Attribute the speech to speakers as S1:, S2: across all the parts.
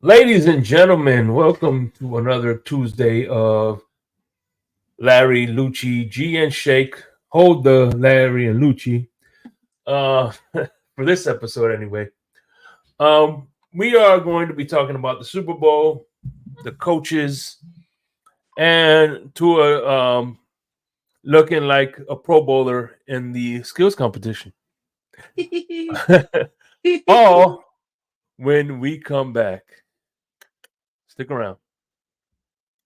S1: Ladies and gentlemen, welcome to another Tuesday of Larry, Lucci, G, and Shake. Hold the Larry and Lucci for this episode, anyway. We are going to be talking about the Super Bowl, the coaches, and Tua looking like a Pro Bowler in the skills competition. All when we come back. Stick around.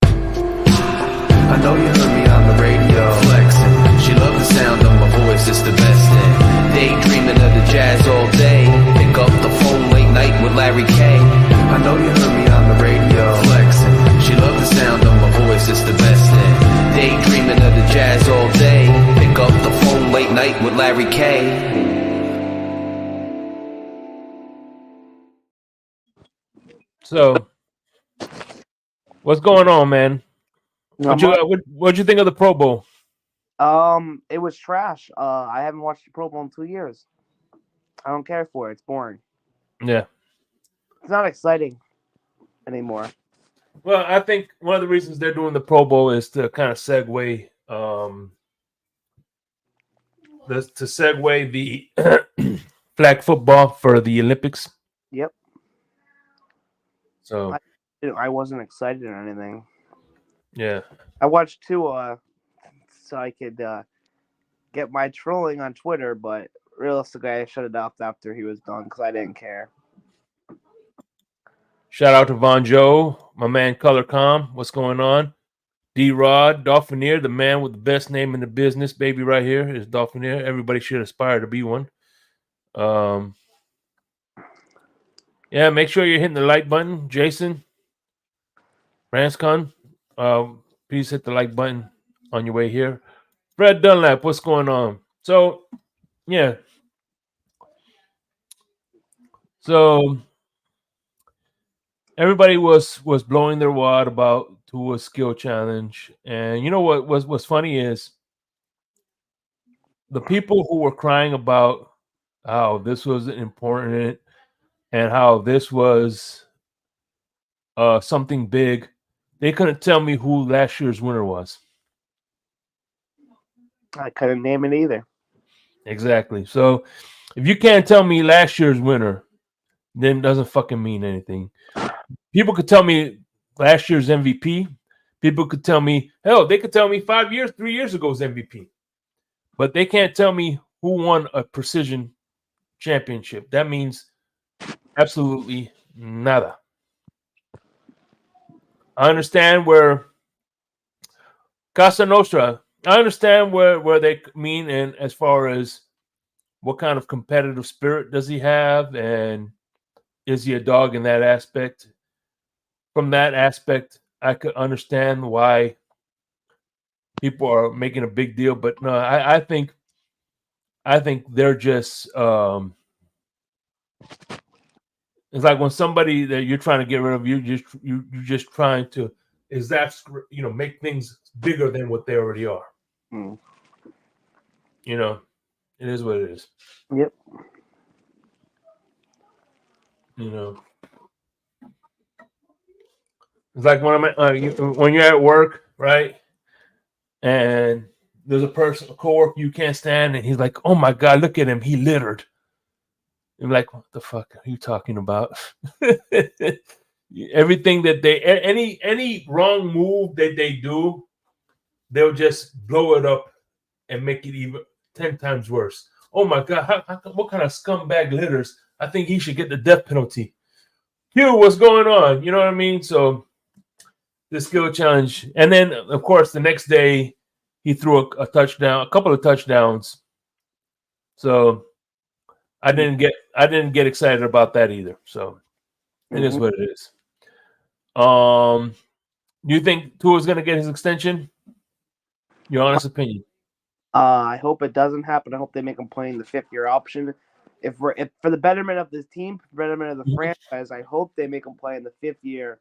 S2: I know you heard me on the radio flexing. She loved the sound of my voice, it's the best thing. Daydreaming of the jazz all day. Pick up the phone late night with Larry K. I know you heard me on the radio flexing. She loved the sound of my voice, it's the best thing. Daydreaming of the jazz all day. Pick up the phone late night with Larry K.
S1: So, what's going on, man?
S3: Not much.
S1: What'd you think of the Pro Bowl?
S3: It was trash. I haven't watched the Pro Bowl in 2 years. I don't care for it. It's boring.
S1: Yeah.
S3: It's not exciting anymore.
S1: Well, I think one of the reasons they're doing the Pro Bowl is to kind of segue the flag football for the Olympics.
S3: Yep.
S1: So
S3: I wasn't excited or anything.
S1: yeah,
S3: I watched two so I could get my trolling on Twitter, but realistically, I shut it off after he was done because I didn't care.
S1: shout out to Von Joe, my man Color Com. What's going on? D Rod, Dolphinier, the man with the best name in the business, baby, right here is Dolphinier. Everybody should aspire to be one. Yeah, make sure you're hitting the like button, Jason. Ranscon, please hit the like button on your way here. Fred Dunlap, what's going on? So, yeah. So everybody was blowing their wad about Tua's skill challenge, and you know what's funny is the people who were crying about how this was important and how this was something big. They couldn't tell me who last year's winner was.
S3: I couldn't name it either.
S1: Exactly. So if you can't tell me last year's winner, then it doesn't fucking mean anything. People could tell me last year's MVP. People could tell me, hell, they could tell me 3 years ago's MVP. But they can't tell me who won a precision championship. That means absolutely nada. I understand where Casa Nostra, I understand where they mean, and as far as what kind of competitive spirit does he have, and is he a dog in that aspect? From that aspect, I could understand why people are making a big deal, but no, I think they're just it's like when somebody that you're trying to get rid of, you're just trying to make things bigger than what they already are.
S3: Hmm.
S1: You know, it is what it is.
S3: Yep.
S1: You know, it's like when you're at work, right? And there's a coworker you can't stand, and he's like, "Oh my god, look at him, he littered." I'm like, "What the fuck are you talking about?" Everything that any wrong move that they do, they'll just blow it up and make it even 10 times worse. Oh my god, what kind of scumbag litters? I think he should get the death penalty. Q, what's going on? You know what I mean? So the skill challenge, and then of course the next day he threw a touchdown, a couple of touchdowns. So I didn't get excited about that either. So it is what it is. Do you think Tua's going to get his extension? Your honest opinion?
S3: I hope it doesn't happen. I hope they make him play in the fifth-year option. If for the betterment of this team, for the betterment of the franchise, I hope they make him play in the fifth year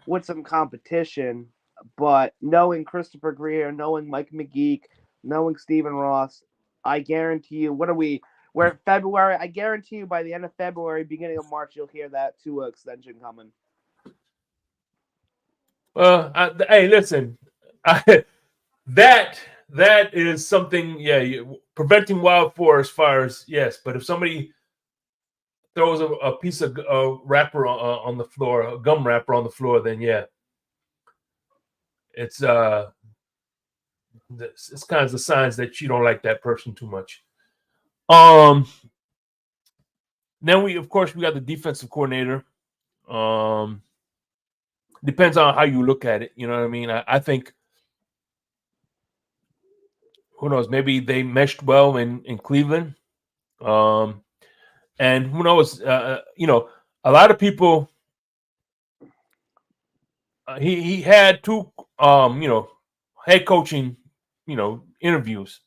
S3: with some competition. But knowing Christopher Greer, knowing Mike McGeek, knowing Stephen Ross, I guarantee you. What are we? We're in February. I guarantee you by the end of February, beginning of March, you'll hear that Tua extension coming.
S1: Hey, listen, I, that is something. Yeah, preventing wild forest fires. Yes, but if somebody throws a piece of wrapper on the floor, a gum wrapper on the floor, then yeah, it's it's kind of the signs that you don't like that person too much. Um, then of course we got the defensive coordinator. Um, depends on how you look at it. You know what I mean? I think who knows? Maybe they meshed well in Cleveland. Um, and who knows? A lot of people. He had two head coaching interviews,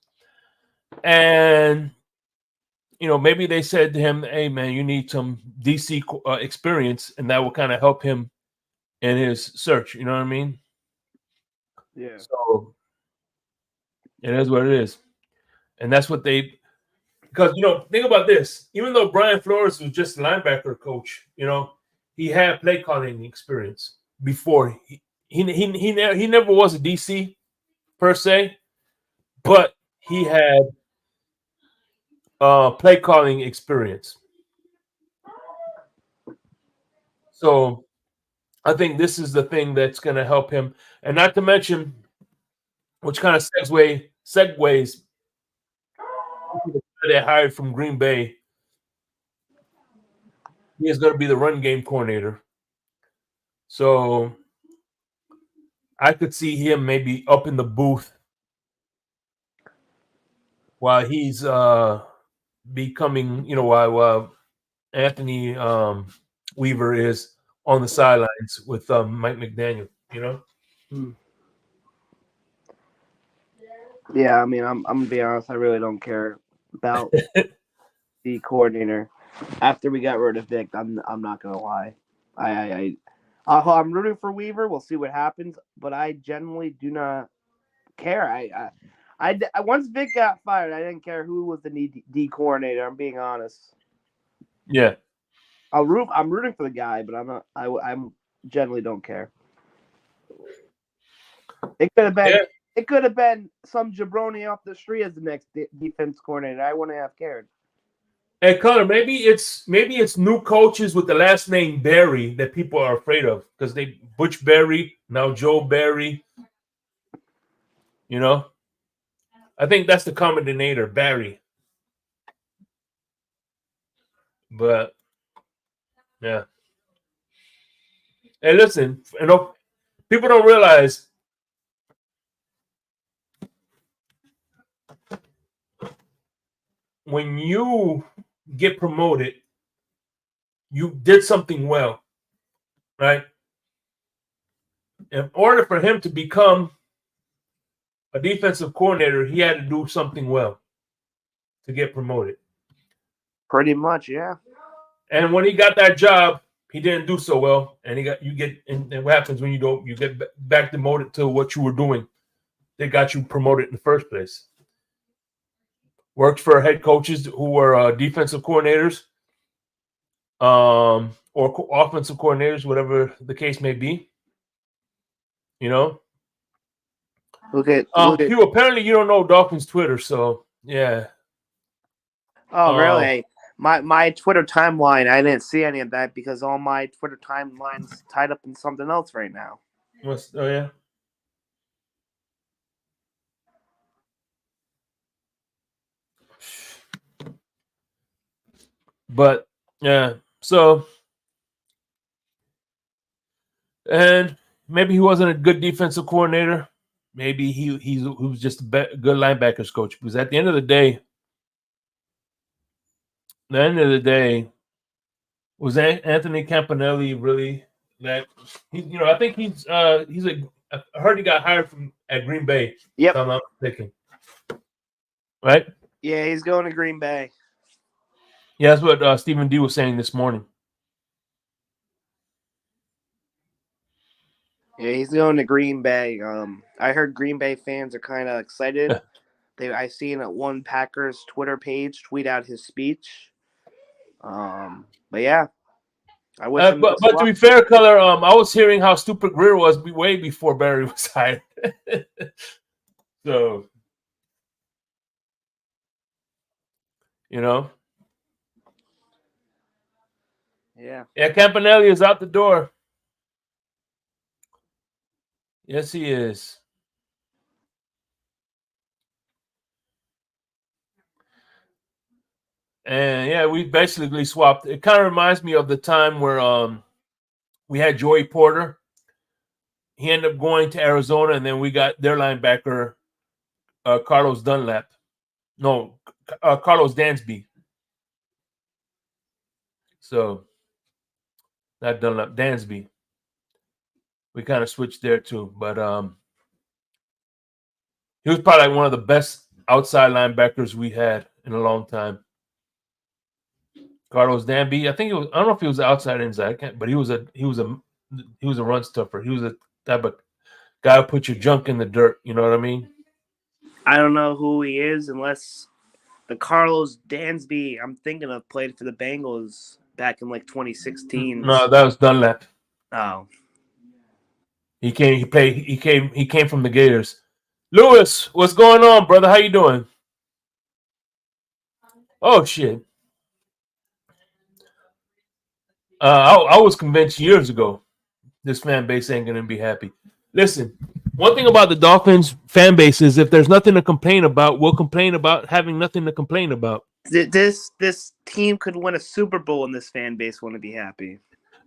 S1: and maybe they said to him, "Hey man, you need some DC experience," and that will kind of help him in his search. You know what I mean?
S3: Yeah.
S1: So it is what it is, and that's what they. Because think about this. Even though Brian Flores was just a linebacker coach, he had play calling experience before. He never was a DC per se, but he had play calling experience. So I think this is the thing that's going to help him, and not to mention, which kind of segues they hired from Green Bay. He is going to be the run game coordinator. So I could see him maybe up in the booth while he's becoming, while Anthony Weaver is on the sidelines with Mike McDaniel.
S3: Yeah, I mean, I'm gonna be honest. I really don't care about the coordinator. After we got rid of Vic, I'm not gonna lie. I'm rooting for Weaver. We'll see what happens, but I generally do not care. I once Vic got fired, I didn't care who was the D coordinator. I'm being honest.
S1: Yeah.
S3: I'm rooting for the guy, but I'm not. I'm generally don't care. It could have been.
S1: Yeah.
S3: It could have been some jabroni off the street as the next defense coordinator. I wouldn't have cared.
S1: Hey, Connor, maybe it's new coaches with the last name Barry that people are afraid of because they Butch Barry, now Joe Barry. I think that's the common denominator, Barry. But yeah. Hey, listen, people don't realize when you get promoted, you did something well, right? In order for him to become a defensive coordinator, he had to do something well to get promoted.
S3: Pretty much, yeah.
S1: And when he got that job, he didn't do so well, and and what happens when you get back demoted to what you were doing? They got you promoted in the first place. Worked for head coaches who were defensive coordinators, or offensive coordinators, whatever the case may be.
S3: Look at.
S1: Hugh, apparently you don't know Dolphins Twitter, so yeah.
S3: Oh, really? My Twitter timeline, I didn't see any of that because all my Twitter timeline's tied up in something else right now.
S1: Oh yeah. But yeah, so and maybe he wasn't a good defensive coordinator. Maybe he was just a good linebackers coach. Because at the end of the day, was Anthony Campanelli really that? I think he's I heard he got hired at Green Bay.
S3: Yep.
S1: If I'm not mistaken. Right?
S3: Yeah, he's going to Green Bay.
S1: Yeah, that's what Stephen D was saying this morning.
S3: Yeah, he's going to Green Bay. I heard Green Bay fans are kind of excited. I seen at one Packers Twitter page tweet out his speech. But yeah, I wish him
S1: But
S3: best
S1: to be
S3: luck.
S1: fair, Color, I was hearing how stupid Greer was way before Barry was hired. So, you know.
S3: Yeah.
S1: Yeah, Campanelli is out the door. Yes, he is. And yeah, we basically swapped. It kind of reminds me of the time where we had Joey Porter. He ended up going to Arizona, and then we got their linebacker, Carlos Dunlap. No, Carlos Dansby. So not Dunlap, Dansby. We kind of switched there too, but he was probably like one of the best outside linebackers we had in a long time. Carlos Danby, I think it was. I don't know if he was outside or inside, I can't, but he was a run stuffer. He was a type of guy who put your junk in the dirt. You know what I mean?
S3: I don't know who he is unless the Carlos Dansby I'm thinking of played for the Bengals back in like 2016.
S1: No, that was Dunlap.
S3: Oh.
S1: He came. He played. He came from the Gators. Lewis, what's going on, brother? How you doing? Oh shit. I was convinced years ago this fan base ain't gonna be happy. Listen, one thing about the Dolphins fan base is if there's nothing to complain about, we'll complain about having nothing to complain about.
S3: This team could win a Super Bowl and this fan base wouldn't be happy.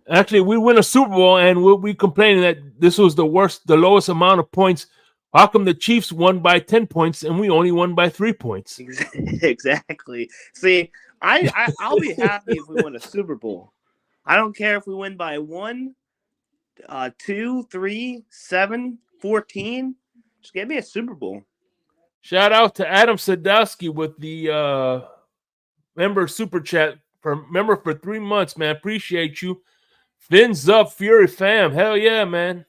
S1: Actually, we win a Super Bowl and we'll be complaining that this was the lowest amount of points. How come the Chiefs won by 10 points and we only won by 3 points?
S3: Exactly. See, I'll be happy if we win a Super Bowl. I don't care if we win by 1, 2, 3, 7, 14. Just give me a Super Bowl.
S1: Shout out to Adam Sadowski with the member super chat for 3 months, man. Appreciate you. Fins up, Fury fam. Hell yeah, man.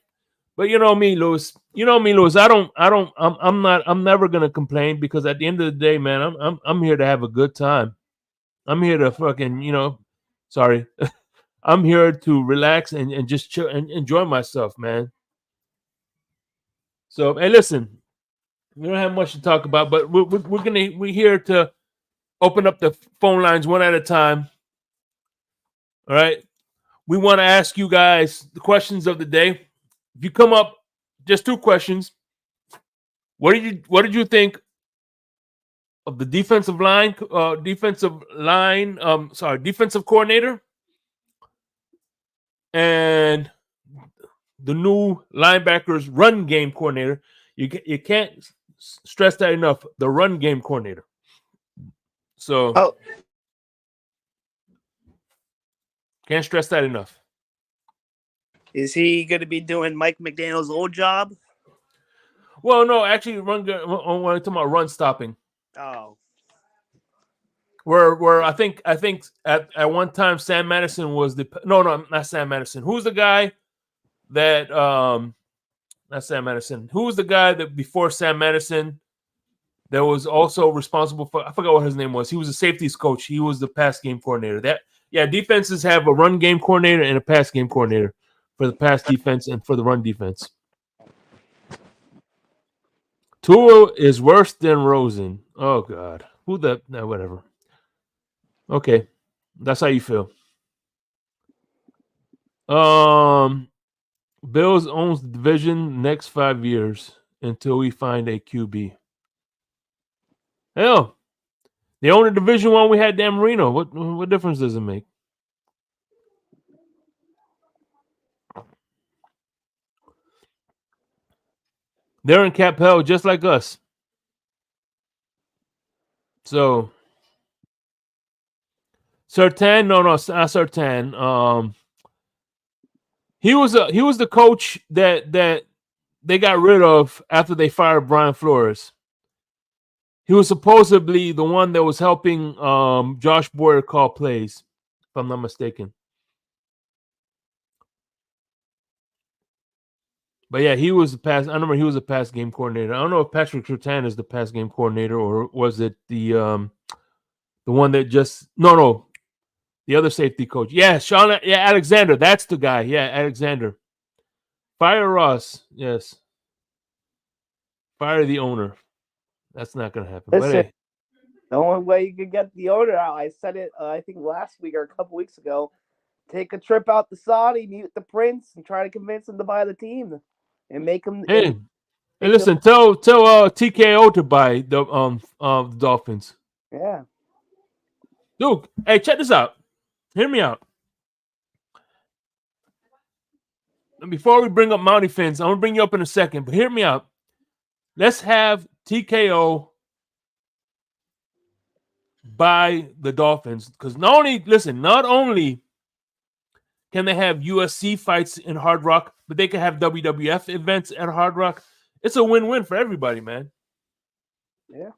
S1: But you know me, Lewis. I'm never gonna complain because at the end of the day, man, I'm here to have a good time. I'm here to fucking, sorry. I'm here to relax and just chill and enjoy myself, man. So, hey, listen, we don't have much to talk about, but we're here to open up the phone lines one at a time. All right. We want to ask you guys the questions of the day. If you come up, just 2 questions. What did you think of the defensive coordinator and the new linebackers run game coordinator? You can't stress that enough. The run game coordinator. So can't stress that enough.
S3: Is he going to be doing Mike McDaniel's old job?
S1: Well, no, actually, when I'm talking about run stopping.
S3: Oh.
S1: Where I think at one time Sam Madison was not Sam Madison. Who's the guy that not Sam Madison? Who's the guy that before Sam Madison that was also responsible for, I forgot what his name was. He was a safeties coach. He was the pass game coordinator. Defenses have a run game coordinator and a pass game coordinator for the pass defense and for the run defense. Tua is worse than Rosen. Oh God. Whatever. Okay. That's how you feel. Bills owns the division next 5 years until we find a QB. Hell, they own the division when we had Dan Marino. What difference does it make? They're in cap hell just like us. So Surtain, no, not Surtain. He was the coach that they got rid of after they fired Brian Flores. He was supposedly the one that was helping Josh Boyer call plays, if I'm not mistaken. But yeah, he was I remember he was a pass game coordinator. I don't know if Patrick Surtain is the pass game coordinator or was it the one that just the The other safety coach. Yeah, Sean. Yeah, Alexander. That's the guy. Yeah, Alexander. Fire Ross. Yes. Fire the owner. That's not going to happen.
S3: Listen,
S1: But hey.
S3: the only way you can get the owner out, I said it, I think last week or a couple weeks ago, take a trip out to Saudi, meet with the prince, and try to convince him to buy the team and make him.
S1: Hey, listen. Tell TKO to buy the Dolphins.
S3: Yeah.
S1: Dude, hey, check this out. Hear me out. And before we bring up Mountie Fins, I'm gonna bring you up in a second, but hear me out. Let's have TKO buy the Dolphins because not only can they have USC fights in Hard Rock, but they can have WWF events at Hard Rock. It's a win-win for everybody, man.
S3: Yeah.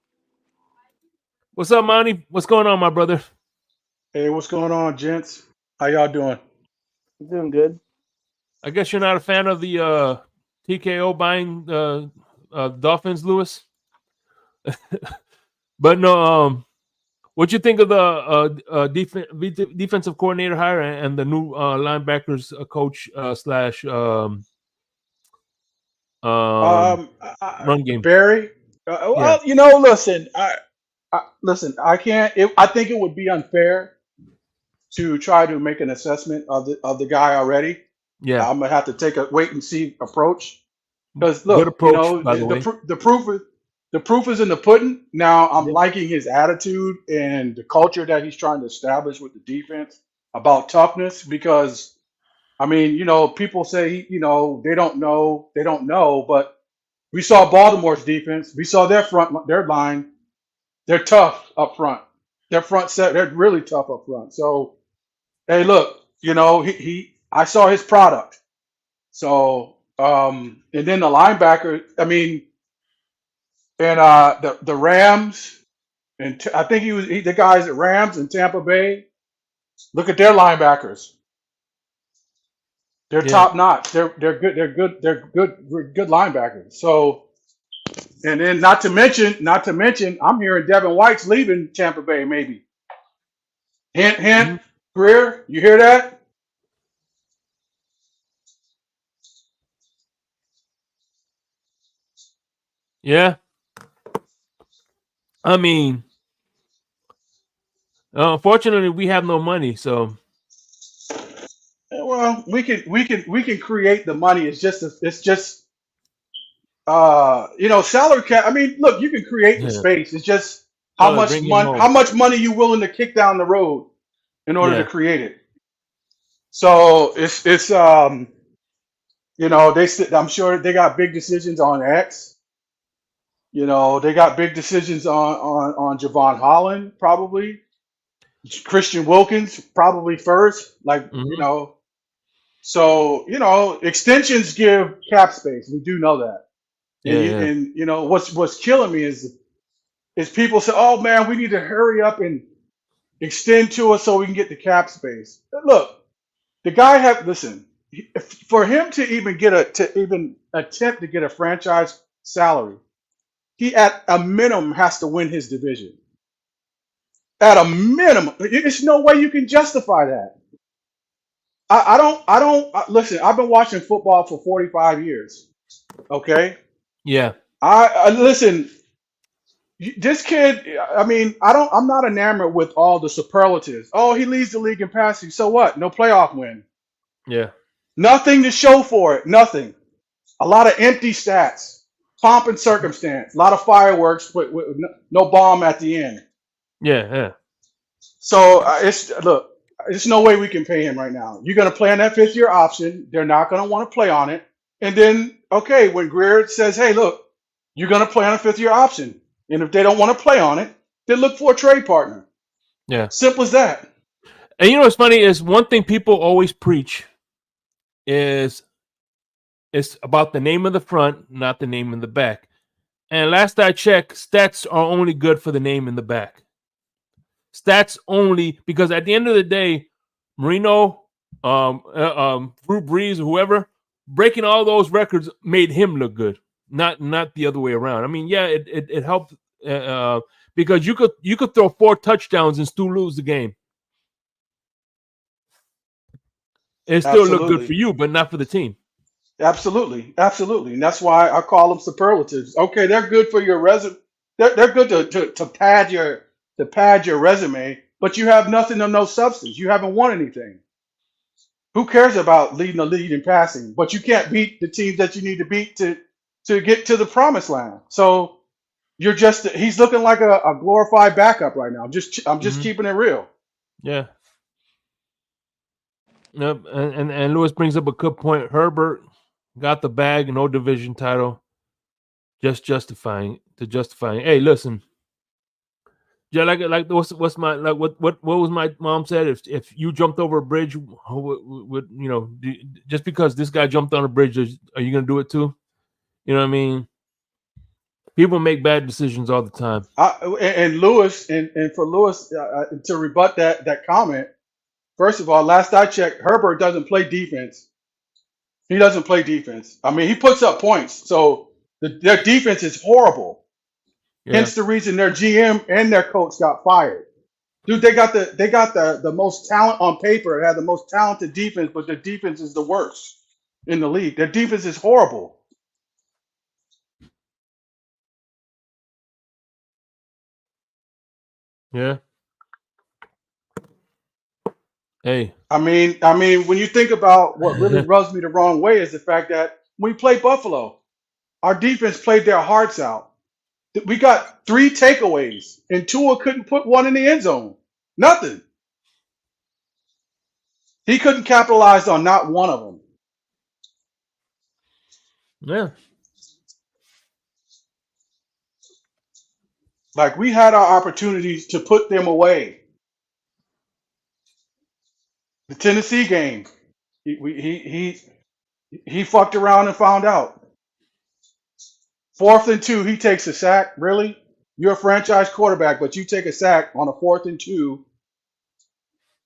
S1: What's up, Mountie? What's going on, my brother?
S4: Hey, what's going on, gents? How y'all doing?
S3: I'm doing good.
S1: I guess you're not a fan of the TKO buying Dolphins, Lewis. But no, what you think of the defensive coordinator hire and the new linebackers coach slash run game?
S4: Barry. Well, listen. Listen. I can't. I think it would be unfair to try to make an assessment of the guy already.
S1: Yeah,
S4: I'm gonna have to take a wait and see approach. Because
S1: good
S4: look,
S1: approach, by the way.
S4: the proof is in the pudding. Now I'm liking his attitude and the culture that he's trying to establish with the defense about toughness. Because I mean, people say they don't know, but we saw Baltimore's defense. We saw their line. They're tough up front. Their front set, they're really tough up front. So, hey, look, I saw his product. So, and then the linebacker, I mean, and the Rams, and I think the guys at Rams in Tampa Bay. Look at their linebackers. They're top notch. They're good. They're good linebackers. So, and then not to mention, I'm hearing Devin White's leaving Tampa Bay. Maybe. Hint. Greer, you hear that?
S1: Yeah. I mean, unfortunately, we have no money, so.
S4: Well, we can create the money. It's just salary cap. I mean, look, you can create the space. It's just how much money you willing to kick down the road in order to create it. So it's I'm sure they got big decisions on X. They got big decisions on Javon Holland, probably. Christian Wilkins, probably first. So, extensions give cap space. We do know that. And what's killing me is people say, oh, man, we need to hurry up and extend to us so we can get the cap space. Look, the guy for him to even attempt to get a franchise salary, he at a minimum has to win his division. At a minimum, there's no way you can justify that. I don't listen. I've been watching football for 45 years. Okay.
S1: Yeah.
S4: I listen. This kid. I mean, I'm not enamored with all the superlatives. Oh, he leads the league in passing. So what? No playoff win.
S1: Yeah.
S4: Nothing to show for it. Nothing. A lot of empty stats. Pomp and circumstance. A lot of fireworks with no bomb at the end.
S1: Yeah.
S4: So there's no way we can pay him right now. You're going to play on that 5th-year option. They're not going to want to play on it. And then, okay, when Greer says, hey, look, you're going to play on a 5th-year option. And if they don't want to play on it, then look for a trade partner.
S1: Yeah.
S4: Simple as that.
S1: And what's funny is one thing people always preach is it's about the name of the front, not the name in the back. And last I checked, stats are only good for the name in the back. Stats only, because at the end of the day, Marino, Drew Brees, or whoever, breaking all those records made him look good, not the other way around. I mean, yeah, it helped because you could throw 4 touchdowns and still lose the game. It still look good for
S4: Absolutely.
S1: you, but not for the team.
S4: Absolutely. Absolutely. And that's why I call them superlatives. Okay, they're good for your resume. They're good to pad your resume, but you have nothing of no substance. You haven't won anything. Who cares about leading the lead in passing? But you can't beat the teams that you need to beat to get to the promised land. So he's looking like a glorified backup right now. I'm just
S1: Mhm.
S4: keeping it real.
S1: Yeah. Yep. And Lewis brings up a good point. Herbert got the bag, no division title, just justifying. Hey, listen. Yeah, like what's my like what was my mom said? If you jumped over a bridge, would just because this guy jumped on a bridge, are you gonna do it too? You know what I mean? People make bad decisions all the time.
S4: And Lewis, and for Lewis to rebut that comment, first of all, last I checked, Herbert doesn't play defense. He doesn't play defense. I mean, he puts up points. So their defense is horrible.
S1: Yeah,
S4: Hence the reason their GM and their coach got fired. Dude, they got the most talent on paper. It had the most talented defense, but their defense is the worst in the league. Their defense is horrible.
S1: yeah. Hey,
S4: I mean, when you think about what really rubs me the wrong way is the fact that when we played Buffalo, our defense played their hearts out. We got 3 takeaways, and Tua couldn't put one in the end zone. Nothing. He couldn't capitalize on not one of them.
S1: yeah,
S4: Like we had our opportunities to put them away. The Tennessee game, he fucked around and found out. 4th and 2, he takes a sack. Really? You're a franchise quarterback, but you take a sack on a 4th and 2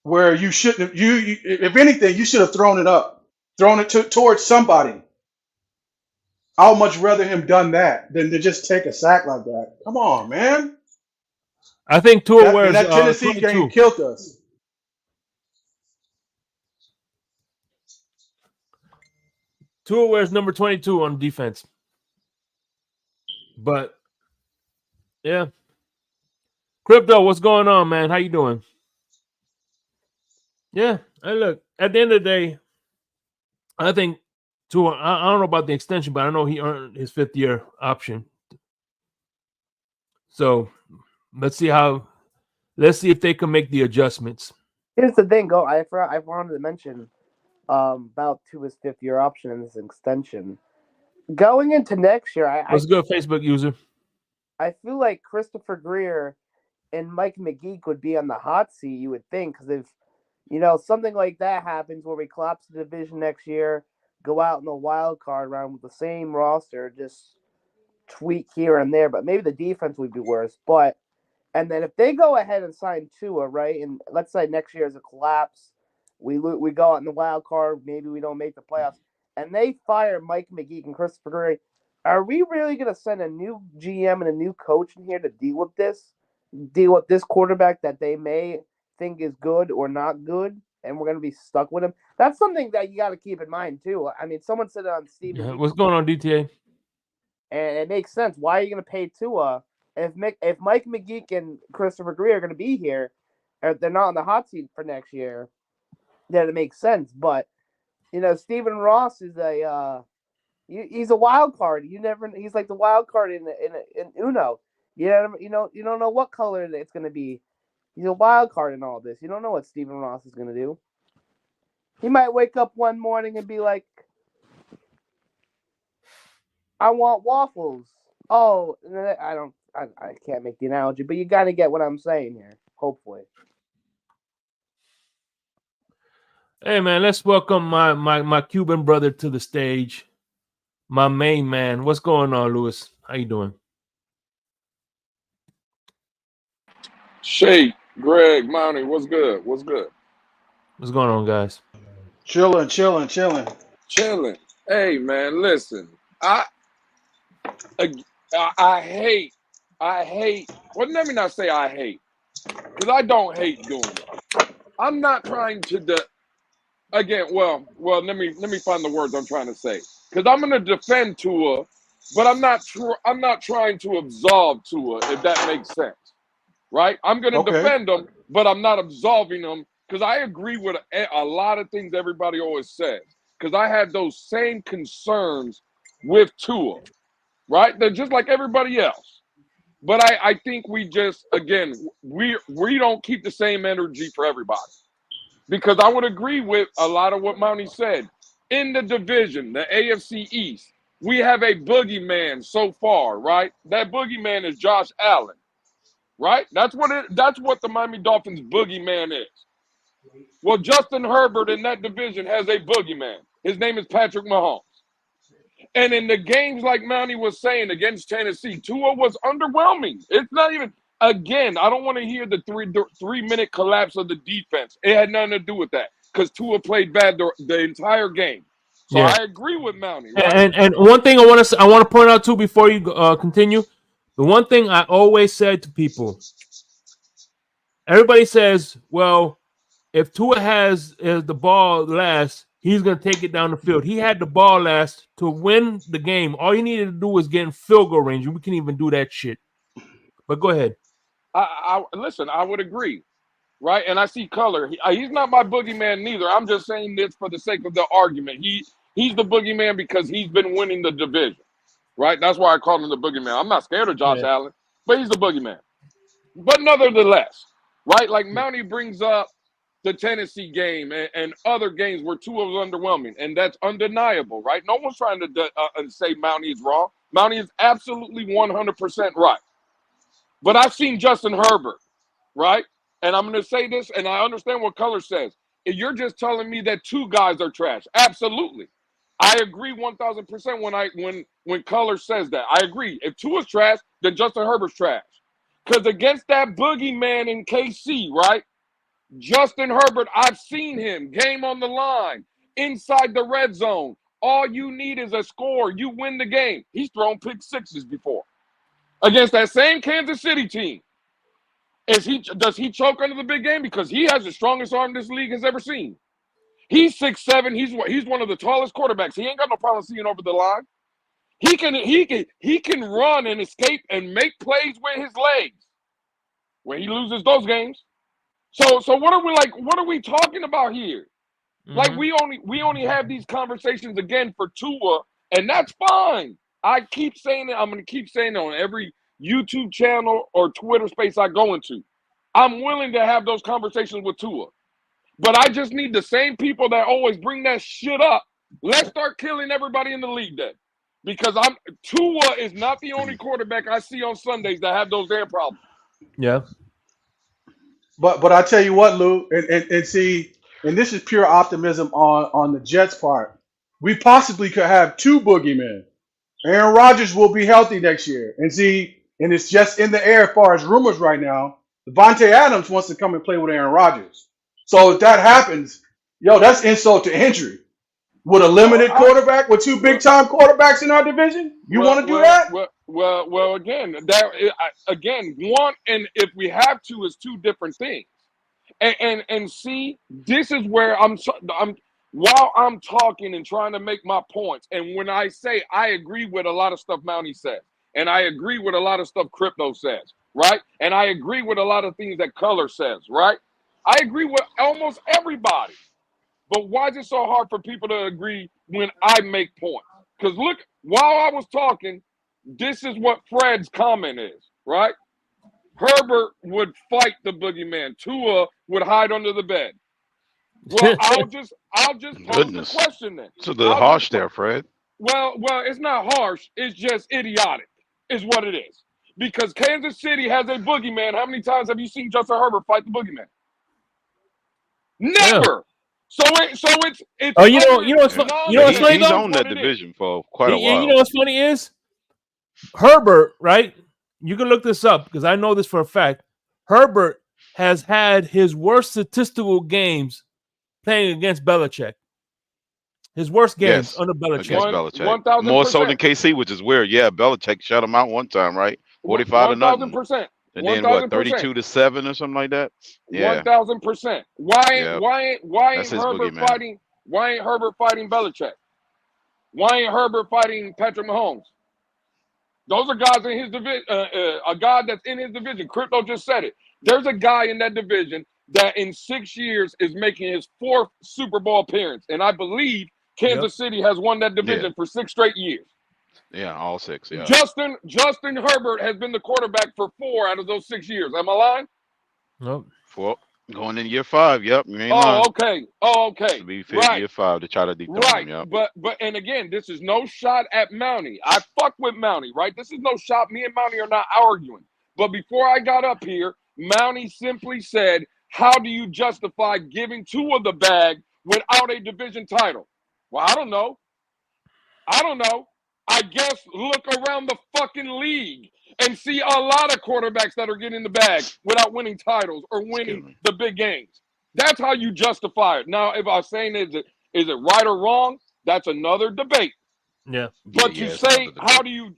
S4: where you shouldn't have. If anything, you should have thrown it up, thrown it towards somebody. I would much rather him done that than to just take a sack like that. Come on, man.
S1: I think Tua
S4: That and
S1: wears
S4: that Tennessee game
S1: 22.
S4: killed us.
S1: Tua wears number 22 on defense. But yeah, Crypto, what's going on, man? How you doing? Yeah, hey, look. At the end of the day, I think Tua. I don't know about the extension, but I know he earned his 5th-year option. So let's see if they can make the adjustments.
S3: Here's the thing, I wanted to mention about Tua's 5th-year option and this extension. Going into next year,
S1: What's good, Facebook user?
S3: I feel like Christopher Greer and Mike McGeek would be on the hot seat, you would think, because if something like that happens where we collapse the division next year, go out in the wild card round with the same roster, just tweak here and there, but maybe the defense would be worse. And then if they go ahead and sign Tua, right, and let's say next year is a collapse, we go out in the wild card, maybe we don't make the playoffs, and they fire Mike McGeek and Christopher Greer, are we really going to send a new GM and a new coach in here to deal with this quarterback that they may think is good or not good, and we're going to be stuck with him? That's something that you got to keep in mind too. I mean, someone said it on Stephen.
S1: Yeah, what's going on, DTA?
S3: And it makes sense. Why are you going to pay Tua if Mike McGeek and Christopher Greer are going to be here, or they're not on the hot seat for next year? Then it makes sense. But Stephen Ross is he's a wild card. He's like the wild card in Uno. You don't know what color it's going to be. He's a wild card in all this. You don't know what Stephen Ross is going to do. He might wake up one morning and be like, I want waffles. Oh, I can't make the analogy, but you got to get what I'm saying here, hopefully.
S1: Hey, man, let's welcome my Cuban brother to the stage. My main man. What's going on, Lewis? How you doing?
S5: Shake, Greg, Monty, what's good? What's good?
S1: What's going on, guys?
S4: Chilling.
S5: Chilling. Hey, man, listen. I hate. Well, let me not say I hate, because I don't hate doing it. I'm not trying to again, well, let me find the words I'm trying to say, because I'm going to defend Tua, but I'm not trying to absolve Tua, if that makes sense, right? I'm going to
S4: Okay.
S5: defend him, but I'm not absolving him, because I agree with a lot of things everybody always says, because I had those same concerns with Tua, right? They're just like everybody else. But I think we just, again, we don't keep the same energy for everybody. Because I would agree with a lot of what Mountie said. In the division, the AFC East, we have a boogeyman so far, right? That boogeyman is Josh Allen, right? That's what the Miami Dolphins boogeyman is. Well, Justin Herbert in that division has a boogeyman. His name is Patrick Mahomes. And in the games, like Mountie was saying, against Tennessee, Tua was underwhelming. It's not even, again, I don't want to hear the 3-minute collapse of the defense. It had nothing to do with that, because Tua played bad the entire game. So
S1: Yeah.
S5: I agree with Mountie, right?
S1: And one thing I want to point out too before you continue, the one thing I always said to people, everybody says, well, if Tua has the ball last, he's going to take it down the field. He had the ball last to win the game. All you needed to do was get in field goal range, and we can even do that shit. But go ahead.
S5: Listen, I would agree, right? And I see color. He's not my boogeyman neither. I'm just saying this for the sake of the argument. He's the boogeyman because he's been winning the division, right? That's why I call him the boogeyman. I'm not scared of Josh Allen, but he's the boogeyman. But nonetheless, right? Like Mountie brings up the Tennessee game and other games where Tua was underwhelming, and that's undeniable, right? No one's trying to say Mountie is wrong. Mountie is absolutely 100% right. But I've seen Justin Herbert, right? And I'm going to say this, and I understand what Color says. If you're just telling me that two guys are trash, absolutely. I agree 1,000% when Color says that. I agree. If Tua's trash, then Justin Herbert's trash. Because against that boogeyman in KC, right? Justin Herbert, I've seen him. Game on the line, inside the red zone. All you need is a score. You win the game. He's thrown pick sixes before. Against that same Kansas City team. Does he choke under the big game? Because he has the strongest arm this league has ever seen. He's 6'7". He's one of the tallest quarterbacks. He ain't got no problem seeing over the line. He can run and escape and make plays with his legs. When he loses those games. So what are we talking about here? Mm-hmm. Like we only have these conversations again for Tua, and that's fine. I keep saying it. I'm going to keep saying it on every YouTube channel or Twitter space I go into. I'm willing to have those conversations with Tua. But I just need the same people that always bring that shit up. Let's start killing everybody in the league then. Because Tua is not the only quarterback I see on Sundays that have those damn problems.
S1: Yeah.
S4: But I tell you what, Lou, and see, and this is pure optimism on the Jets' part. We possibly could have two boogeymen. Aaron Rodgers will be healthy next year. And see, and it's just in the air as far as rumors right now. Devontae Adams wants to come and play with Aaron Rodgers. So if that happens, that's insult to injury. With a limited quarterback, with two big-time quarterbacks in our division, you want to do that?
S5: Well, again, one, and if we have to, is two different things. And see, this is where while I'm talking and trying to make my points, and when I say I agree with a lot of stuff Mountie said, and I agree with a lot of stuff Crypto says, right? And I agree with a lot of things that Color says, right? I agree with almost everybody. But why is it so hard for people to agree when I make points? Because look, while I was talking, this is what Fred's comment is, right? Herbert would fight the boogeyman. Tua would hide under the bed. Well, I'll just pose the question then.
S6: So the harsh there, Fred.
S5: Well, it's not harsh. It's just idiotic, is what it is. Because Kansas City has a boogeyman. How many times have you seen Justin Herbert fight the boogeyman? Never. Yeah. So it's.
S1: Oh, you know what's funny?
S6: He's on that division for quite a while.
S1: You know what's funny is Herbert, right? You can look this up because I know this for a fact. Herbert has had his worst statistical games playing against Belichick. His worst games under Belichick.
S6: Against Belichick. More so than KC, which is weird. Yeah, Belichick shut him out one time, right? 45-0.
S5: 1,000%.
S6: And then what,
S5: 1,000%.
S6: 32-7 or something like that? Yeah.
S5: 1,000%. Why
S6: Yeah.
S5: ain't
S6: That's his
S5: Herbert
S6: boogeyman.
S5: fighting? Why ain't Herbert fighting Belichick? Why ain't Herbert fighting Patrick Mahomes? Those are guys in his division. A guy that's in his division. Crypto just said it. There's a guy in that division that in 6 years is making his 4th Super Bowl appearance, and I believe Kansas City has won that division for 6 straight years.
S6: Yeah, all 6. Yeah.
S5: Justin Herbert has been the quarterback for 4 out of those 6 years. Am I lying?
S1: Nope.
S6: 4 going in year 5. Yep, you ain't
S5: Oh,
S6: lying.
S5: okay. Oh, okay.
S6: To be
S5: Right.
S6: year 5 to try to dethrone
S5: Right.
S6: him. Yep.
S5: But and again, this is no shot at Mountie. I fuck with Mountie, right? This is no shot. Me and Mountie are not arguing. But before I got up here, Mountie simply said, how do you justify giving Tua the bag without a division title? Well, I don't know. I guess look around the fucking league and see a lot of quarterbacks that are getting the bag without winning titles or winning the big games. That's how you justify it. Now, if I'm saying is it right or wrong, that's another debate.
S1: Yeah.
S5: But to say how do you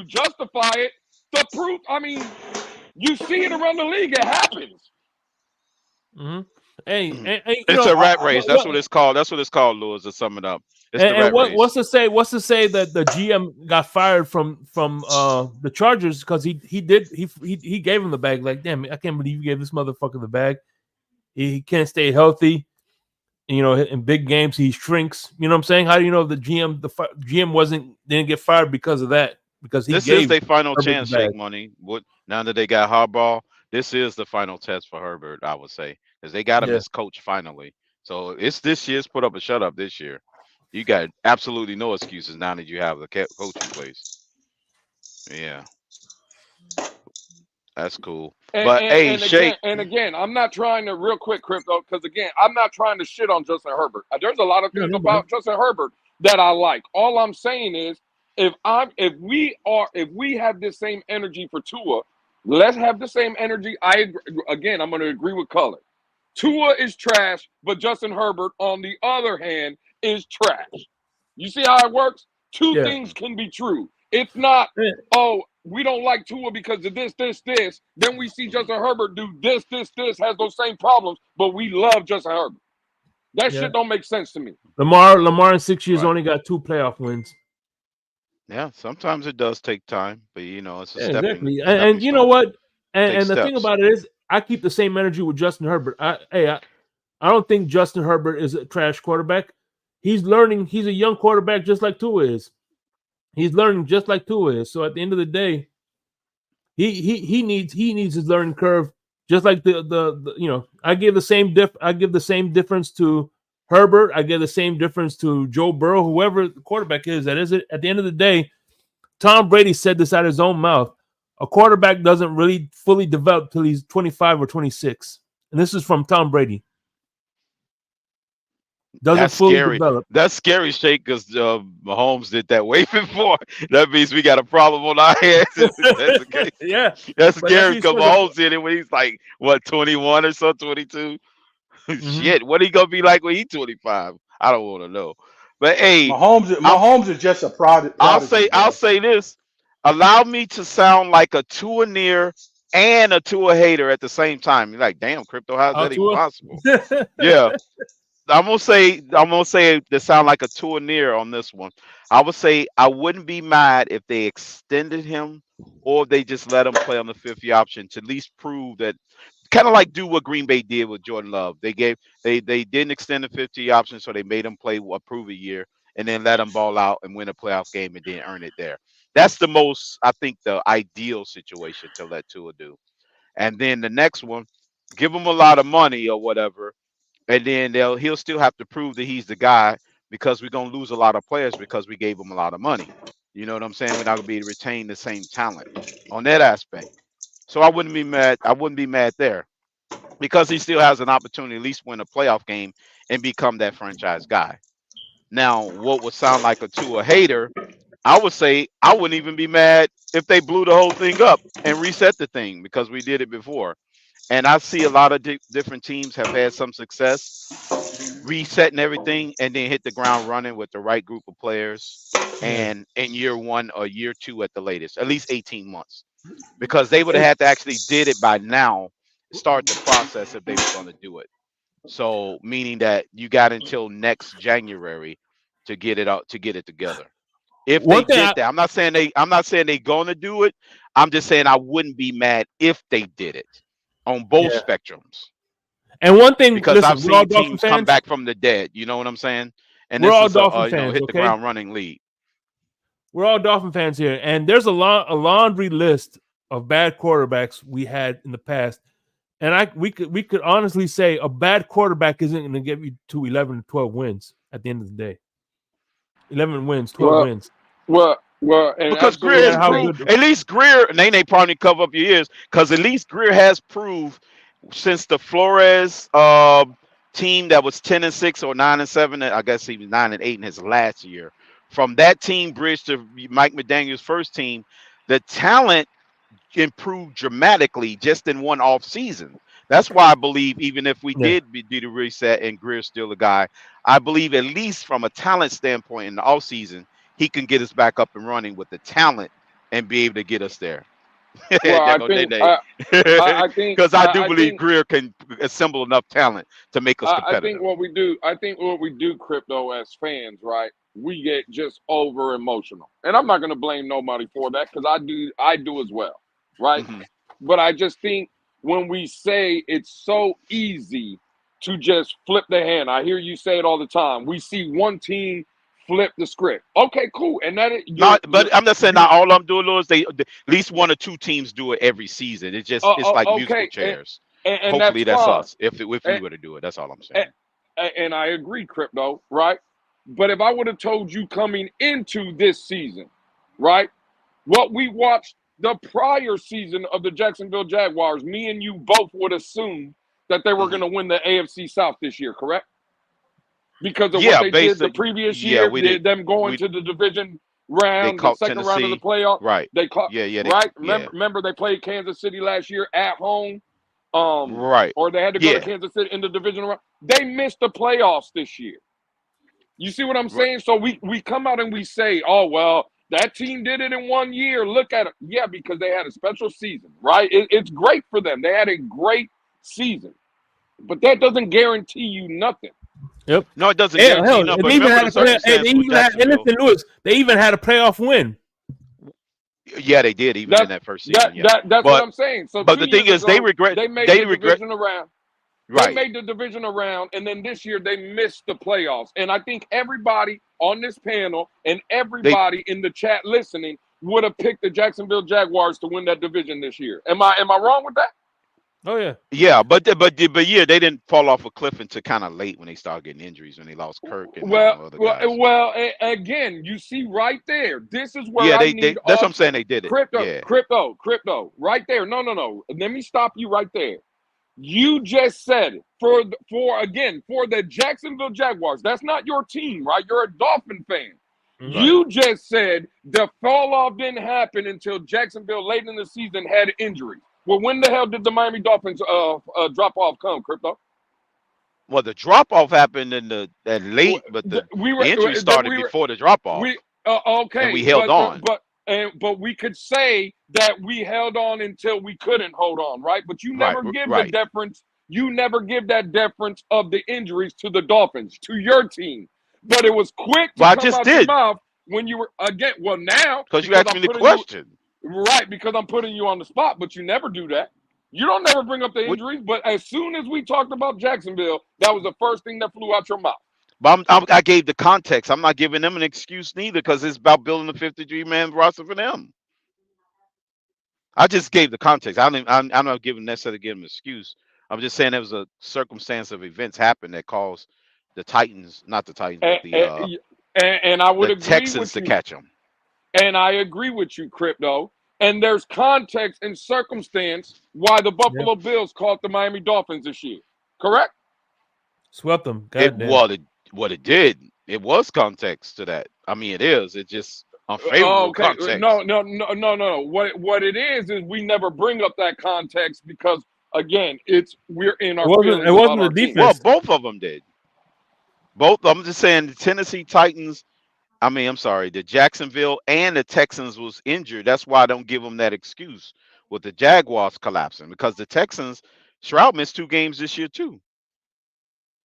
S5: justify it? The proof. I mean, you see it around the league. It happens.
S1: Mm-hmm. Hey,
S6: it's a rat race. That's what it's called. That's what it's called, Lewis. To sum it up, it's the rat race.
S1: What's to say that the GM got fired from the Chargers because he gave him the bag? Like, damn, I can't believe you gave this motherfucker the bag. He can't stay healthy. You know, in big games he shrinks. You know what I'm saying? How do you know the GM didn't get fired because of that? Because
S6: this is their final chance, Shake Money. Now that they got Harbaugh, this is the final test for Herbert, I would say, because they got him as coach finally. So it's this year's put up a shut up this year. You got absolutely no excuses now that you have the coach in place. Yeah, that's cool.
S5: And again, I'm not trying to real quick, Crypto, because again, I'm not trying to shit on Justin Herbert. There's a lot of things about Justin Herbert that I like. All I'm saying is, if we have this same energy for Tua, let's have the same energy. I'm going to agree with Color. Tua is trash, but Justin Herbert, on the other hand, is trash. You see how it works? Two things can be true. It's not, we don't like Tua because of this. Then we see Justin Herbert do this, has those same problems, but we love Justin Herbert. That shit don't make sense to me.
S1: Lamar in 6 years only got 2 playoff wins.
S6: Yeah, sometimes it does take time, but you know, it's a stepping.
S1: Exactly. And you know what? And the thing about it is, I keep the same energy with Justin Herbert. I don't think Justin Herbert is a trash quarterback. He's learning. He's a young quarterback, just like Tua is. He's learning just like Tua is. So at the end of the day, he needs his learning curve, just like the you know. I give the same difference to Herbert. I give the same difference to Joe Burrow, whoever the quarterback is. That is it. At the end of the day, Tom Brady said this out of his own mouth. A quarterback doesn't really fully develop till he's 25 or 26. And this is from Tom Brady.
S6: That's scary. That's scary, Shake, because Mahomes did that way before. That means we got a problem on our hands. That's the case.
S1: Yeah.
S6: That's scary because Mahomes did it when he's like, what, 21 or so, 22? Shit, what he going to be like when he's 25? I don't want to know. But hey,
S4: Mahomes is just a product.
S6: I'll say this. Allow me to sound like a Tua near and a Tua hater at the same time. You're like, damn, Crypto, how's that even possible? Yeah. I'm gonna say to sound like a Tua near on this one. I would say I wouldn't be mad if they extended him or they just let him play on the 5th-year option to at least prove that, kind of like do what Green Bay did with Jordan Love. They didn't extend the 5th-year option, so they made him play prove a year and then let him ball out and win a playoff game and then earn it there. That's the most, I think, the ideal situation to let Tua do. And then the next one, give him a lot of money or whatever. And then he'll still have to prove that he's the guy, because we're going to lose a lot of players because we gave him a lot of money. You know what I'm saying? We're not going to be able to retain the same talent on that aspect. So I wouldn't be mad. I wouldn't be mad there, because he still has an opportunity to at least win a playoff game and become that franchise guy. Now, what would sound like a Tua hater, I would say I wouldn't even be mad if they blew the whole thing up and reset the thing, because we did it before. And I see a lot of different teams have had some success resetting everything and then hit the ground running with the right group of players, and in year 1 or year 2 at the latest, at least 18 months. because they would have had to actually did it by now, start the process if they was going to do it. So meaning that you got until next January to get it out, to get it together. If they
S1: One thing,
S6: did that, I'm not saying they gonna do it. I'm just saying I wouldn't be mad if they did it on both
S1: yeah.
S6: spectrums,
S1: And one thing,
S6: because I've
S1: listen, we're all
S6: seen
S1: Dolphin
S6: teams come
S1: fans.
S6: back from the dead. You know what I'm saying? And
S1: We're
S6: this
S1: all
S6: is a
S1: Dolphin fans,
S6: hit the
S1: okay?
S6: ground running league.
S1: We're all Dolphin fans here, and there's a laundry list of bad quarterbacks we had in the past, and we could honestly say a bad quarterback isn't going to get you to 11 to 12 wins at the end of the day. 11 wins, 12 wins.
S5: And
S6: Because Greer has
S1: how
S6: proved,
S1: good.
S6: at least Greer, and they probably cover up your ears, because at least Greer has proved since the Flores team that was 10-6 or 9-7, I guess he was 9-8 in his last year. From that team bridge to Mike McDaniel's first team, the talent improved dramatically just in one off season. That's why I believe even if we did do the reset and Greer's still a guy, I believe at least from a talent standpoint in the off season, he can get us back up and running with the talent and be able to get us there.
S5: Well, I think
S6: Because I do believe Greer can assemble enough talent to make us competitive.
S5: I think what we do, Crypto, as fans, right? We get just over emotional, and I'm not going to blame nobody for that, because I do as well, right?
S6: Mm-hmm.
S5: But I just think when we say it's so easy to just flip the hand, I hear you say it all the time. We see one team flip the script. Okay, cool, and that is
S6: but I'm not saying not all of them do it, Lewis. They at least one or two teams do it every season. It's just it's like musical chairs.
S5: And
S6: hopefully that's
S5: fine.
S6: us. If we were to do it, that's all I'm saying.
S5: And I agree, Crypto, right? But if I would have told you coming into this season, right, what we watched the prior season of the Jacksonville Jaguars, me and you both would assume that they were going to win the AFC South this year, correct? Because of what they did the previous year, them going to the division round, the second
S6: Tennessee.
S5: round of the playoff.
S6: Right.
S5: They caught. Remember they played Kansas City last year at home.
S6: Right.
S5: Or they had to go to Kansas City in the division round. They missed the playoffs this year. You see what I'm saying? So we come out and we say, oh, well, that team did it in 1 year. Look at it. Yeah, because they had a special season, right? It's great for them. They had a great season. But that doesn't guarantee you nothing.
S1: Yep.
S6: No, it doesn't guarantee you nothing. But remember the circumstance.
S1: Lewis, they even had a playoff win.
S6: Yeah, they did even in that first season.
S5: That's what I'm saying. So,
S6: but the thing is, they made the division
S5: around.
S6: Right.
S5: They made the division around, and then this year they missed the playoffs. And I think everybody on this panel and everybody in the chat listening would have picked the Jacksonville Jaguars to win that division this year. Am I wrong with that?
S1: Oh yeah.
S6: Yeah, but yeah, they didn't fall off a cliff until kind of late when they started getting injuries, when they lost Kirk and other guys.
S5: Again, you see right there. This is where that's
S6: what I'm saying. They did it.
S5: Crypto, right there. No. Let me stop you right there. You just said it. For the Jacksonville Jaguars. That's not your team, right? You're a Dolphin fan. Right. You just said the fall off didn't happen until Jacksonville late in the season had injuries. Well, when the hell did the Miami Dolphins drop off come, Crypto?
S6: Well, the drop off happened at late, but the injury started before the drop off.
S5: Okay,
S6: and we held on.
S5: But we could say that we held on until we couldn't hold on, right? But you never give the deference. You never give that deference of the injuries to the Dolphins, to your team. But it was quick to come out your mouth when you were again. Well, now
S6: because you asked me the question.
S5: Right, because I'm putting you on the spot, but you never do that. You don't never bring up the injuries, but as soon as we talked about Jacksonville, that was the first thing that flew out your mouth.
S6: But I gave the context. I'm not giving them an excuse neither, because it's about building a 53-man roster for them. I just gave the context. I'm not necessarily giving them an excuse. I'm just saying there was a circumstance of events happen that caused the Titans, not the Titans, but
S5: and I would agree
S6: Texans
S5: with you.
S6: to catch them.
S5: And I agree with you, Crypto. And there's context and circumstance why the Buffalo Bills caught the Miami Dolphins this year. Correct?
S1: Swept them.
S6: What it did, it was context to that. I mean, it is. It's just unfavorable context.
S5: No. What it is we never bring up that context because, again, we're in our feelings.
S1: It wasn't the defense.
S6: Well, both of them did. I'm just saying the Tennessee Titans, I'm sorry, the Jacksonville and the Texans was injured. That's why I don't give them that excuse with the Jaguars collapsing because the Texans, Stroud missed 2 games this year too.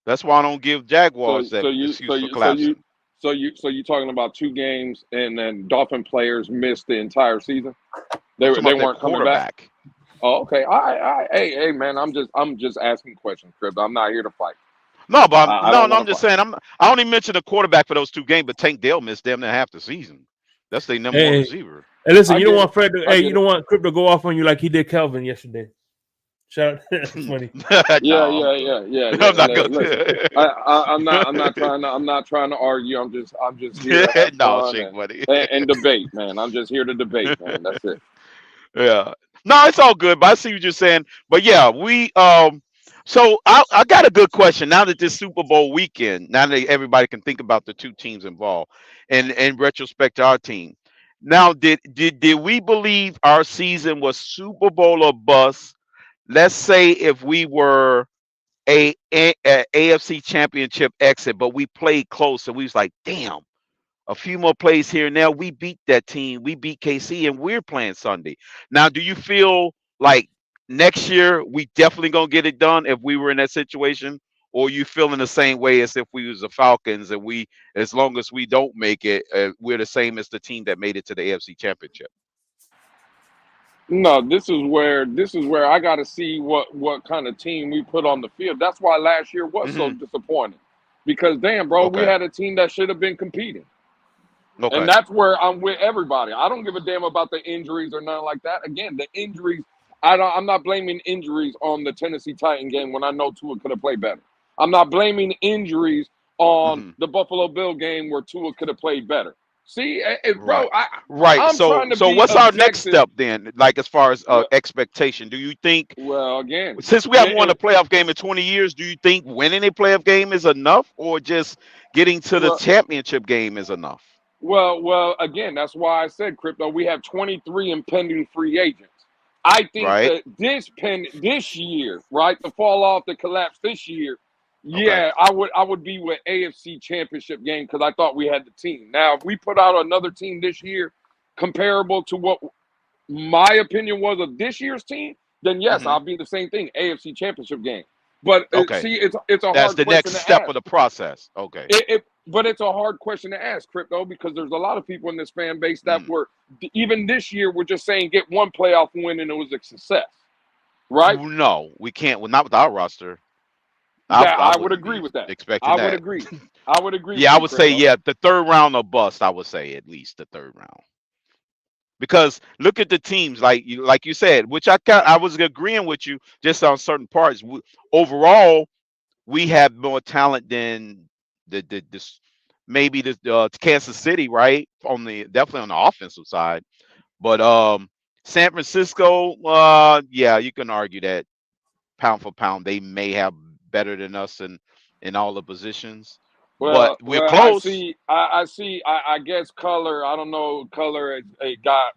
S6: That's why I don't give
S5: So
S6: Jaguars that
S5: so you so
S6: excuse for
S5: you so you
S6: collapsing.
S5: so you talking about 2 games and then Dolphin players missed the entire season.
S6: I'm
S5: They
S6: talking
S5: they
S6: about their
S5: weren't coming back.
S6: quarterback.
S5: Oh, okay. Hey, man. I'm just asking questions, Crib. I'm not here to fight.
S6: No, but
S5: I don't
S6: no,
S5: want
S6: I'm
S5: to
S6: just
S5: fight.
S6: saying I only mentioned the quarterback for those 2 games, but Tank Dell missed damn near half the season. That's their number one
S1: Hey,
S6: receiver.
S1: hey, listen,
S5: I
S1: you don't
S5: get it.
S1: want Fred to,
S5: I
S1: hey, you
S5: get it.
S1: don't want Crypto to go off on you like he did Calvin yesterday. Shout out. That's funny.
S5: Yeah,
S6: No, I'm
S5: yeah,
S6: good.
S5: yeah, yeah.
S6: I'm not
S5: Listen,
S6: gonna.
S5: I'm not trying to argue. I'm just here to have
S6: No,
S5: fun
S6: shake buddy.
S5: and debate, man. I'm just here to debate, man. That's it.
S6: Yeah. No, it's all good. But I see what you're saying. But yeah, we so I got a good question now that this Super Bowl weekend, now that everybody can think about the 2 teams involved and in retrospect to our team. Now, did we believe our season was Super Bowl or bust? Let's say if we were a AFC championship exit, but we played close and we was like, damn, a few more plays here and there. We beat that team. We beat KC, and we're playing Sunday. Now, do you feel like next year we definitely gonna get it done if we were in that situation, or you feeling the same way as if we was the Falcons and we, as long as we don't make it, we're the same as the team that made it to the AFC Championship?
S5: No, this is where I got to see what kind of team we put on the field. That's why last year was so
S6: Hmm.
S5: disappointing, because damn, bro, we
S6: Okay.
S5: had a team that should have been competing. And
S6: Okay.
S5: that's where I'm with everybody. I don't give a damn about the injuries or nothing like that. Again, the injuries, I'm not blaming injuries on the Tennessee Titan game when I know Tua could have played better. I'm not blaming injuries on
S6: Hmm.
S5: the Buffalo Bill game where Tua could have played better. See,
S6: Right.
S5: bro,
S6: Right.
S5: I'm
S6: So
S5: trying to
S6: so
S5: be
S6: what's our next
S5: objective.
S6: step then? Like as far as
S5: Well,
S6: expectation, do you think
S5: well, again,
S6: since we haven't won a
S5: it,
S6: playoff game in 20 years, do you think winning a playoff game is enough, or just getting to the
S5: well,
S6: championship game is enough?
S5: Again, that's why I said, Crypto, we have 23 impending free agents. I think
S6: Right.
S5: that this year, right, the fall off, the collapse this year,
S6: Okay.
S5: yeah, I would be with AFC Championship game because I thought we had the team. Now, if we put out another team this year comparable to what my opinion was of this year's team, then yes,
S6: Hmm.
S5: I'll be the same thing, AFC Championship game. But
S6: Okay.
S5: see, it's a
S6: That's
S5: hard
S6: the
S5: question
S6: next
S5: to
S6: step of
S5: ask.
S6: the process. Okay.
S5: But it's a hard question to ask, Crypto, because there's a lot of people in this fan base that
S6: Mm.
S5: were even this year were just saying get one playoff win and it was a success, right?
S6: No, we can't. Well, not with our roster.
S5: That
S6: I
S5: I would
S6: wouldn't
S5: agree
S6: be
S5: with that.
S6: expecting
S5: I would
S6: that.
S5: agree. I would agree
S6: Yeah,
S5: with
S6: I
S5: you,
S6: would say
S5: Crypto.
S6: yeah, the third round or bust. I would say at least the third round. Because look at the teams like you said, which I was agreeing with you just on certain parts. Overall, we have more talent than the this maybe the Kansas City, right? On the definitely on the offensive side, but San Francisco, yeah, you can argue that pound for pound they may have better than us in all the positions, but we're
S5: I
S6: close.
S5: see. I see. I guess color. I don't know. Color it got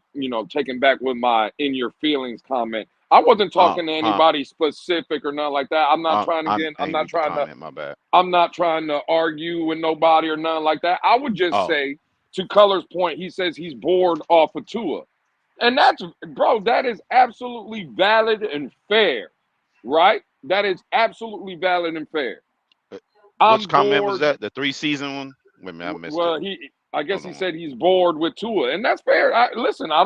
S5: taken back with my in your feelings comment. I wasn't talking to
S6: Huh.
S5: anybody specific or nothing like that. I'm not trying to
S6: I
S5: get. I'm
S6: ain't
S5: not
S6: read the
S5: trying to.
S6: comment. My bad.
S5: I'm not trying to argue with nobody or nothing like that. I would just
S6: Oh,
S5: say, to Color's point, he says he's bored off of Tua. And that's, bro, that is absolutely valid and fair, right? That is absolutely valid and fair.
S6: uh,
S5: I'm
S6: which comment was
S5: bored.
S6: that? The 3 season one? Wait a minute, I missed it.
S5: Well, I guess
S6: Hold
S5: he
S6: on.
S5: said he's bored with Tua, and that's fair. Listen, I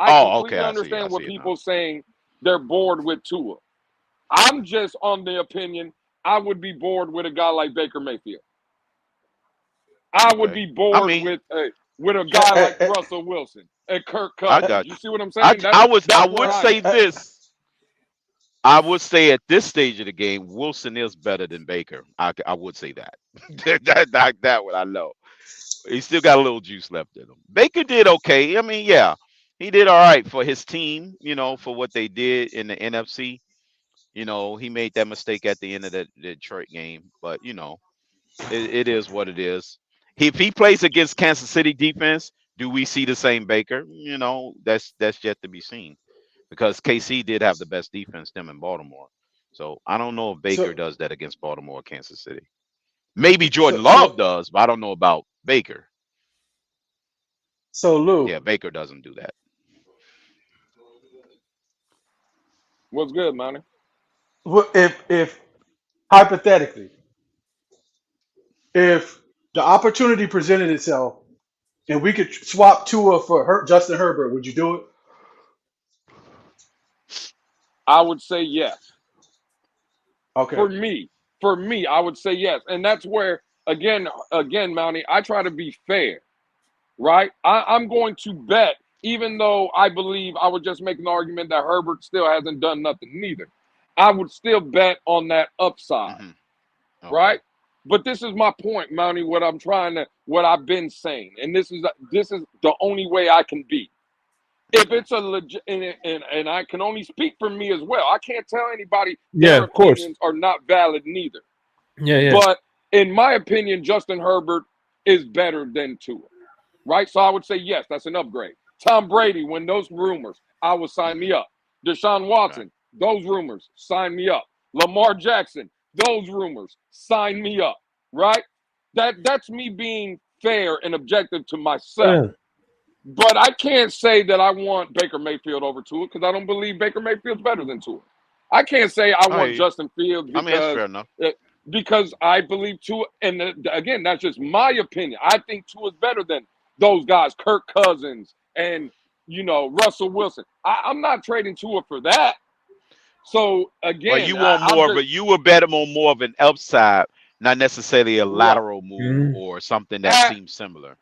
S6: Oh, okay.
S5: completely
S6: I see. I
S5: understand what
S6: see it now.
S5: people saying they're bored with Tua. I'm just on the opinion I would be bored with a guy like Baker Mayfield. I would
S6: Okay.
S5: be
S6: I
S5: bored
S6: mean,
S5: with a
S4: Eh,
S5: guy
S4: eh,
S5: like
S4: eh,
S5: Russell Wilson and Kirk
S6: I
S5: Cousins.
S6: got
S5: You
S6: you.
S5: see what I'm saying?
S6: I
S5: That's where
S6: would
S5: I
S6: say
S5: am.
S4: eh,
S6: this. I would say at this stage of the game, Wilson is better than Baker. I would say that. That what I know. He still got a little juice left in him. Baker did okay. I mean, yeah, he did all right for his team. For what they did in the NFC. He made that mistake at the end of the Detroit game, but it is what it is. If he plays against Kansas City defense, do we see the same Baker? That's yet to be seen because KC did have the best defense them in Baltimore. So I don't know if Baker
S4: so
S6: does that against Baltimore or Kansas City. Maybe Jordan
S4: so
S6: Love
S4: so
S6: does, but I don't know about Baker.
S4: So Lou,
S6: Yeah, Baker doesn't do that.
S5: What's good, man?
S4: if hypothetically, if the opportunity presented itself and we could swap Tua for Justin Herbert, would you do it?
S5: I would say yes.
S4: Okay.
S5: For me, I would say yes. And that's where, again, Mountie, I try to be fair, right? I'm going to bet, even though I believe I would just make an argument that Herbert still hasn't done nothing neither. I would still bet on that upside,
S6: Okay.
S5: right? But this is my point, Mountie, what I've been saying. And this is the only way I can be. If it's a legit, and I can only speak for me as well. I can't tell anybody their
S1: of course.
S5: opinions are not valid neither.
S1: Yeah.
S5: But in my opinion, Justin Herbert is better than Tua, right? So I would say yes, that's an upgrade. Tom Brady, when those rumors, I would sign me up. Deshaun Watson, those rumors, sign me up. Lamar Jackson, those rumors, sign me up, right? That's me being fair and objective to myself.
S1: Yeah.
S5: But I can't say that I want Baker Mayfield over Tua because I don't believe Baker Mayfield's better than Tua. I can't say I want Justin Fields
S6: I mean, that's fair enough.
S5: because I believe Tua, and again, that's just my opinion. I think Tua is better than those guys, Kirk Cousins and Russell Wilson. I'm not trading Tua for that. So again,
S6: Well, you want more, but you would bet him on more of an upside, not necessarily a lateral move or something that seems similar.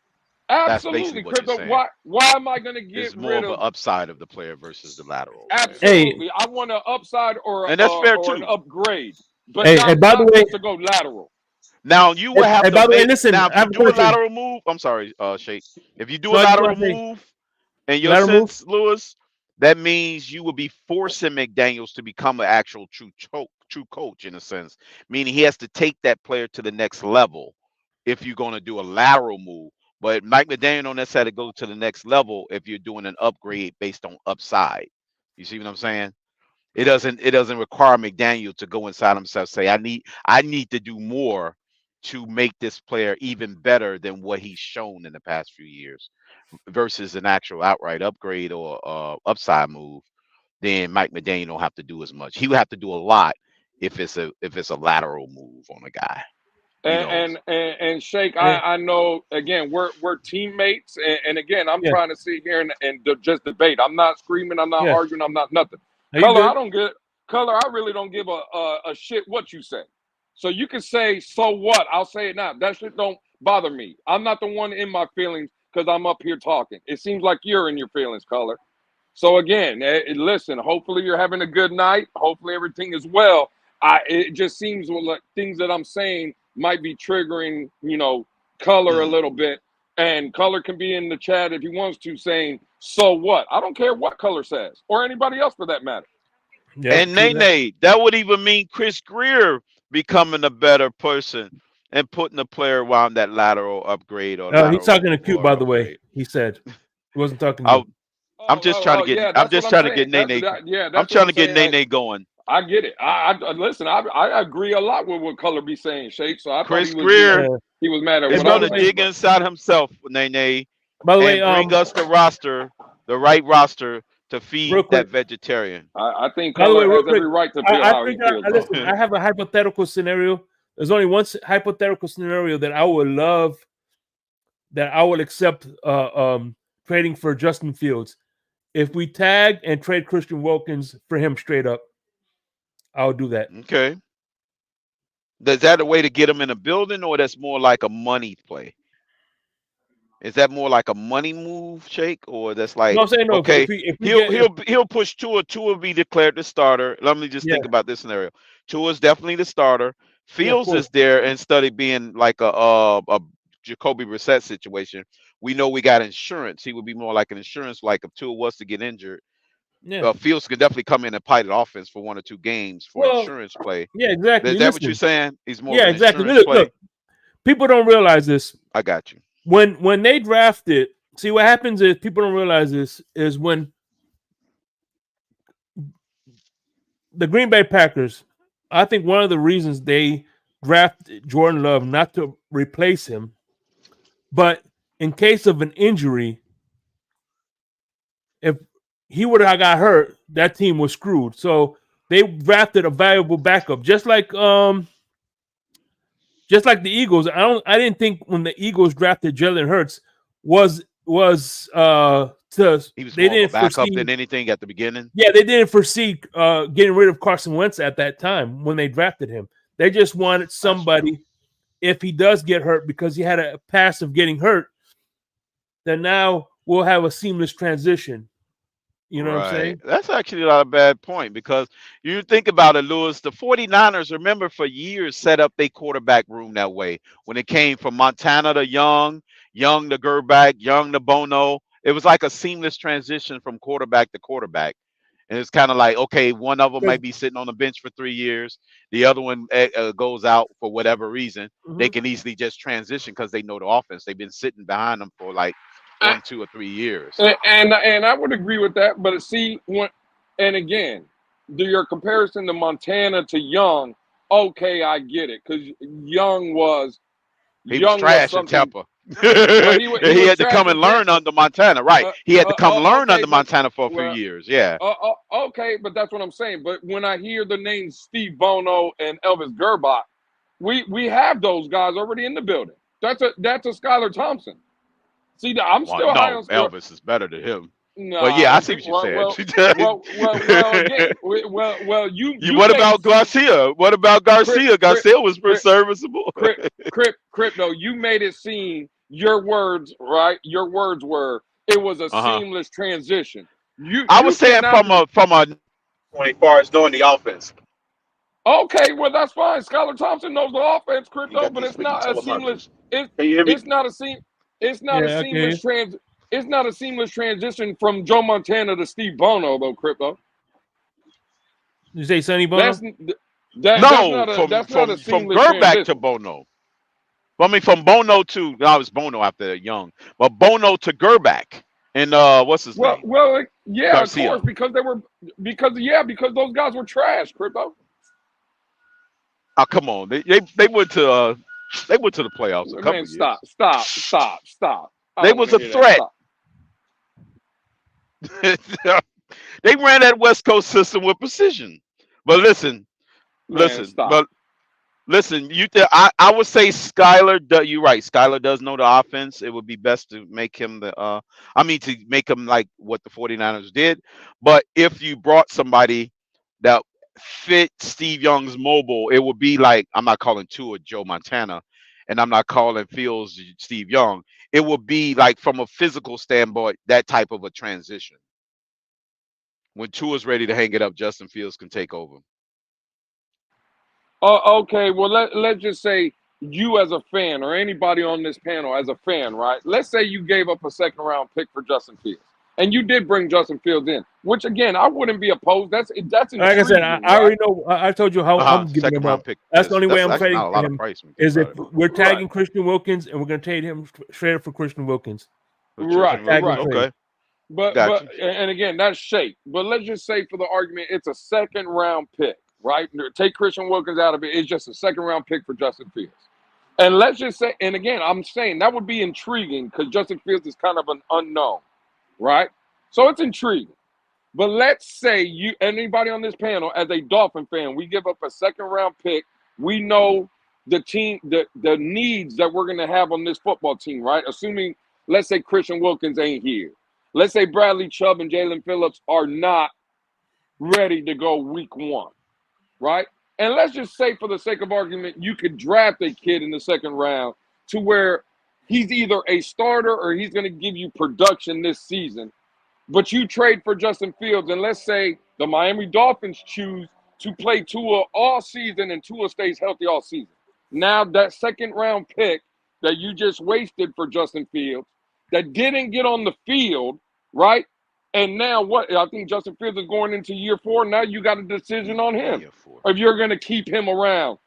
S5: Absolutely, Crypto. Why am I going to get
S6: It's more
S5: rid
S6: of an upside of the player versus the lateral.
S5: Absolutely, I want an upside or
S6: and that's fair too.
S5: An upgrade, but
S1: by the way,
S5: to go lateral.
S6: Now you would have to
S1: by the way,
S6: make.
S1: listen,
S6: Now, if you do a lateral move, I'm sorry, Shake. If you do a lateral move, in your sense, Lewis, that means you would be forcing McDaniels to become an actual true coach in a sense, meaning he has to take that player to the next level. If you're going to do a lateral move. But Mike McDaniel don't necessarily go to the next level if you're doing an upgrade based on upside. You see what I'm saying? It doesn't require McDaniel to go inside himself and say, I need to do more to make this player even better than what he's shown in the past few years versus an actual outright upgrade or upside move. Then Mike McDaniel don't have to do as much. He would have to do a lot if it's a lateral move on a guy.
S5: And Shake, I know again we're teammates, and again I'm trying to sit here and just debate. I'm not screaming, I'm not arguing, I'm not nothing. Color, I really don't give a shit what you say. So you can say so what? I'll say it now. That shit don't bother me. I'm not the one in my feelings because I'm up here talking. It seems like you're in your feelings, Color. So again, listen. Hopefully you're having a good night. Hopefully everything is well. It just seems like things that I'm saying might be triggering, Color a little bit. And Color can be in the chat if he wants to, saying, so what? I don't care what Color says, or anybody else for that matter.
S6: Yeah, and Nene, that would even mean Chris Greer becoming a better person and putting the player around that lateral upgrade or
S1: he's talking to Q, by the way. He said he wasn't talking to you.
S6: I'm just trying to get I'm just trying to get Nene. I'm trying to get Nene going.
S5: I get it. I listen. I agree a lot with what Color be saying, Shake. So I
S6: Chris Greer,
S5: he was mad at
S6: what I was saying. Dig inside himself, Nene.
S1: By the way,
S6: bring us the right roster to feed that vegetarian.
S5: I think Color has every right to feel how he feels.
S1: Listen, I have a hypothetical scenario. There's only one hypothetical scenario that I would love, that I would accept trading for Justin Fields. If we tag and trade Christian Wilkins for him straight up, I'll do that.
S6: Okay. Is that a way to get him in a building, or that's more like a money play? Is that more like a money move, Shake, or that's like
S1: no, I'm saying no,
S6: okay? He'll push Tua. Tua will be declared the starter. Let me just think about this scenario. Tua is definitely the starter. Fields is there instead of being like a Jacoby Brissett situation. We know we got insurance. He would be more like an insurance, like if Tua was to get injured. Yeah. Fields could definitely come in and pilot offense for 1 or 2 games for insurance play.
S1: Yeah, exactly.
S6: Is that what you're saying? He's more
S1: exactly. Look, people don't realize this.
S6: I got you.
S1: When they drafted, see what happens is people don't realize this is when the Green Bay Packers, I think one of the reasons they drafted Jordan Love not to replace him But in case of an injury, if he would have got hurt, that team was screwed. So they drafted a valuable backup, just like the Eagles. I didn't think when the Eagles drafted Jalen Hurts was
S6: He was
S1: they
S6: more of a
S1: didn't
S6: backup
S1: foresee.
S6: than anything at the beginning.
S1: Yeah, they didn't foresee getting rid of Carson Wentz at that time when they drafted him. They just wanted somebody, if he does get hurt, because he had a past of getting hurt, then now we'll have a seamless transition. You know what I'm saying?
S6: That's actually not a bad point because you think about it, Lewis, the 49ers, remember, for years set up their quarterback room that way. When it came from Montana to Young, Young to Gerback, Young to Bono, it was like a seamless transition from quarterback to quarterback. And it's kind of like, okay, one of them might be sitting on the bench for 3 years. The other one goes out for whatever reason. They can easily just transition because they know the offense. They've been sitting behind them for like 1, 2, or 3 years.
S5: And I would agree with that. But see, and again, your comparison to Montana to Young, okay, I get it, because Young was
S6: trash in Tampa. He had to come and learn under Montana, right? He had to come learn under Montana for a few years. Yeah.
S5: Okay, but that's what I'm saying. But when I hear the names Steve Bono and Elvis Gerbach, we have those guys already in the building. That's a Skylar Thompson. See, I'm still high on
S6: Elvis is better than him.
S5: No,
S6: but yeah, I see what you're saying.
S5: Well, you
S6: what about Garcia? What about Garcia? Garcia was serviceable.
S5: Crypto, you made it seem your words, right? Your words were it was a seamless transition.
S6: I was saying from a as far as knowing the offense.
S5: Okay, well that's fine. Skylar Thompson knows the offense, Crypto, but it's not a seamless. It's not a seamless. It's not a seamless It's not a seamless transition from Joe Montana to Steve Bono, though, Crypto.
S1: You say Sonny Bono?
S6: From Gerback to Bono. I mean, from Bono to it's Bono after Young, but Bono to Gerback and what's his name?
S5: Well, yeah,
S6: Garcia.
S5: of course, because those guys were trash, Crypto.
S6: Oh, come on, they went to the playoffs a couple years.
S5: Stop.
S6: They was a threat. They ran that West Coast system with precision. But listen. I would say Skylar. You're right. Skylar does know the offense. It would be best to make him to make him like what the 49ers did. But if you brought somebody that fit Steve Young's mobile, it would be like, I'm not calling Tua Joe Montana, and I'm not calling Fields Steve Young. It would be like, from a physical standpoint, that type of a transition. When Tua's ready to hang it up, Justin Fields can take over.
S5: Okay, well, let's just say you as a fan, or anybody on this panel as a fan, right? Let's say you gave up a second-round pick for Justin Fields, and you did bring Justin Fields in, which, again, I wouldn't be opposed. That's like
S1: I said, I already know. I told you how I'm giving him up. That's the only way I'm trading for him. Is if we're tagging Christian Wilkins, and we're going to trade him straight up for Christian Wilkins.
S5: Right.
S6: Okay.
S5: But and again, that's shape. But let's just say, for the argument, it's a second-round pick. Right? Take Christian Wilkins out of it. It's just a second-round pick for Justin Fields. And let's just say, and again, I'm saying that would be intriguing because Justin Fields is kind of an unknown, right? So it's intriguing. But let's say anybody on this panel, as a Dolphin fan, we give up a second-round pick. We know the team, the needs that we're going to have on this football team, right? Assuming, let's say Christian Wilkins ain't here. Let's say Bradley Chubb and Jalen Phillips are not ready to go week 1. Right? And let's just say, for the sake of argument, you could draft a kid in the second round to where he's either a starter or he's going to give you production this season. But you trade for Justin Fields, and let's say the Miami Dolphins choose to play Tua all season and Tua stays healthy all season. Now that second round pick that you just wasted for Justin Fields that didn't get on the field, right? And now what? I think Justin Fields is going into year 4. Now you got a decision on him if you're going to keep him around.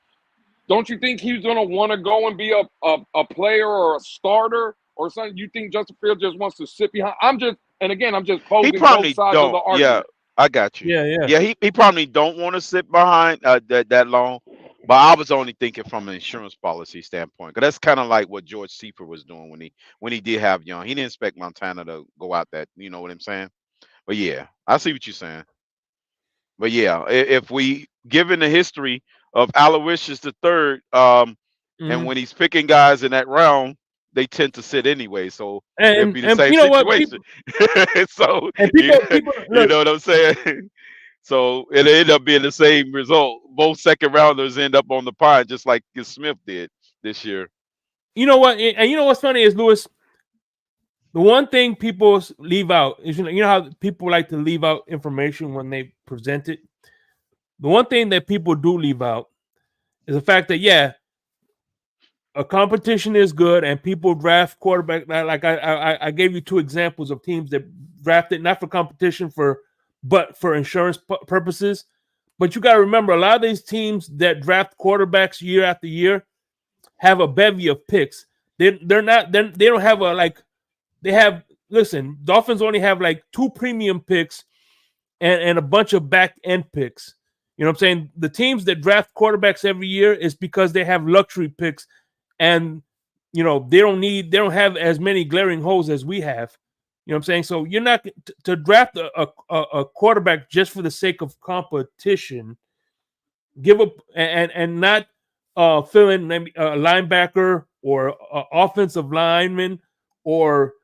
S5: Don't you think he's going to want to go and be a player or a starter or something? You think Justin Fields just wants to sit behind? I'm just posing both sides of the argument.
S6: Yeah, I got you.
S1: Yeah.
S6: He probably don't want to sit behind that long. But I was only thinking from an insurance policy standpoint, because that's kind of like what George Seifert was doing when he did have Young. He didn't expect Montana to go out that. You know what I'm saying? But yeah, I see what you're saying. But yeah, if we given the history of Aloysius the third, and
S1: Mhm.
S6: when he's picking guys in that round, they tend to sit anyway. So it'd be the
S1: And
S6: same
S1: you know what?
S6: situation. So
S1: People
S6: you
S1: look.
S6: know what I'm saying? So it ended up being the same result. Both second rounders end up on the pine, just like Smith did this year.
S1: You know what? And you know what's funny is, Lewis. The one thing people leave out is, you know how people like to leave out information when they present it. The one thing that people do leave out is the fact that, yeah, a competition is good, and people draft quarterback. Like I gave you two examples of teams that drafted not for competition but for insurance purposes. But you got to remember, a lot of these teams that draft quarterbacks year after year have a bevy of picks. They don't have a like they have. Listen, Dolphins only have like 2 premium picks and a bunch of back end picks. You know what I'm saying? The teams that draft quarterbacks every year is because they have luxury picks, and they don't have as many glaring holes as we have. You know what I'm saying? So you're not to draft a quarterback just for the sake of competition. Give up and not fill in maybe a linebacker or offensive lineman or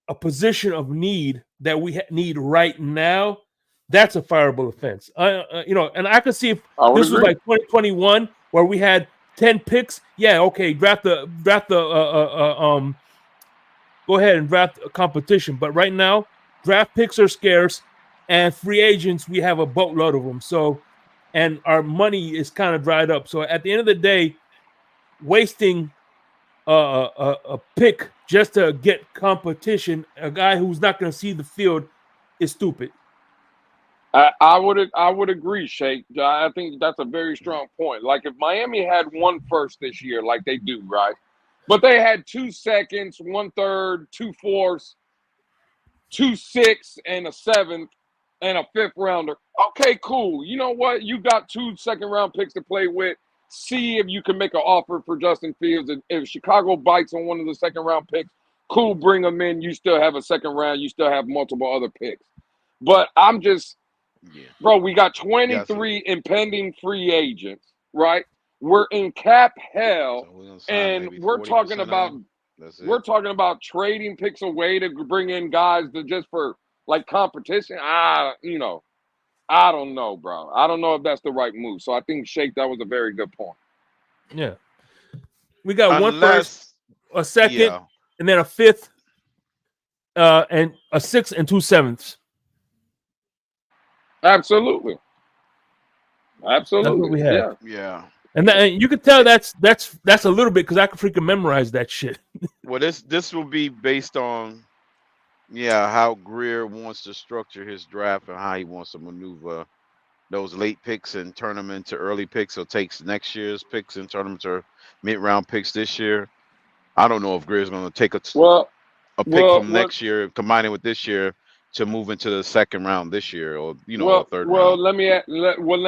S1: a position of need that we need right now. That's a fireable offense. And I could see if
S5: I would
S1: this was
S5: agree.
S1: like 2021 where we had 10 picks. Yeah, okay, draft the go ahead and draft a competition. But right now, draft picks are scarce, and free agents, we have a boatload of them. So, and our money is kind of dried up. So at the end of the day, wasting a pick just to get competition, a guy who's not going to see the field, is stupid.
S5: I would agree, Shake. I think that's a very strong point. Like if Miami had one first this year, like they do, right? But they had 2 seconds, 1/3, 2 fourths, 2 sixths, and a seventh, and a 5th rounder. Okay, cool. You know what? You got 2 second-round picks to play with. See if you can make an offer for Justin Fields. If Chicago bites on one of the second-round picks, cool. Bring them in. You still have a second round. You still have multiple other picks. But I'm just,
S6: Yeah,
S5: bro, we got
S6: got some.
S5: 23 impending free agents, right? We're in cap hell,
S6: So we're gonna sign
S5: and
S6: maybe
S5: we're
S6: 40%
S5: talking
S6: of
S5: about
S6: them. That's it.
S5: we're talking about trading picks away to bring in guys that just for like competition. I don't know, bro. I don't know if that's the right move. So I think Shake, that was a very good point.
S1: Yeah, we got one first,
S6: Unless,
S1: a second,
S6: yeah,
S1: and then a 5th, and a 6th and 2 sevenths.
S5: Absolutely.
S1: That's what
S5: Absolutely.
S1: we have.
S5: Yeah.
S6: yeah.
S1: And you can tell that's a little bit because I can freaking memorize that shit.
S6: Well, this will be based on how Greer wants to structure his draft and how he wants to maneuver those late picks and turn them into early picks, or takes next year's picks and turn them to mid-round picks this year. I don't know if Greer's going to take
S5: Well,
S6: a pick
S5: well,
S6: from
S5: what
S6: next year, combine it with this year to move into the second round this year, or or
S5: well
S6: third
S5: well
S6: round,
S5: let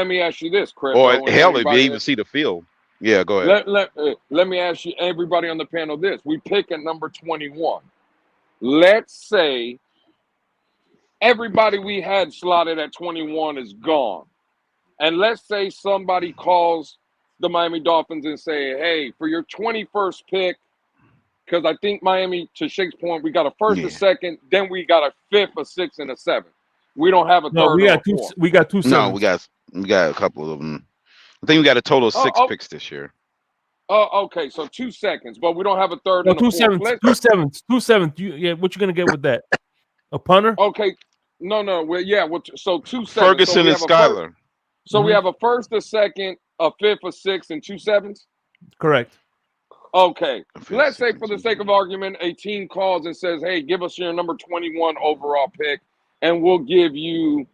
S5: me ask you this,
S6: or
S5: Crypto, and
S6: hell, if you
S5: everybody.
S6: even see the field. Yeah, go ahead.
S5: Let me ask you, everybody on the panel, this. We pick at number 21. Let's say everybody we had slotted at 21 is gone. And let's say somebody calls the Miami Dolphins and say, hey, for your 21st pick, because I think Miami, to Shake's point, we got a first, a
S6: Yeah.
S5: second, then we got a 5th, a 6th, and a 7th. We don't have a
S1: No,
S5: third
S1: we
S5: or a
S1: got two.
S5: 4th.
S1: We got 2
S6: No,
S1: sevenths.
S6: we got a couple of them. I think we got a total of 6
S5: Oh,
S6: picks this year.
S5: okay, so 2 seconds, but we don't have a third
S1: No,
S5: and a
S1: 2
S5: 4th.
S1: sevenths. 2 sevenths. 2 sevenths. What you gonna get with that? A punter?
S5: Okay, no, well, yeah, so 2 seconds. So
S6: Ferguson
S5: we
S6: and
S5: have a first.
S6: Skyler.
S5: So we have a first, a second, a 5th, a 6th, and 2 7s.
S1: Correct.
S5: Okay,
S6: A fifth,
S5: let's say
S6: sixth, and
S5: for the
S6: two
S5: sake of
S6: seventh.
S5: argument, a team calls and says, hey, give us your number 21 overall pick, and we'll give you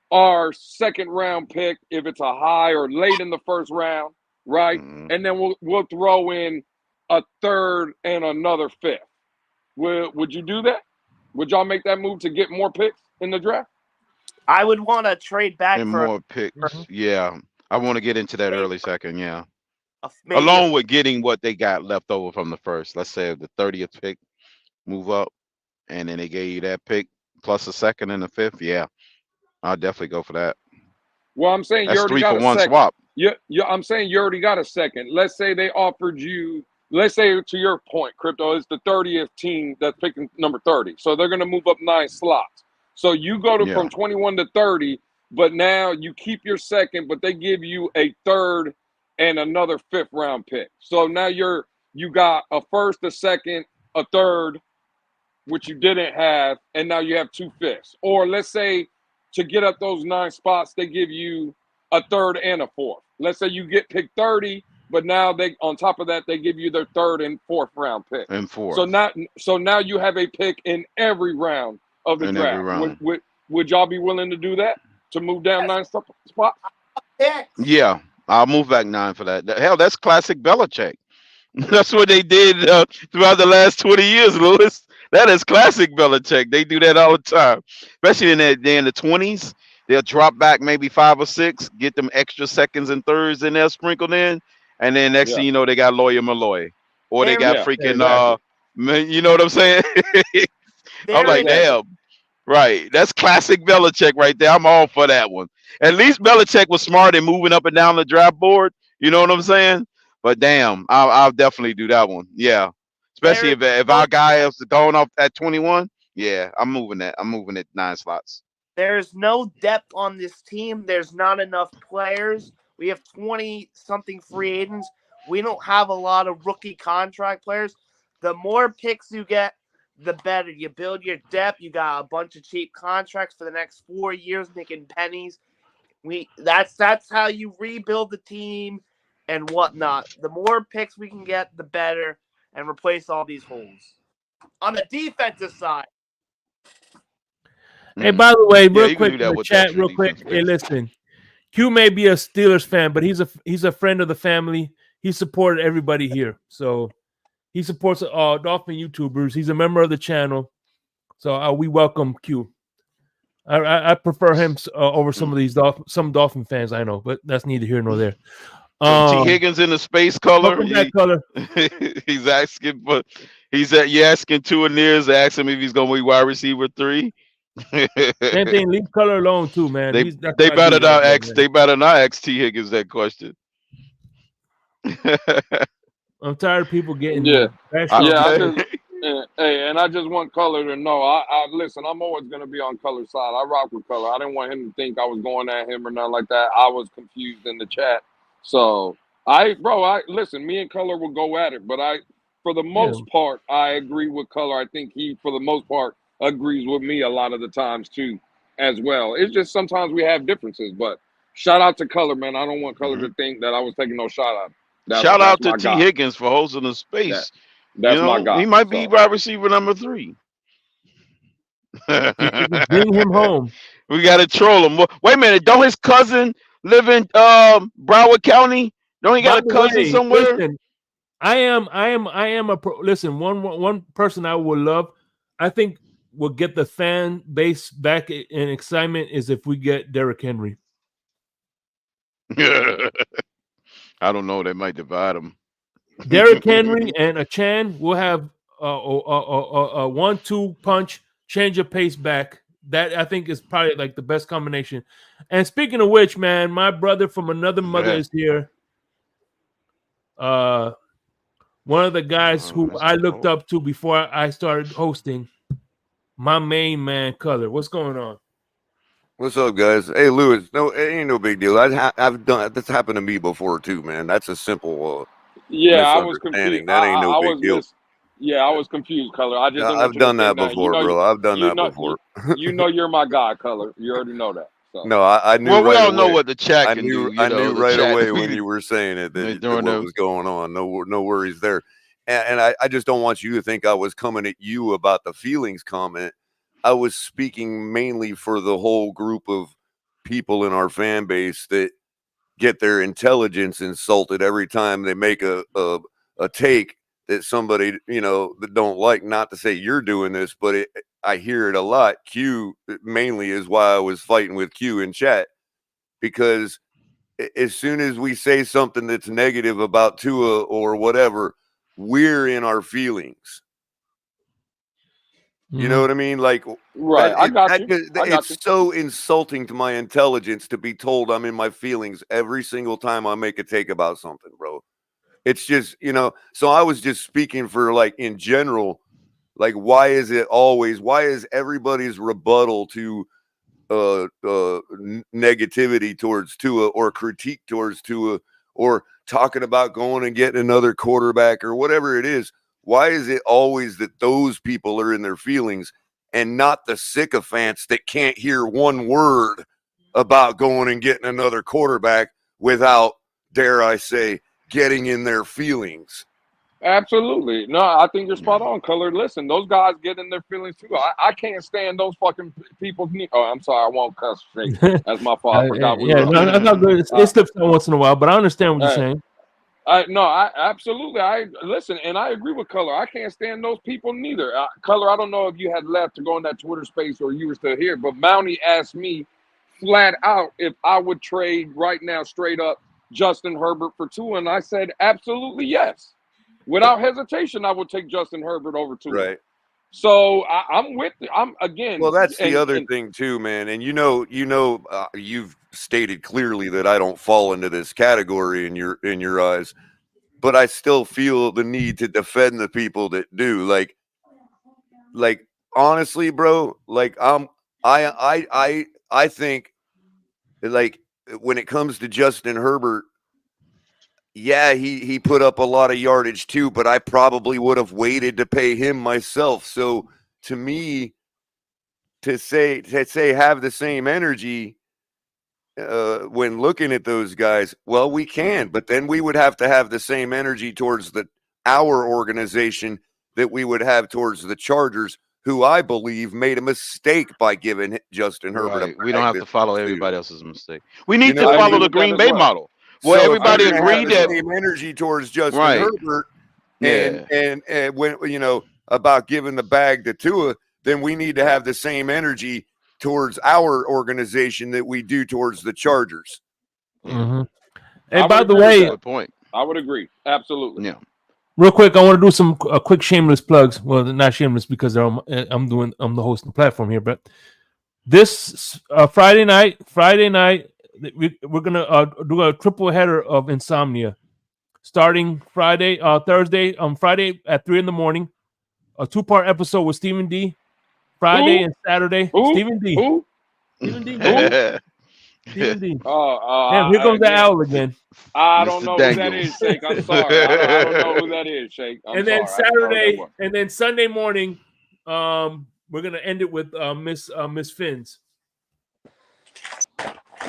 S5: our second round pick if it's a high or late in the first round, right?
S6: Mhm.
S5: And then we'll throw in a third and another 5th. Would you do that? Would y'all make that move to get more picks in the draft?
S3: I would want to trade back
S6: And
S3: for
S6: more picks. Yeah. I want to get into that early second, yeah.
S3: Maybe
S6: Along with getting what they got left over from the first. Let's say the 30th pick, move up, and then they gave you that pick plus a second and a fifth. Yeah, I'll definitely go for that.
S5: Well, I'm saying you
S6: That's
S5: already
S6: 3
S5: got
S6: for
S5: a
S6: 1
S5: second.
S6: swap.
S5: I'm saying you already got a second. Let's say they offered you, let's say to your point, Crypto is the 30th team that's picking number 30. So they're going to move up 9 slots. So you go to
S6: Yeah.
S5: from 21 to 30, but now you keep your second, but they give you a third and another 5th round pick. So now you got a first, a second, a third, which you didn't have, and now you have 2 5ths. Or let's say to get up those 9 spots, they give you a third and a 4th. Let's say you get picked 30, but now they on top of that they give you their 3rd and 4th round pick.
S6: And 4th.
S5: So now you have a pick in every round of the draft.
S6: Every round.
S5: Would y'all be willing to do that to move down 9 spots?
S6: Yeah, I'll move back 9 for that. Hell, that's classic Belichick. That's what they did throughout the last 20 years, Lewis. That is classic Belichick. They do that all the time, especially in the 20s. They'll drop back maybe 5 or 6, get them extra seconds and thirds in there sprinkled in, and then next thing you know, they got Lawyer Malloy, or they got freaking you know what I'm saying? I'm like, damn, right? That's classic Belichick right there. I'm all for that one. At least Belichick was smart in moving up and down the draft board. You know what I'm saying? But damn, I'll definitely do that one. Yeah, especially if our guy is going off at 21. Yeah, I'm moving that. I'm moving it 9 slots.
S3: There's no depth on this team. There's not enough players. We have 20-something free agents. We don't have a lot of rookie contract players. The more picks you get, the better. You build your depth. You got a bunch of cheap contracts for the next 4 years, making pennies. That's how you rebuild the team and whatnot. The more picks we can get, the better, and replace all these holes. On the defensive side.
S1: Hey, by the way, real
S6: you
S1: quick
S6: can do
S1: in
S6: that
S1: the
S6: with
S1: chat,
S6: extra
S1: real quick.
S6: defense
S1: Hey,
S6: picks.
S1: listen, Q may be a Steelers fan, but he's a friend of the family. He supported everybody here, so he supports Dolphin YouTubers. He's a member of the channel, so we welcome Q. I prefer him over some of these Dolphin fans I know, but that's neither here nor there.
S6: T. Higgins in the space color.
S1: Welcome back, color.
S6: He's asking for. You asking two and nears. Ask him if he's going to be wide receiver 3.
S1: Same thing. Leave color alone too, man.
S6: They better not ask. They better not ask T. Higgins that question.
S1: I'm tired of people getting
S5: Hey, and I just want Color to know. I listen. I'm always gonna be on Color side. I rock with Color. I didn't want him to think I was going at him or nothing like that. I was confused in the chat. So listen. Me and Color will go at it, but for the most part, I agree with Color. I think he, for the most part, agrees with me a lot of the times too, as well. It's just sometimes we have differences. But shout out to Color, man. I don't want Color to think that I was taking no shot out.
S6: Shout out to T. Higgins for hosting the space.
S5: That's my guy.
S6: He might be wide receiver number 3.
S1: Bring him home.
S6: We got to troll him. Wait a minute. Don't his cousin live in Broward County? Don't he got a cousin somewhere?
S1: Listen, I am a listen. One person I would love, I think, will get the fan base back in excitement is if we get Derrick Henry.
S6: I don't know. They might divide him.
S1: Derrick Henry and a Chan will have a 1-2 punch, change of pace back. That I think is probably like the best combination. And speaking of which, man, my brother from another mother is here. One of the guys who I looked up to before I started hosting, my main man, Color. What's going on?
S7: What's up, guys? Hey, Lewis. No, it ain't no big deal. I've done that's happened to me before too, man. That's a simple
S5: I was confused.
S7: That ain't no big deal.
S5: I was confused, Color. I just
S7: I've done that before, bro. I've done that before.
S5: You know you're my guy, Color. You already know that. So.
S7: No, I knew.
S6: Well, we
S7: right
S6: all
S7: away.
S6: know what the chat can do.
S7: I knew right away when you were saying it that what was going on. No worries there. And I just don't want you to think I was coming at you about the feelings comment. I was speaking mainly for the whole group of people in our fan base that get their intelligence insulted every time they make a take that somebody, that don't like. Not to say you're doing this, but I hear it a lot. Q mainly is why I was fighting with Q in chat, because as soon as we say something that's negative about Tua or whatever, we're in our feelings. You know what I mean? Like,
S5: right. I got you.
S7: It's so insulting to my intelligence to be told I'm in my feelings every single time I make a take about something, bro. It's just, so I was just speaking for, like, in general, like, why is everybody's rebuttal to negativity towards Tua or critique towards Tua or talking about going and getting another quarterback or whatever it is? Why is it always that those people are in their feelings and not the sycophants that can't hear one word about going and getting another quarterback without, dare I say, getting in their feelings?
S5: Absolutely. No, I think you're spot on, Color. Listen, those guys get in their feelings too. I can't stand those fucking people. Oh, I'm sorry. I won't cuss. That's my fault. I forgot.
S1: That's not good. It slips out once in a while, but I understand what you're saying.
S5: I absolutely. I listen, and I agree with Color. I can't stand those people neither. Color, I don't know if you had left to go in that Twitter space or you were still here, but Mountie asked me flat out if I would trade right now, straight up, Justin Herbert for Tua, and I said absolutely yes, without hesitation. I would take Justin Herbert over Tua.
S7: Right.
S5: So I'm with you. I'm again.
S7: Well, that's the other thing too, man. And you've stated clearly that I don't fall into this category in your eyes, but I still feel the need to defend the people that do. Like honestly, bro. Like I think, like, when it comes to Justin Herbert, yeah, he put up a lot of yardage too, but I probably would have waited to pay him myself. So to me, to say have the same energy when looking at those guys, well, we can, but then we would have to have the same energy towards our organization that we would have towards the Chargers, who I believe made a mistake by giving Justin Herbert.
S6: We don't have to follow everybody else's mistake. We need to follow the Green Bay model. Well, so everybody agreed that
S7: same energy towards Justin Herbert, and when about giving the bag to Tua, then we need to have the same energy towards our organization that we do towards the Chargers.
S1: Mm-hmm. And by the way,
S6: good point.
S5: I would agree. Absolutely.
S6: Yeah.
S1: Real quick, I want to do some quick shameless plugs. Well, not shameless because I'm the host of the platform here, but this Friday night. We're gonna do a triple header of Insomnia, starting Friday at 3 a.m. A 2-part episode with Stephen D. Friday and Saturday. Stephen D. Stephen D. Stephen D. Damn, here goes the owl again.
S5: I don't know who that is, Shake. I'm sorry. I don't know who that is, Shake.
S1: And then Saturday and then Sunday morning, we're gonna end it with Miss Finn's.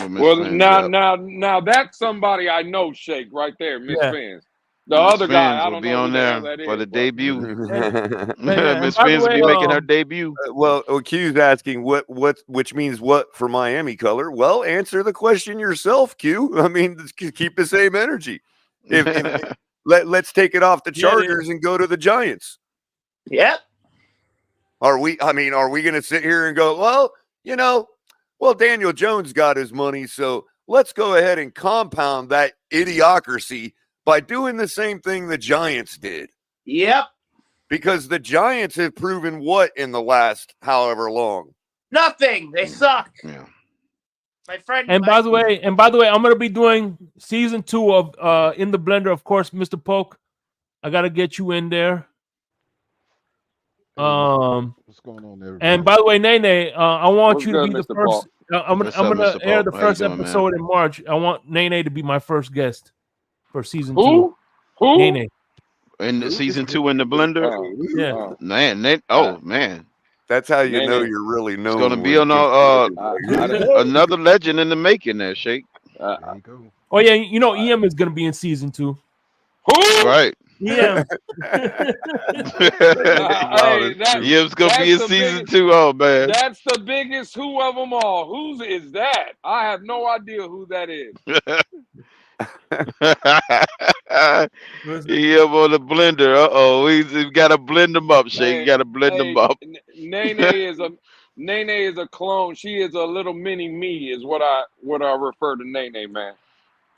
S5: Well, now that's somebody I know, Shake, right there, Miss Finn's. The other guy, I don't know
S6: on there
S5: that
S6: for the debut.
S1: Miss
S6: Finn's will be making her debut.
S7: Well, Q's asking which means what for Miami, Color. Well, answer the question yourself, Q. I mean, keep the same energy. Let's take it off the Chargers and go to the Giants.
S3: Yep.
S7: Are we going to sit here and go, well, Daniel Jones got his money, so let's go ahead and compound that idiocracy by doing the same thing the Giants did?
S3: Yep.
S7: Because the Giants have proven what in the last however long?
S3: Nothing. They suck.
S6: Yeah.
S3: My friend.
S1: And by the way, I'm gonna be doing season 2 of In the Blender, of course, Mr. Polk. I gotta get you in there.
S8: What's going on there?
S1: And by the way, Nene, I want you to be the first. I'm gonna air the first episode in March. I want Nene to be my first guest for season 2.
S5: Who?
S1: Nene.
S6: In season 2 in the Blender.
S1: Yeah.
S6: Man.
S7: That's how you know you're really known.
S6: It's gonna be on another legend in the making there, Shake.
S8: There you go.
S1: Oh yeah, EM is gonna be in season 2.
S5: Who?
S6: Right.
S1: EM.
S6: EM's gonna be in season 2. Oh man.
S5: That's the biggest who of them all. Whose is that? I have no idea who that is.
S6: EM on the blender. We gotta blend them up, Shake. You gotta blend them up.
S5: Nene is a clone. She is a little mini me, is what I refer to Nene, man.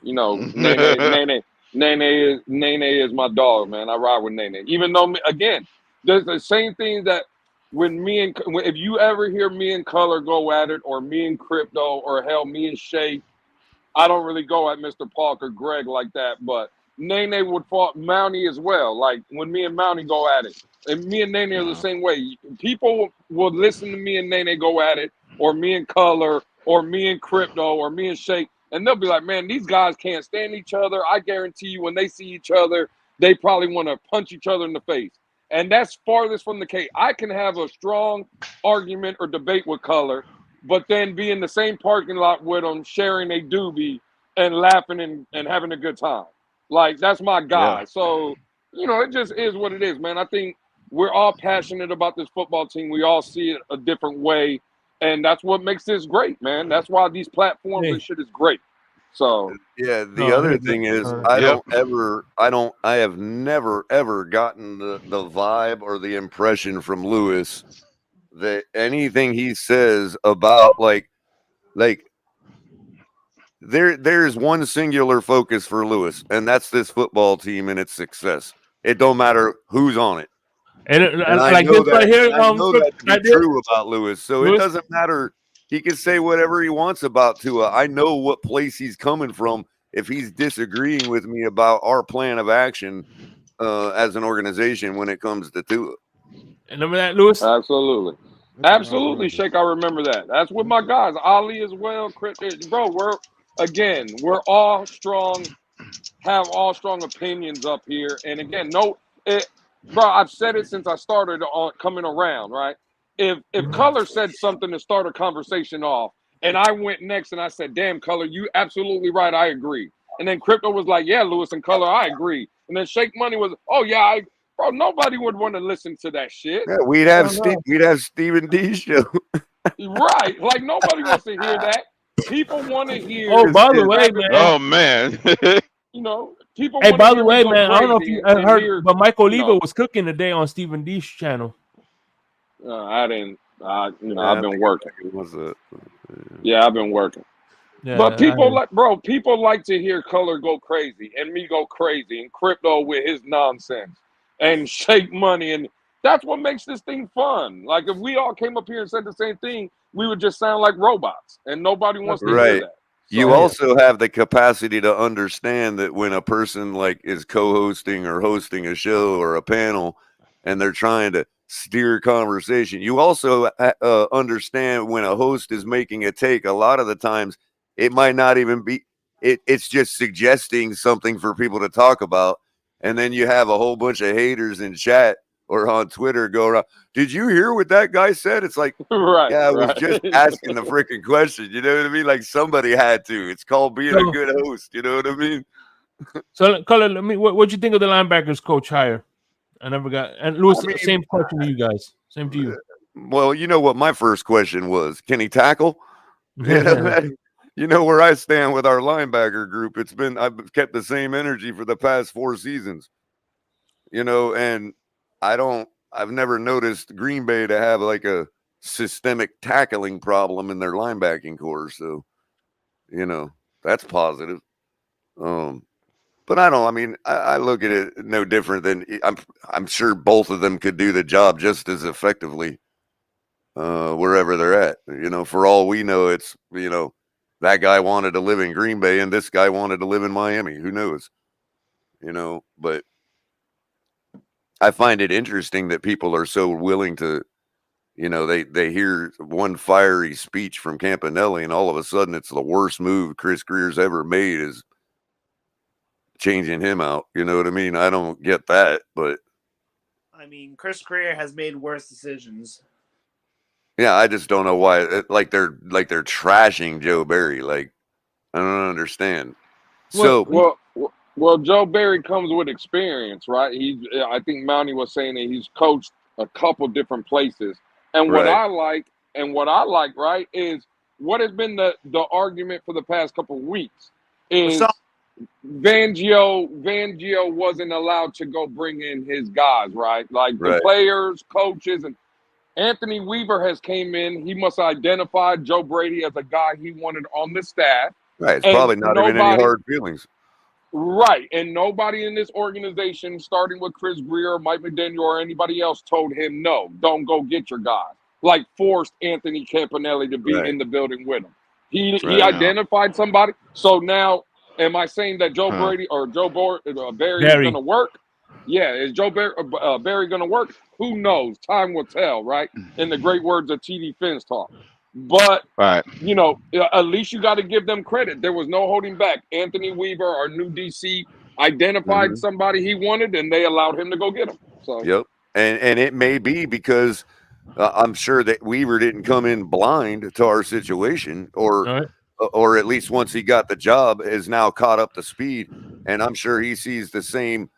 S5: You know, Nene is my dog, man. I ride with Nene. Even though, again, there's the same thing that if you ever hear me and Color go at it, or me and Crypto, or hell, me and Shay, I don't really go at Mr. Park or Greg like that, but Nene would fall Mountie as well. Like when me and Mountie go at it, and me and Nene are the same way. People will listen to me and Nene go at it, or me and Color, or me and Crypto, or me and Shake, and they'll be like, "Man, these guys can't stand each other. I guarantee you, when they see each other, they probably want to punch each other in the face." And that's farthest from the case. I can have a strong argument or debate with Color, but then be in the same parking lot with them, sharing a doobie and laughing and having a good time. Like, that's my guy.
S6: Yeah.
S5: So, you know, it just is what it is, man. I think we're all passionate about this football team. We all see it a different way. And that's what makes this great, man. That's why these platforms and shit is great. So
S7: yeah, the other thing is I have never ever gotten the vibe or the impression from Lewis that anything he says about like there's one singular focus for Lewis, and that's this football team and its success. It don't matter who's on it. And I like know this that, right here, I know that to be true about Lewis. So it doesn't matter. He can say whatever he wants about Tua. I know what place he's coming from if he's disagreeing with me about our plan of action as an organization when it comes to Tua.
S1: And remember that, Lewis?
S5: Absolutely. Absolutely, Shake. I remember that. That's with my guys. Ali as well. Bro, we're all strong, have all strong opinions up here. And again, bro, I've said it since I started on coming around, right? If Color said something to start a conversation off, and I went next and I said, "Damn, Color, you absolutely right. I agree." And then Crypto was like, "Yeah, Lewis and Color, I agree." And then Shake Money was, "Oh yeah, bro, nobody would want to listen to that shit."
S7: Yeah, we'd have Stephen D's show.
S5: Right. Like, nobody wants to hear that. People want to hear.
S1: Oh, by the way, man.
S6: Oh man.
S5: You know, people.
S1: Hey, by the way, man, I don't know if you heard, but Mike Oliva was cooking today on Stephen D's channel.
S5: I didn't. I've been working. Yeah, I've been working. Yeah, but people like to hear Color go crazy and me go crazy and Crypto with his nonsense and Shake Money, and that's what makes this thing fun. Like, if we all came up here and said the same thing, we would just sound like robots, and nobody wants to hear that. So,
S7: you also have the capacity to understand that when a person like is co-hosting or hosting a show or a panel and they're trying to steer conversation, you also understand when a host is making a take. A lot of the times it might not even be it's just suggesting something for people to talk about, and then you have a whole bunch of haters in chat or on Twitter go around, "Did you hear what that guy said?" It's like,
S5: right,
S7: yeah, I was just asking the freaking question. You know what I mean? Like, somebody had to. It's called being a good host. You know what I mean?
S5: So, Colin, what'd you think of the linebackers coach hire? I never got. And Louis, same question to you guys. Same to you.
S7: Well, you know what my first question was? Can he tackle? You know where I stand with our linebacker group. I've kept the same energy for the past 4 seasons. You know, and I've never noticed Green Bay to have like a systemic tackling problem in their linebacking core. So, you know, that's positive. But I look at it no different than I'm sure both of them could do the job just as effectively wherever they're at. You know, for all we know, it's, you know, that guy wanted to live in Green Bay and this guy wanted to live in Miami. Who knows? You know, but I find it interesting that people are so willing to, you know, they hear one fiery speech from Campanelli and all of a sudden it's the worst move Chris Greer's ever made is changing him out. You know what I mean? I don't get that, but
S3: I mean, Chris Greer has made worse decisions.
S7: Yeah, I just don't know why. Like they're trashing Joe Barry. Like, I don't understand.
S5: Well, Joe Barry comes with experience, right? I think Mountie was saying that he's coached a couple different places, and what I like, right, is what has been the argument for the past couple of weeks is Fangio wasn't allowed to go bring in his guys, right? Like the players, coaches, and Anthony Weaver has came in. He must have identified Joe Brady as a guy he wanted on the staff.
S7: Right. It's
S5: And
S7: probably not even any hard feelings.
S5: Right. And nobody in this organization, starting with Chris Greer, Mike McDaniel, or anybody else, told him, no, don't go get your guy. Like forced Anthony Campanelli to be in the building with him. He identified somebody. So now, am I saying that Joe Barry is going to work? Yeah. Is Joe Barry going to work? Who knows? Time will tell, right? In the great words of TD Finn's talk. But, you know, at least you got to give them credit. There was no holding back. Anthony Weaver, our new DC, identified somebody he wanted, and they allowed him to go get him. So.
S7: Yep. And it may be because I'm sure that Weaver didn't come in blind to our situation, or at least once he got the job is now caught up to speed. And I'm sure he sees the same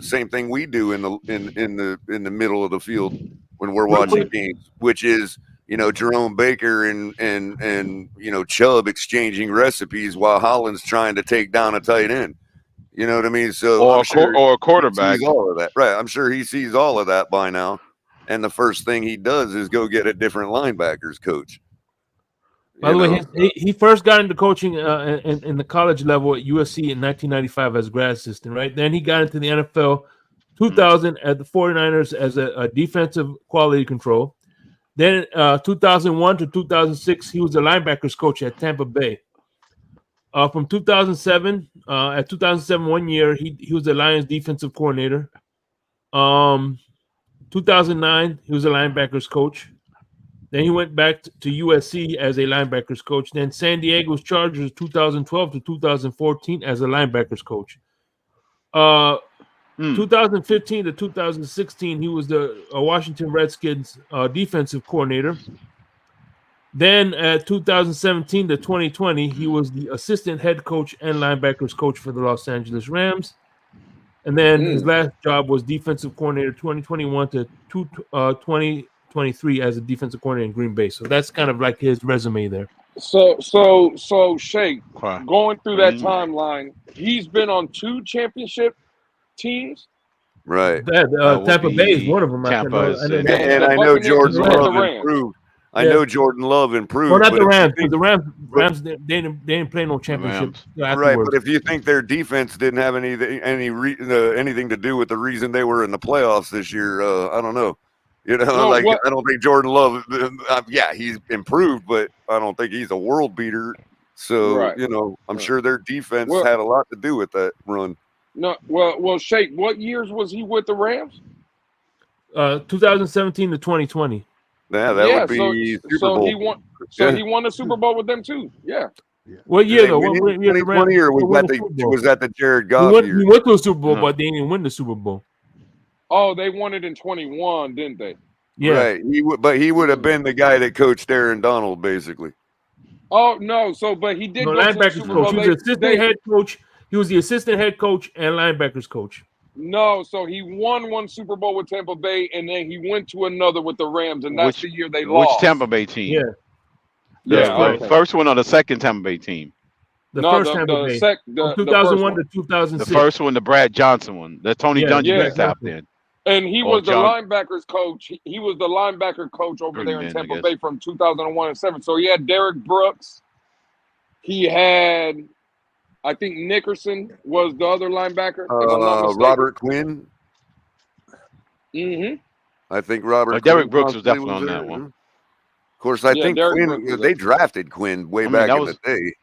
S7: same thing we do in the middle of the field when we're watching games, which is, you know, Jerome Baker and you know, Chubb exchanging recipes while Holland's trying to take down a tight end. You know what I mean? So
S6: or a quarterback.
S7: All of that, right? I'm sure he sees all of that by now. And the first thing he does is go get a different linebackers coach.
S1: By the way, he first got into coaching in the college level at USC in 1995 as a grad assistant, right? Then he got into the NFL 2000 at the 49ers as a defensive quality control. Then 2001 to 2006, he was the linebackers coach at Tampa Bay. From 2007, at 2007, 1 year, he was the Lions defensive coordinator. 2009, he was a linebackers coach. Then he went back to USC as a linebackers coach. Then San Diego's Chargers 2012 to 2014 as a linebackers coach. 2015 to 2016, he was the Washington Redskins defensive coordinator. Then at 2017 to 2020, he was the assistant head coach and linebackers coach for the Los Angeles Rams. And then his last job was defensive coordinator 2021 to 2023 as a defensive coordinator in Green Bay. So that's kind of like his resume there.
S5: So Shake, going through that timeline, he's been on 2 championship teams.
S7: Right.
S1: Tampa Bay is one of them.
S7: And I know Jordan Love improved. I know Jordan Love improved.
S1: Well, not the Rams. The Rams they didn't play no championship.
S7: Right, but if you think their defense didn't have anything to do with the reason they were in the playoffs this year, I don't know. You know, I don't think Jordan Love. He's improved, but I don't think he's a world beater. So you know, I'm sure their defense had a lot to do with that run.
S5: No, well, Shake, what years was he with the Rams?
S1: 2017 to 2020.
S7: Yeah, that would be Super Bowl.
S5: He won. He won the Super Bowl with them too. Yeah.
S1: What year though?
S7: 2020 or was that the Jared Goff year?
S1: He went to a Super Bowl, but they didn't win the Super Bowl.
S5: Oh, they won it in 21, didn't they?
S1: Yeah.
S7: Right. He would have been the guy that coached Aaron Donald, basically.
S5: Oh no! But he did.
S1: Linebackers coach. He was assistant head coach. He was the assistant head coach and linebackers coach.
S5: No, so he won 1 Super Bowl with Tampa Bay, and then he went to another with the Rams, and that's the year they lost.
S6: Which Tampa Bay team?
S5: Yeah.
S6: First one or the second Tampa Bay team?
S1: First Tampa Bay. 2001 to 2006.
S6: The first one, the Brad Johnson one. The Tony Dungy stopped in.
S5: And he was the linebackers coach. He was the linebacker coach over there in Tampa Bay from 2001 and 7. So he had Derek Brooks. He had, I think Nickerson was the other linebacker.
S7: Robert Quinn.
S5: Mm-hmm.
S7: I think Robert.
S6: Derek Brooks was definitely on that one.
S7: Of course, I think Quinn. They drafted Quinn way back in the day.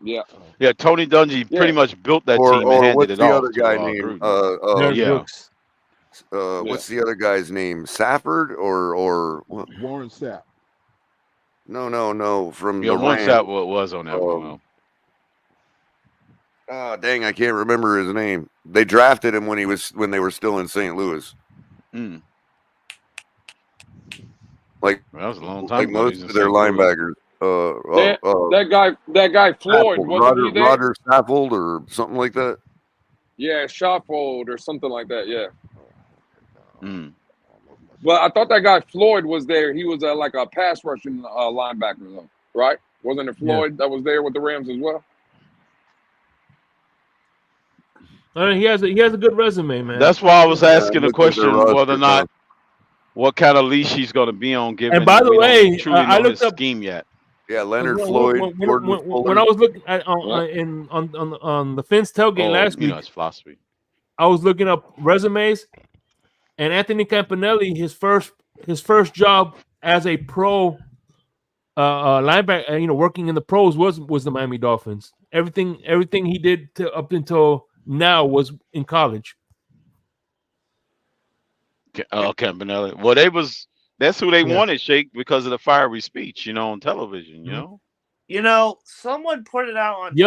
S5: Yeah.
S6: Tony Dungy pretty much built that team and handed it off.
S7: What's the other guy named? What's the other guy's name? Safford or what?
S8: Warren Sapp.
S7: No. From the
S6: Warren
S7: Rams.
S6: Sapp was on that one.
S7: Oh dang, I can't remember his name. They drafted him when they were still in St. Louis. Like
S6: that was a long time.
S7: Like most of their linebackers.
S5: That guy Floyd, wasn't he there?
S7: Roger Saffold or something like that.
S5: Yeah, Saffold or something like that. Yeah. But I thought that guy Floyd was there. He was like a pass rushing linebacker, though, right? Wasn't it Floyd that was there with the Rams as well?
S1: He has a good resume, man.
S6: That's why I was asking the question whether or not what kind of leash he's going to be on. Given
S1: and by the way,
S6: I looked up scheme yet.
S7: Yeah, Leonard Floyd.
S1: When I was looking at on the Finn's tailgate last week,
S6: it's philosophy.
S1: I was looking up resumes, and Anthony Campanelli, his first job as a pro linebacker, working in the pros was the Miami Dolphins. Everything he did up until now was in college.
S6: Campanelli. Well, that's who they wanted, Shake, because of the fiery speech, on television,
S3: Someone put it out on
S1: the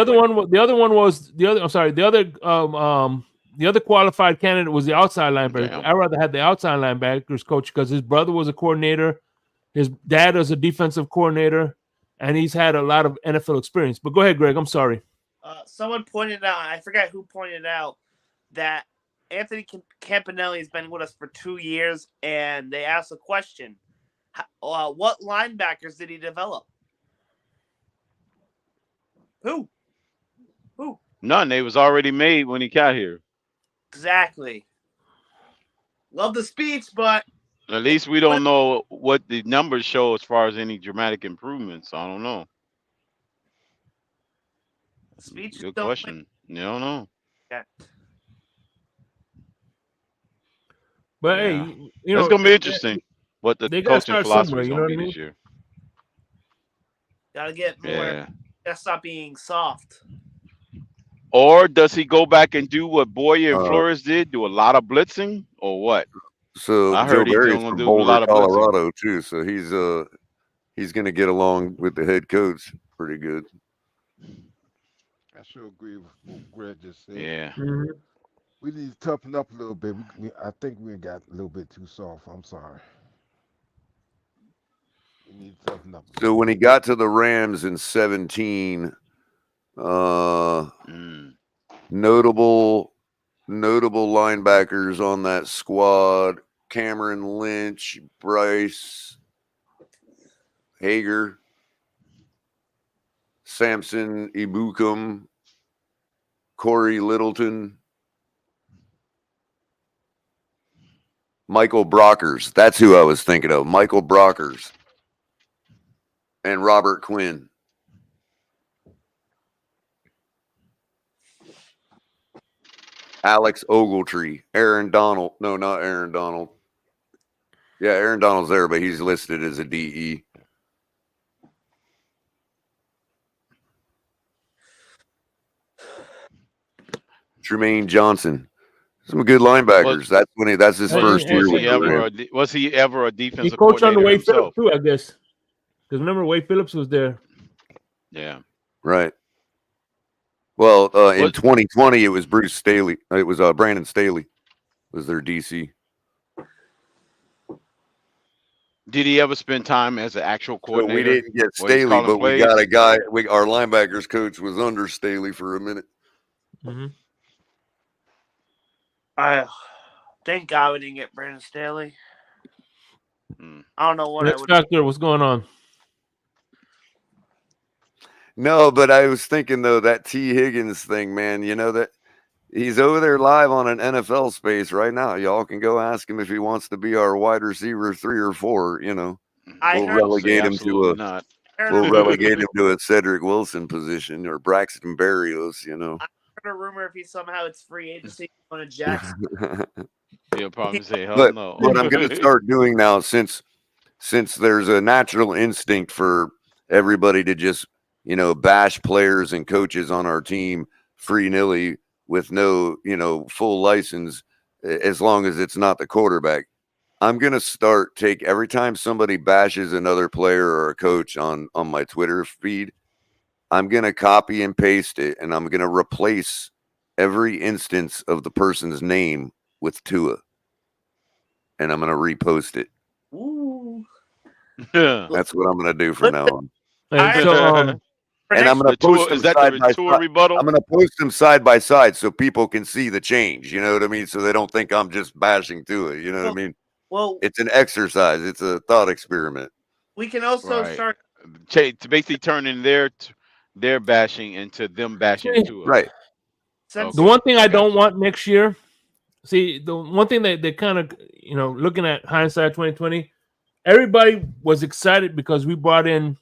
S1: other qualified candidate was the outside linebacker.
S6: Damn.
S1: I rather had the outside linebackers coach because his brother was a coordinator, his dad was a defensive coordinator, and he's had a lot of NFL experience. But go ahead, Greg. I'm sorry.
S3: Someone pointed out, I forget who pointed out, that Anthony Campanelli has been with us for 2 years, and they asked a question: what linebackers did he develop? Who?
S6: None. They was already made when he got here.
S3: Exactly. Love the speech, but
S6: at least we don't know what the numbers show as far as any dramatic improvements. I don't know.
S3: Speech.
S6: Good question. You don't know.
S3: Yeah.
S1: But hey,
S6: it's gonna be interesting what the
S1: they gotta
S6: coaching
S1: start
S6: philosophy
S1: somewhere,
S6: is gonna be this year.
S3: Gotta get more.
S6: Yeah.
S3: Gotta stop being soft.
S6: Or does he go back and do what Boyer and Flores did? Do a lot of blitzing, or what?
S7: So
S6: I
S7: Joe
S6: heard he's
S7: Barry's
S6: gonna
S7: from
S6: do a
S7: Boulder,
S6: lot of blitzing.
S7: Colorado, too. So he's going to get along with the head coach pretty good.
S8: I sure agree with what Greg just said.
S6: Yeah.
S1: Mhm.
S8: We need to toughen up a little bit. I think we got a little bit too soft. I'm sorry. We need to toughen up.
S7: So when he got to the Rams in 17, notable linebackers on that squad: Cameron Lynch, Bryce Hager, Samson Ibukum, Corey Littleton, Michael Brockers. That's who I was thinking of. Michael Brockers and Robert Quinn. Alex Ogletree, Aaron Donald. No, not Aaron Donald. Yeah, Aaron Donald's there, but he's listed as a DE. Tremaine Johnson. Some good linebackers. That's his first year.
S6: Was he ever a defensive
S1: he coached under Wade
S6: himself?
S1: Phillips too, I guess. Because remember, Wade Phillips was there.
S6: Yeah.
S7: Right. Well, in 2020, it was Bruce Staley. It was Brandon Staley was their DC.
S6: Did he ever spend time as an actual coordinator?
S7: So we didn't get Staley, but we got a guy. Our linebackers coach was under Staley for a minute.
S1: Mm-hmm.
S3: Thank God we didn't get Brandon Staley. I don't know what
S1: X Factor. What's going on?
S7: No, but I was thinking though that T. Higgins thing, man. That he's over there live on an NFL space right now. Y'all can go ask him if he wants to be our wide receiver 3 or 4. We'll relegate him to a Cedric Wilson position or Braxton Berrios.
S3: I heard a rumor if he somehow it's free agency on a Jets.
S6: He'll probably say, "Hell no."
S7: What I'm going to start doing now, since there's a natural instinct for everybody to just bash players and coaches on our team free-nilly with no full license, as long as it's not the quarterback. I'm going to take every time somebody bashes another player or a coach on my Twitter feed, I'm going to copy and paste it, and I'm going to replace every instance of the person's name with Tua, and I'm going to repost it.
S3: Ooh.
S7: That's what I'm going to do from now on.
S1: And
S7: I'm going to post them side by side. I'm going to post them side by side so people can see the change. You know what I mean? So they don't think I'm just bashing Tua. You know what I mean?
S3: Well,
S7: it's an exercise. It's a thought experiment.
S3: We can also start
S6: to basically turning their bashing into them bashing Tua.
S7: Right.
S1: The one thing I don't want next year. See, the one thing that they kind of looking at hindsight 2020, everybody was excited because we brought in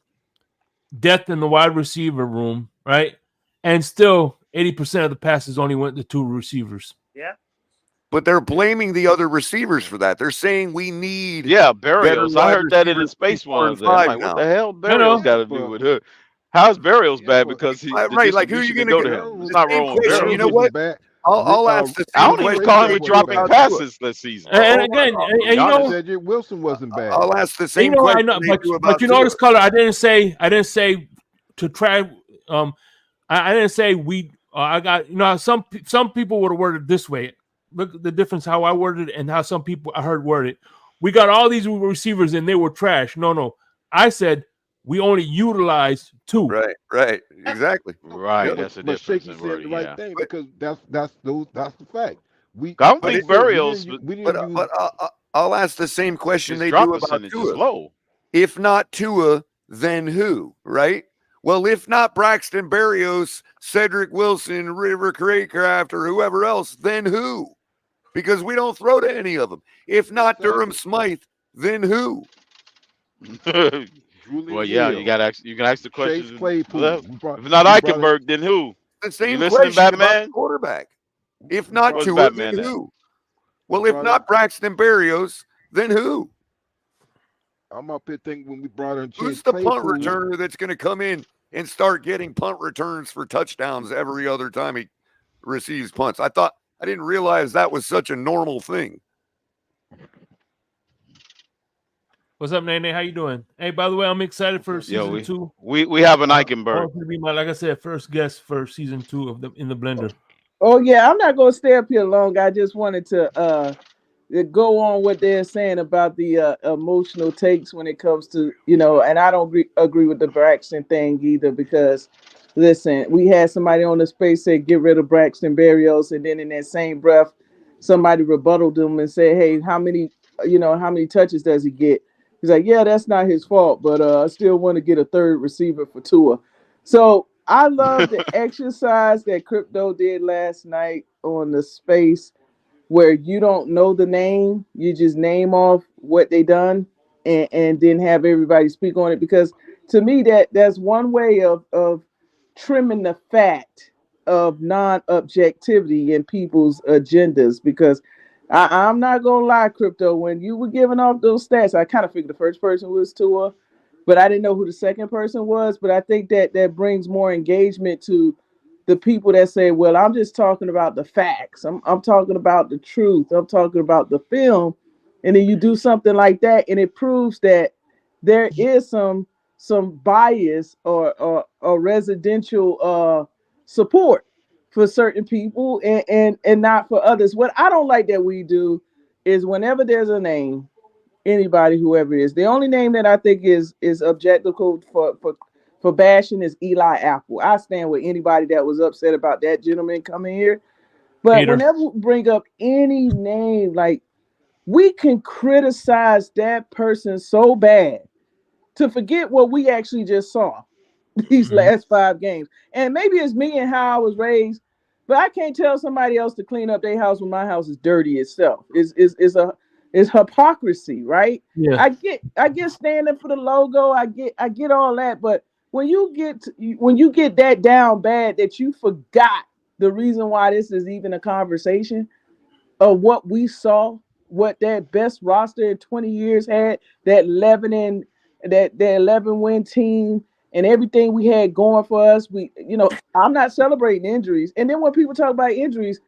S1: depth in the wide receiver room, right? And still 80% of the passes only went to 2 receivers.
S3: Yeah.
S7: But they're blaming the other receivers for that. They're saying we need
S6: Burials. I heard that in the space ones. I'm like, what the hell Burials got to do with it? How's Burials bad because the
S7: right? Like who are you
S6: distribution
S7: going
S6: didn't
S7: to
S6: go to him?
S7: get?
S6: It's
S7: The
S6: not
S7: same
S6: wrong with
S7: question. You
S6: Burials.
S7: know what? I'll ask the
S6: I
S7: same
S6: don't even
S7: question.
S6: call him dropping passes this season.
S1: And again, you know,
S8: Cedric Wilson wasn't bad.
S7: I'll ask the same
S1: you know,
S7: question.
S1: I know, but you notice, color. I didn't say to try. I didn't say we. I got, you know, some people would have worded it this way. Look at the difference how I worded it and how some people I heard worded. We got all these receivers and they were trash. No. I said we only utilized 2.
S7: Right, exactly.
S6: Right,
S8: Yeah,
S6: that's the
S8: but
S6: difference
S8: Shaky
S6: in
S8: said
S6: wording.
S8: the right thing because that's the fact. I don't think
S6: Burials,
S7: but I'll ask the same question they
S6: drop
S7: do about
S6: percentage is
S7: Tua.
S6: low.
S7: If not Tua, then who? Right? Well, if not Braxton Berrios, Cedric Wilson, River Craycraft, or whoever else, then who? Because we don't throw to any of them. If not Durham Smythe, then who?
S6: Well, yeah, you can ask the questions. If not Eichenberg, then who?
S7: The same
S6: you listening,
S7: question
S6: Batman?
S7: about the quarterback. If not
S6: What's
S7: Tua,
S6: Batman
S7: then
S6: at?
S7: who? Well, if not Braxton Berrios, then who?
S8: I'm up here thinking when we brought in
S7: Who's the punt returner that's going to come in and start getting punt returns for touchdowns every other time he receives punts? I didn't realize that was such a normal thing.
S1: What's up, Nene? How you doing? Hey, by the way, I'm excited for season 2.
S6: We have an Eichenberg.
S1: To be my, like I said, first guest for season 2 of in the blender.
S9: Oh yeah, I'm not gonna stay up here long. I just wanted to go on what they're saying about the emotional takes when it comes to, you know, and I don't agree with the Braxton thing either, because listen, we had somebody on the space say get rid of Braxton Berrios, and then in that same breath somebody rebutted them and said, hey, how many touches does he get? He's like, yeah, that's not his fault, but I still want to get a third receiver for Tua. So I love the exercise that Crypto did last night on the space, where you don't know the name, you just name off what they done and then have everybody speak on it. Because to me, that's one way of trimming the fat of non-objectivity in people's agendas. Because I'm not gonna lie, Crypto, when you were giving off those stats, I kind of figured the first person was Tua, but I didn't know who the second person was. But I think that brings more engagement to the people that say, well, I'm just talking about the facts. I'm talking about the truth. I'm talking about the film. And then you do something like that, and it proves that there is some bias or residential support for certain people and not for others. What I don't like that we do is whenever there's a name, anybody, whoever it is, the only name that I think is objectical for bashing is Eli Apple. I stand with anybody that was upset about that gentleman coming here. But whenever we bring up any name, like, we can criticize that person so bad to forget what we actually just saw these last 5 games. And maybe it's me and how I was raised, but I can't tell somebody else to clean up their house when my house is dirty itself. It's hypocrisy, right?
S1: Yeah.
S9: I get standing for the logo. I get all that, but when you get that down bad that you forgot the reason why this is even a conversation of what we saw, what that best roster in 20 years had, that 11 win team and everything we had going for us. I'm not celebrating injuries. And then when people talk about injuries,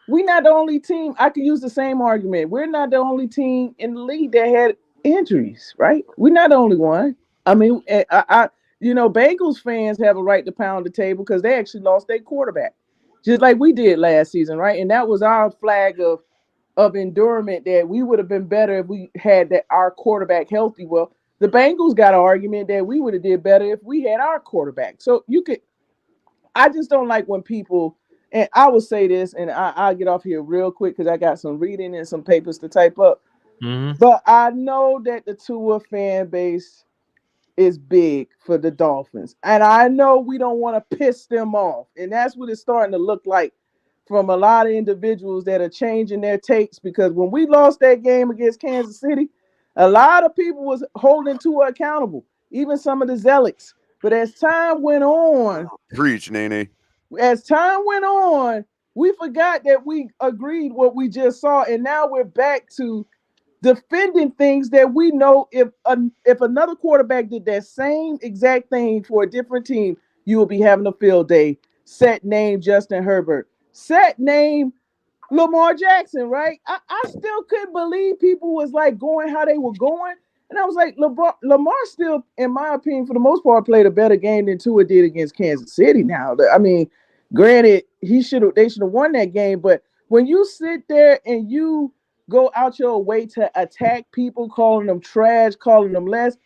S9: we're not the only team. I can use the same argument. We're not the only team in the league that had injuries, right? We're not the only one. I mean, Bengals fans have a right to pound the table because they actually lost their quarterback, just like we did last season, right? And that was our flag of endurance, that we would have been better if we had our quarterback healthy. Well, the Bengals got an argument that we would have did better if we had our quarterback. So I just don't like when people, and I will say this, and I'll get off here real quick because I got some reading and some papers to type up. But I know that the Tua fan base is big for the Dolphins. And I know we don't want to piss them off. And that's what it's starting to look like from a lot of individuals that are changing their takes, because when we lost that game against Kansas City, a lot of people was holding Tua accountable, even some of the zealots. But as time went on,
S7: Preach, Nene.
S9: as time went on, we forgot that we agreed what we just saw, and now we're back to defending things that we know if another quarterback did that same exact thing for a different team, you will be having a field day. Set name Justin Herbert. Set name Lamar Jackson, right? I still couldn't believe people was like going how they were going. And I was like, Lamar still, in my opinion, for the most part, played a better game than Tua did against Kansas City. Now, I mean, granted, they should have won that game, but when you sit there and you go out your way to attack people, calling them trash, calling them less,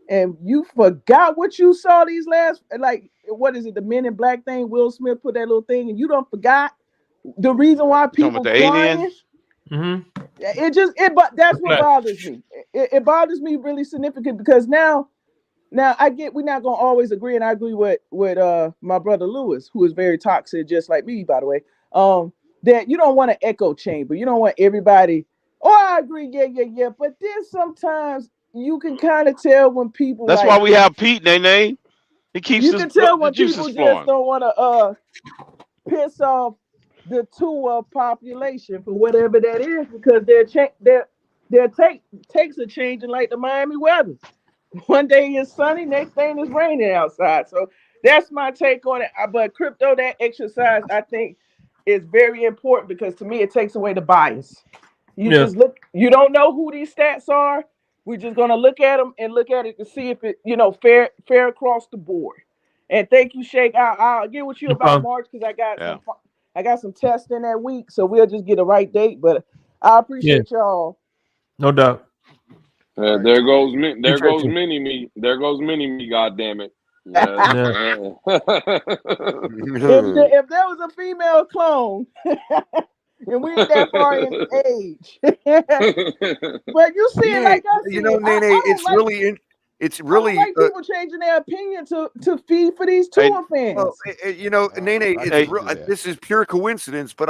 S9: and you forgot what you saw these last, like, what is it, the Men in Black thing? Will Smith put that little thing, and you don't forgot the reason why people crying. But that's what bothers me. It bothers me really significant because now I get we're not gonna always agree, and I agree with my brother Lewis, who is very toxic, just like me, by the way. That you don't want an echo chamber. You don't want everybody. Oh, I agree, yeah. But then sometimes you can kind of tell when people.
S6: That's why we have Pete, Nene. He keeps
S9: you can tell when people just
S6: flowing.
S9: don't want to piss off the Tua population for whatever that is, because their takes are changing like the Miami weather. One day it's sunny, next day it's raining outside. So that's my take on it. But crypto, that exercise, I think, is very important because to me it takes away the bias. You just look. You don't know who these stats are. We're just gonna look at them and look at it to see if it, fair across the board. And thank you, Shake. I'll get with you about March because I got some tests in that week, so we'll just get a right date. But I appreciate y'all.
S1: No doubt.
S5: There goes mini me. There goes mini me. God damn it. Yeah.
S9: If there was a female clone, and we ain't that far in age, but you see it like I see
S7: Nene, it's really
S9: I don't like people changing their opinion to feed for these Tua fans.
S7: Well, Nene, this is pure coincidence, but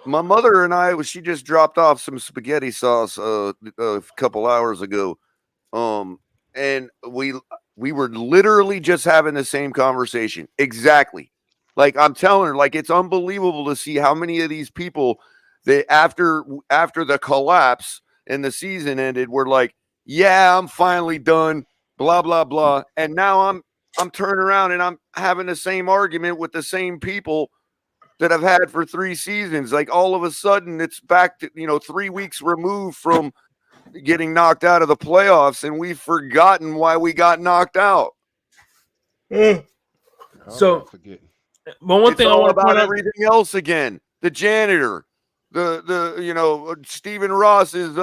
S7: my mother and I, she just dropped off some spaghetti sauce a couple hours ago, and we were literally just having the same conversation. Exactly. Like I'm telling her, like it's unbelievable to see how many of these people that after the collapse and the season ended were like, yeah, I'm finally done, blah, blah, blah. And now I'm turning around and I'm having the same argument with the same people that I've had for 3 seasons. Like all of a sudden it's back to, 3 weeks removed from getting knocked out of the playoffs, and we've forgotten why we got knocked out.
S1: So, but one thing I want to point out,
S7: everything else again. The janitor, the Stephen Ross's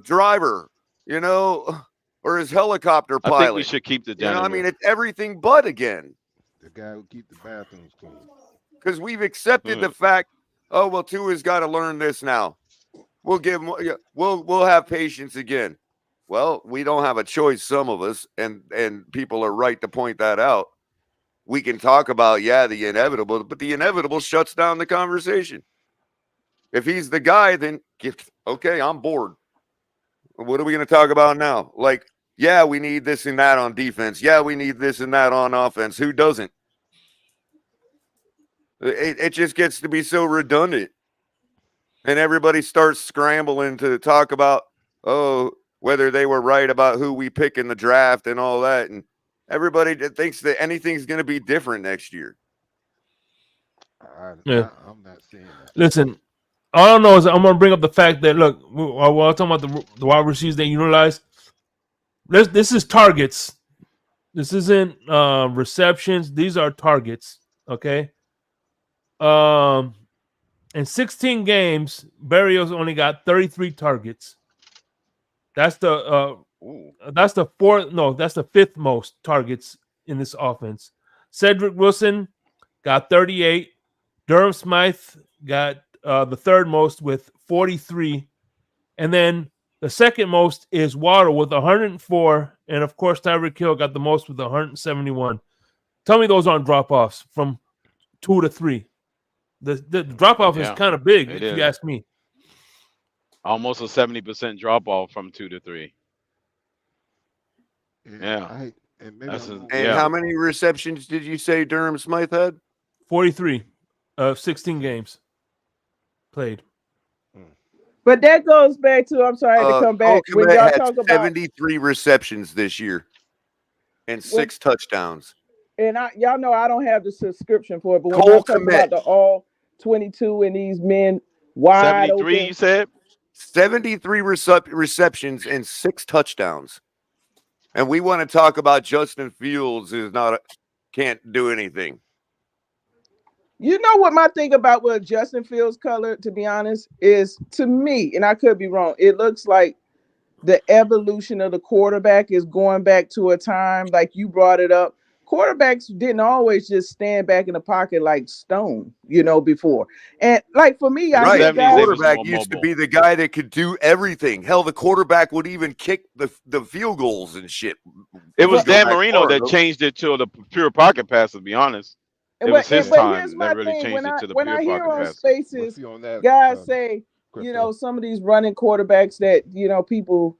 S7: driver, or his helicopter pilot.
S6: I think we should keep the janitor.
S7: It's everything but again.
S8: The guy who keep the bathrooms clean.
S7: Because we've accepted the fact, Tua's got to learn this now. We'll give him. We'll have patience again. Well, we don't have a choice. Some of us, and people are right to point that out. We can talk about the inevitable, but the inevitable shuts down the conversation. If he's the guy, then okay, I'm bored. What are we going to talk about now? Like, we need this and that on defense. Yeah, we need this and that on offense. Who doesn't? It just gets to be so redundant. And everybody starts scrambling to talk about, whether they were right about who we pick in the draft and all that. And everybody thinks that anything's going to be different next year.
S8: I'm not saying that.
S1: Listen, all I know is I'm going to bring up the fact that, look, while we're talking about the wide receivers they utilize, this is targets. This isn't receptions. These are targets, okay? In 16 games, Berrios only got 33 targets. That's the fifth most targets in this offense. Cedric Wilson got 38. Durham Smythe got the third most with 43. And then the second most is Waddle with 104. And of course, Tyreek Hill got the most with 171. Tell me those aren't drop-offs from 2 to 3. The drop-off is kind of big, if you ask me.
S6: Almost a 70% drop-off from 2 to 3.
S8: Yeah. And maybe
S7: And how many receptions did you say Durham Smythe had?
S1: 43 of 16 games played.
S9: But that goes back to, I'm sorry to come back.
S7: Cole
S9: When y'all
S7: had
S9: talk about
S7: 73 receptions this year and 6 touchdowns.
S9: And y'all know I don't have the subscription for it, but when
S7: Cole
S9: y'all talk about the all 22 and these men wide
S6: 73,
S9: open,
S6: you said?
S7: 73 receptions and 6 touchdowns. And we want to talk about Justin Fields can't do anything.
S9: you know what my thing about what Justin Fields color, to be honest, is to me, and I could be wrong, it looks like the evolution of the quarterback is going back to a time like you brought it up. Quarterbacks didn't always just stand back in the pocket like stone, before. And like for me, I hear guys,
S7: quarterback used to be the guy that could do everything. Hell, the quarterback would even kick the field goals and shit.
S6: It was Dan Marino that changed it to the pure pocket pass, to be honest. It was his time that really changed it to the pure pocket pass.
S9: When I hear on spaces, guys say, some of these running quarterbacks that, people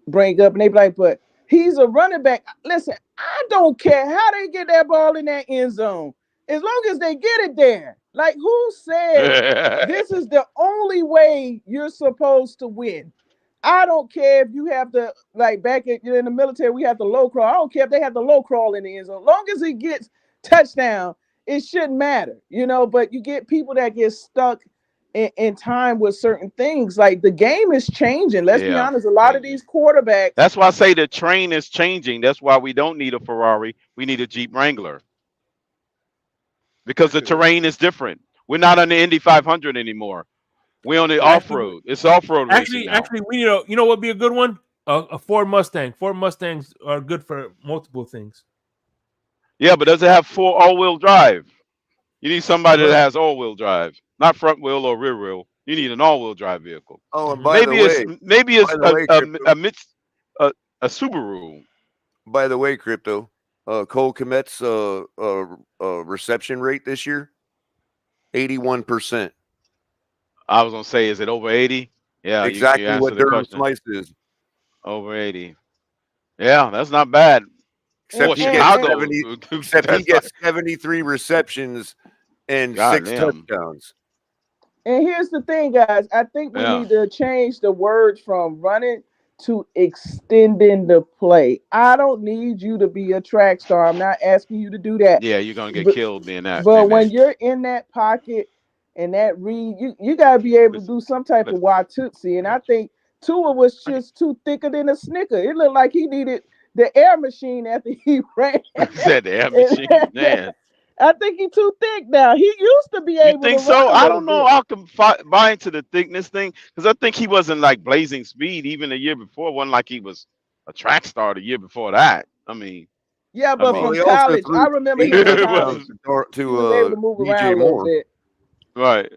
S9: bring up and they be like, but he's a running back. Listen, I don't care how they get that ball in that end zone. As long as they get it there. Like, who said this is the only way you're supposed to win? I don't care if you have to, like back in the military, we have the low crawl. I don't care if they have the low crawl in the end zone. As long as he gets touchdown, it shouldn't matter, but you get people that get stuck in time with certain things. Like the game is changing. Let's be honest. A lot of these quarterbacks.
S6: That's why I say the train is changing. That's why we don't need a Ferrari. We need a Jeep Wrangler. Because the terrain is different. We're not on the Indy 500 anymore. We're on the off-road. It's off-road racing now.
S1: Actually, we what would be a good one? A Ford Mustang. Ford Mustangs are good for multiple things.
S6: Yeah, but does it have full all-wheel drive? You need somebody that has all-wheel drive, not front wheel or rear wheel. You need an all-wheel drive vehicle.
S7: Oh, and maybe
S6: it's a Subaru.
S7: By the way, Crypto, Cole Kmet's reception rate this year, 81%.
S6: I was gonna say, is it over 80? Yeah,
S7: exactly what Durham Smythe is.
S6: Over 80. Yeah, that's not bad.
S7: Except he gets 73 receptions and 6 touchdowns.
S9: And here's the thing, guys. I think we need to change the words from running to extending the play. I don't need you to be a track star. I'm not asking you to do that.
S6: Yeah, you're gonna get killed being that.
S9: But when you're in that pocket and that read, you gotta be able to do some type of Watusi. And I think Tua was just too thicker than a Snicker. It looked like he needed the air machine after he ran.
S6: Said the air machine, man.
S9: I think he's too thick now. He used to be able to run.
S6: So? I don't know. I can buy into the thickness thing because I think he wasn't like blazing speed even the year before. It wasn't like he was a track star the year before that. I mean,
S9: yeah, but from college, I remember he was able to move around a little bit.
S6: Right.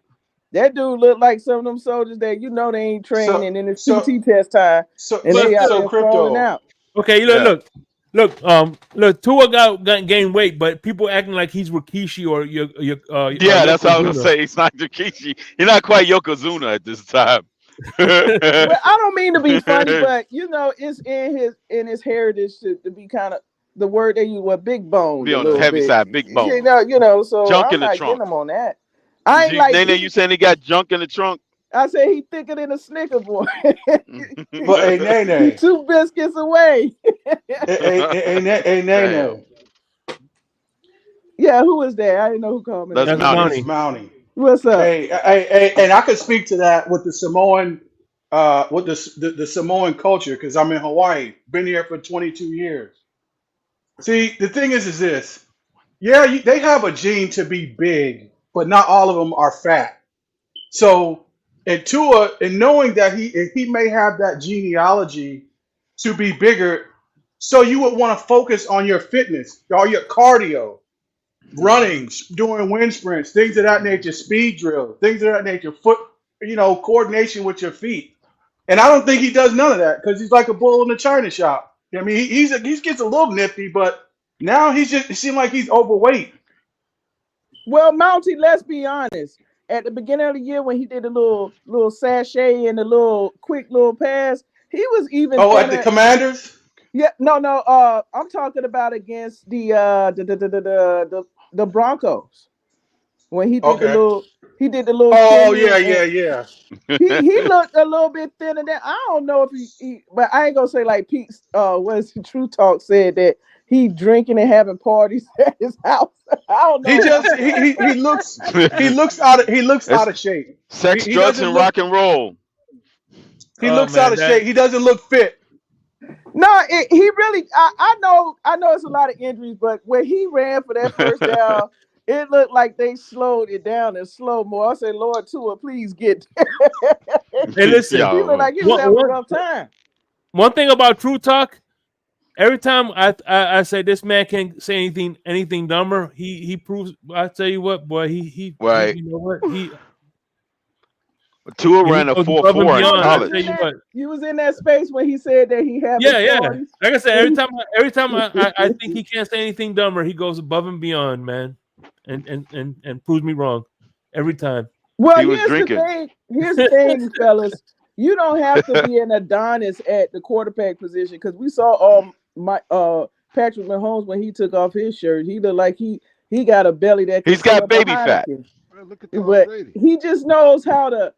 S9: That dude looked like some of them soldiers that they ain't trained, and then it's CT test time, and they out there falling out.
S1: Okay, look, Tua gained weight, but people acting like he's Rikishi or
S6: that's what I was gonna say. He's not Rikishi. He's not quite Yokozuna at this time.
S9: Well, I don't mean to be funny, but it's in his heritage to be kind of the word they use, big bone.
S6: Be on the heavy side, big bone.
S9: So
S6: junk
S9: I'm
S6: in the
S9: not
S6: trunk.
S9: getting him on that. I ain't like.
S6: Nene, you saying he got junk in the trunk?
S9: I said he thicker than a Snicker boy.
S4: But hey, Nene,
S9: 2 biscuits away.
S4: hey, Nene.
S9: Yeah, who is that? I didn't know who called me.
S6: That's
S4: Mountie.
S9: What's up?
S4: Hey, and I could speak to that with the Samoan, with the Samoan culture because I'm in Hawaii. Been here for 22 years. See, the thing is this. Yeah, they have a gene to be big, but not all of them are fat. So, and Tua, and knowing that he may have that genealogy to be bigger, so you would want to focus on your fitness, all your cardio, running, doing wind sprints, things of that nature, speed drills, things of that nature, foot, coordination with your feet. And I don't think he does none of that because he's like a bull in the china shop. I mean, he gets a little nifty, but now it seems like he's overweight.
S9: Well, Mountie, let's be honest. At the beginning of the year when he did a little sachet and a little quick little pass, he was even.
S4: Oh, at the Commanders?
S9: Yeah, no. I'm talking about against the Broncos when
S4: Okay.
S9: he did the little
S4: Oh
S9: shimmy,
S4: yeah,
S9: and
S4: yeah, yeah.
S9: he looked a little bit thinner than I don't know if he but I ain't gonna say like Pete was True Talk said that he drinking and having parties at his house. I don't
S4: He
S9: know.
S4: just he looks out
S6: It's
S4: of shape.
S6: sex,
S4: He
S6: drugs,
S4: doesn't
S6: and
S4: look
S6: rock and roll.
S4: he
S1: Oh
S4: looks out
S1: man,
S4: of
S1: that
S4: shape. He doesn't look fit.
S9: No, he really. I know it's a lot of injuries, but when he ran for that first down, it looked like they slowed it down in slow mo. I said, Lord, Tua, please get.
S1: hey, listen.
S9: He looked
S6: Yo,
S9: like he was
S1: One,
S9: having a
S1: one,
S9: rough time.
S1: one thing about True Talk, every time I say this man can't say anything dumber, he proves. I tell you what, boy, he
S6: right.
S1: you know what
S6: Tua
S1: he
S6: ran a
S1: goes above and
S6: 4.4 in
S9: Oh,
S1: beyond.
S9: you
S1: I
S9: was
S1: tell
S9: in
S6: college.
S1: you
S9: that.
S1: what.
S9: You was in that space when he said that he having
S1: Yeah.
S9: parties.
S1: Like I said,
S9: When
S1: every time I think he can't say anything dumber, he goes above and beyond, man, and proves me wrong every time.
S9: Well,
S6: He was
S9: here's the
S6: drinking.
S9: thing. Here's the thing, fellas. You don't have to be an Adonis at the quarterback position because we saw my Patrick Mahomes when he took off his shirt. He looked like he got a belly that can
S6: He's
S9: fill
S6: got
S9: up a
S6: baby fat.
S9: Heineken.
S8: Man, look at Tom
S9: But
S8: Brady.
S9: he just knows how to.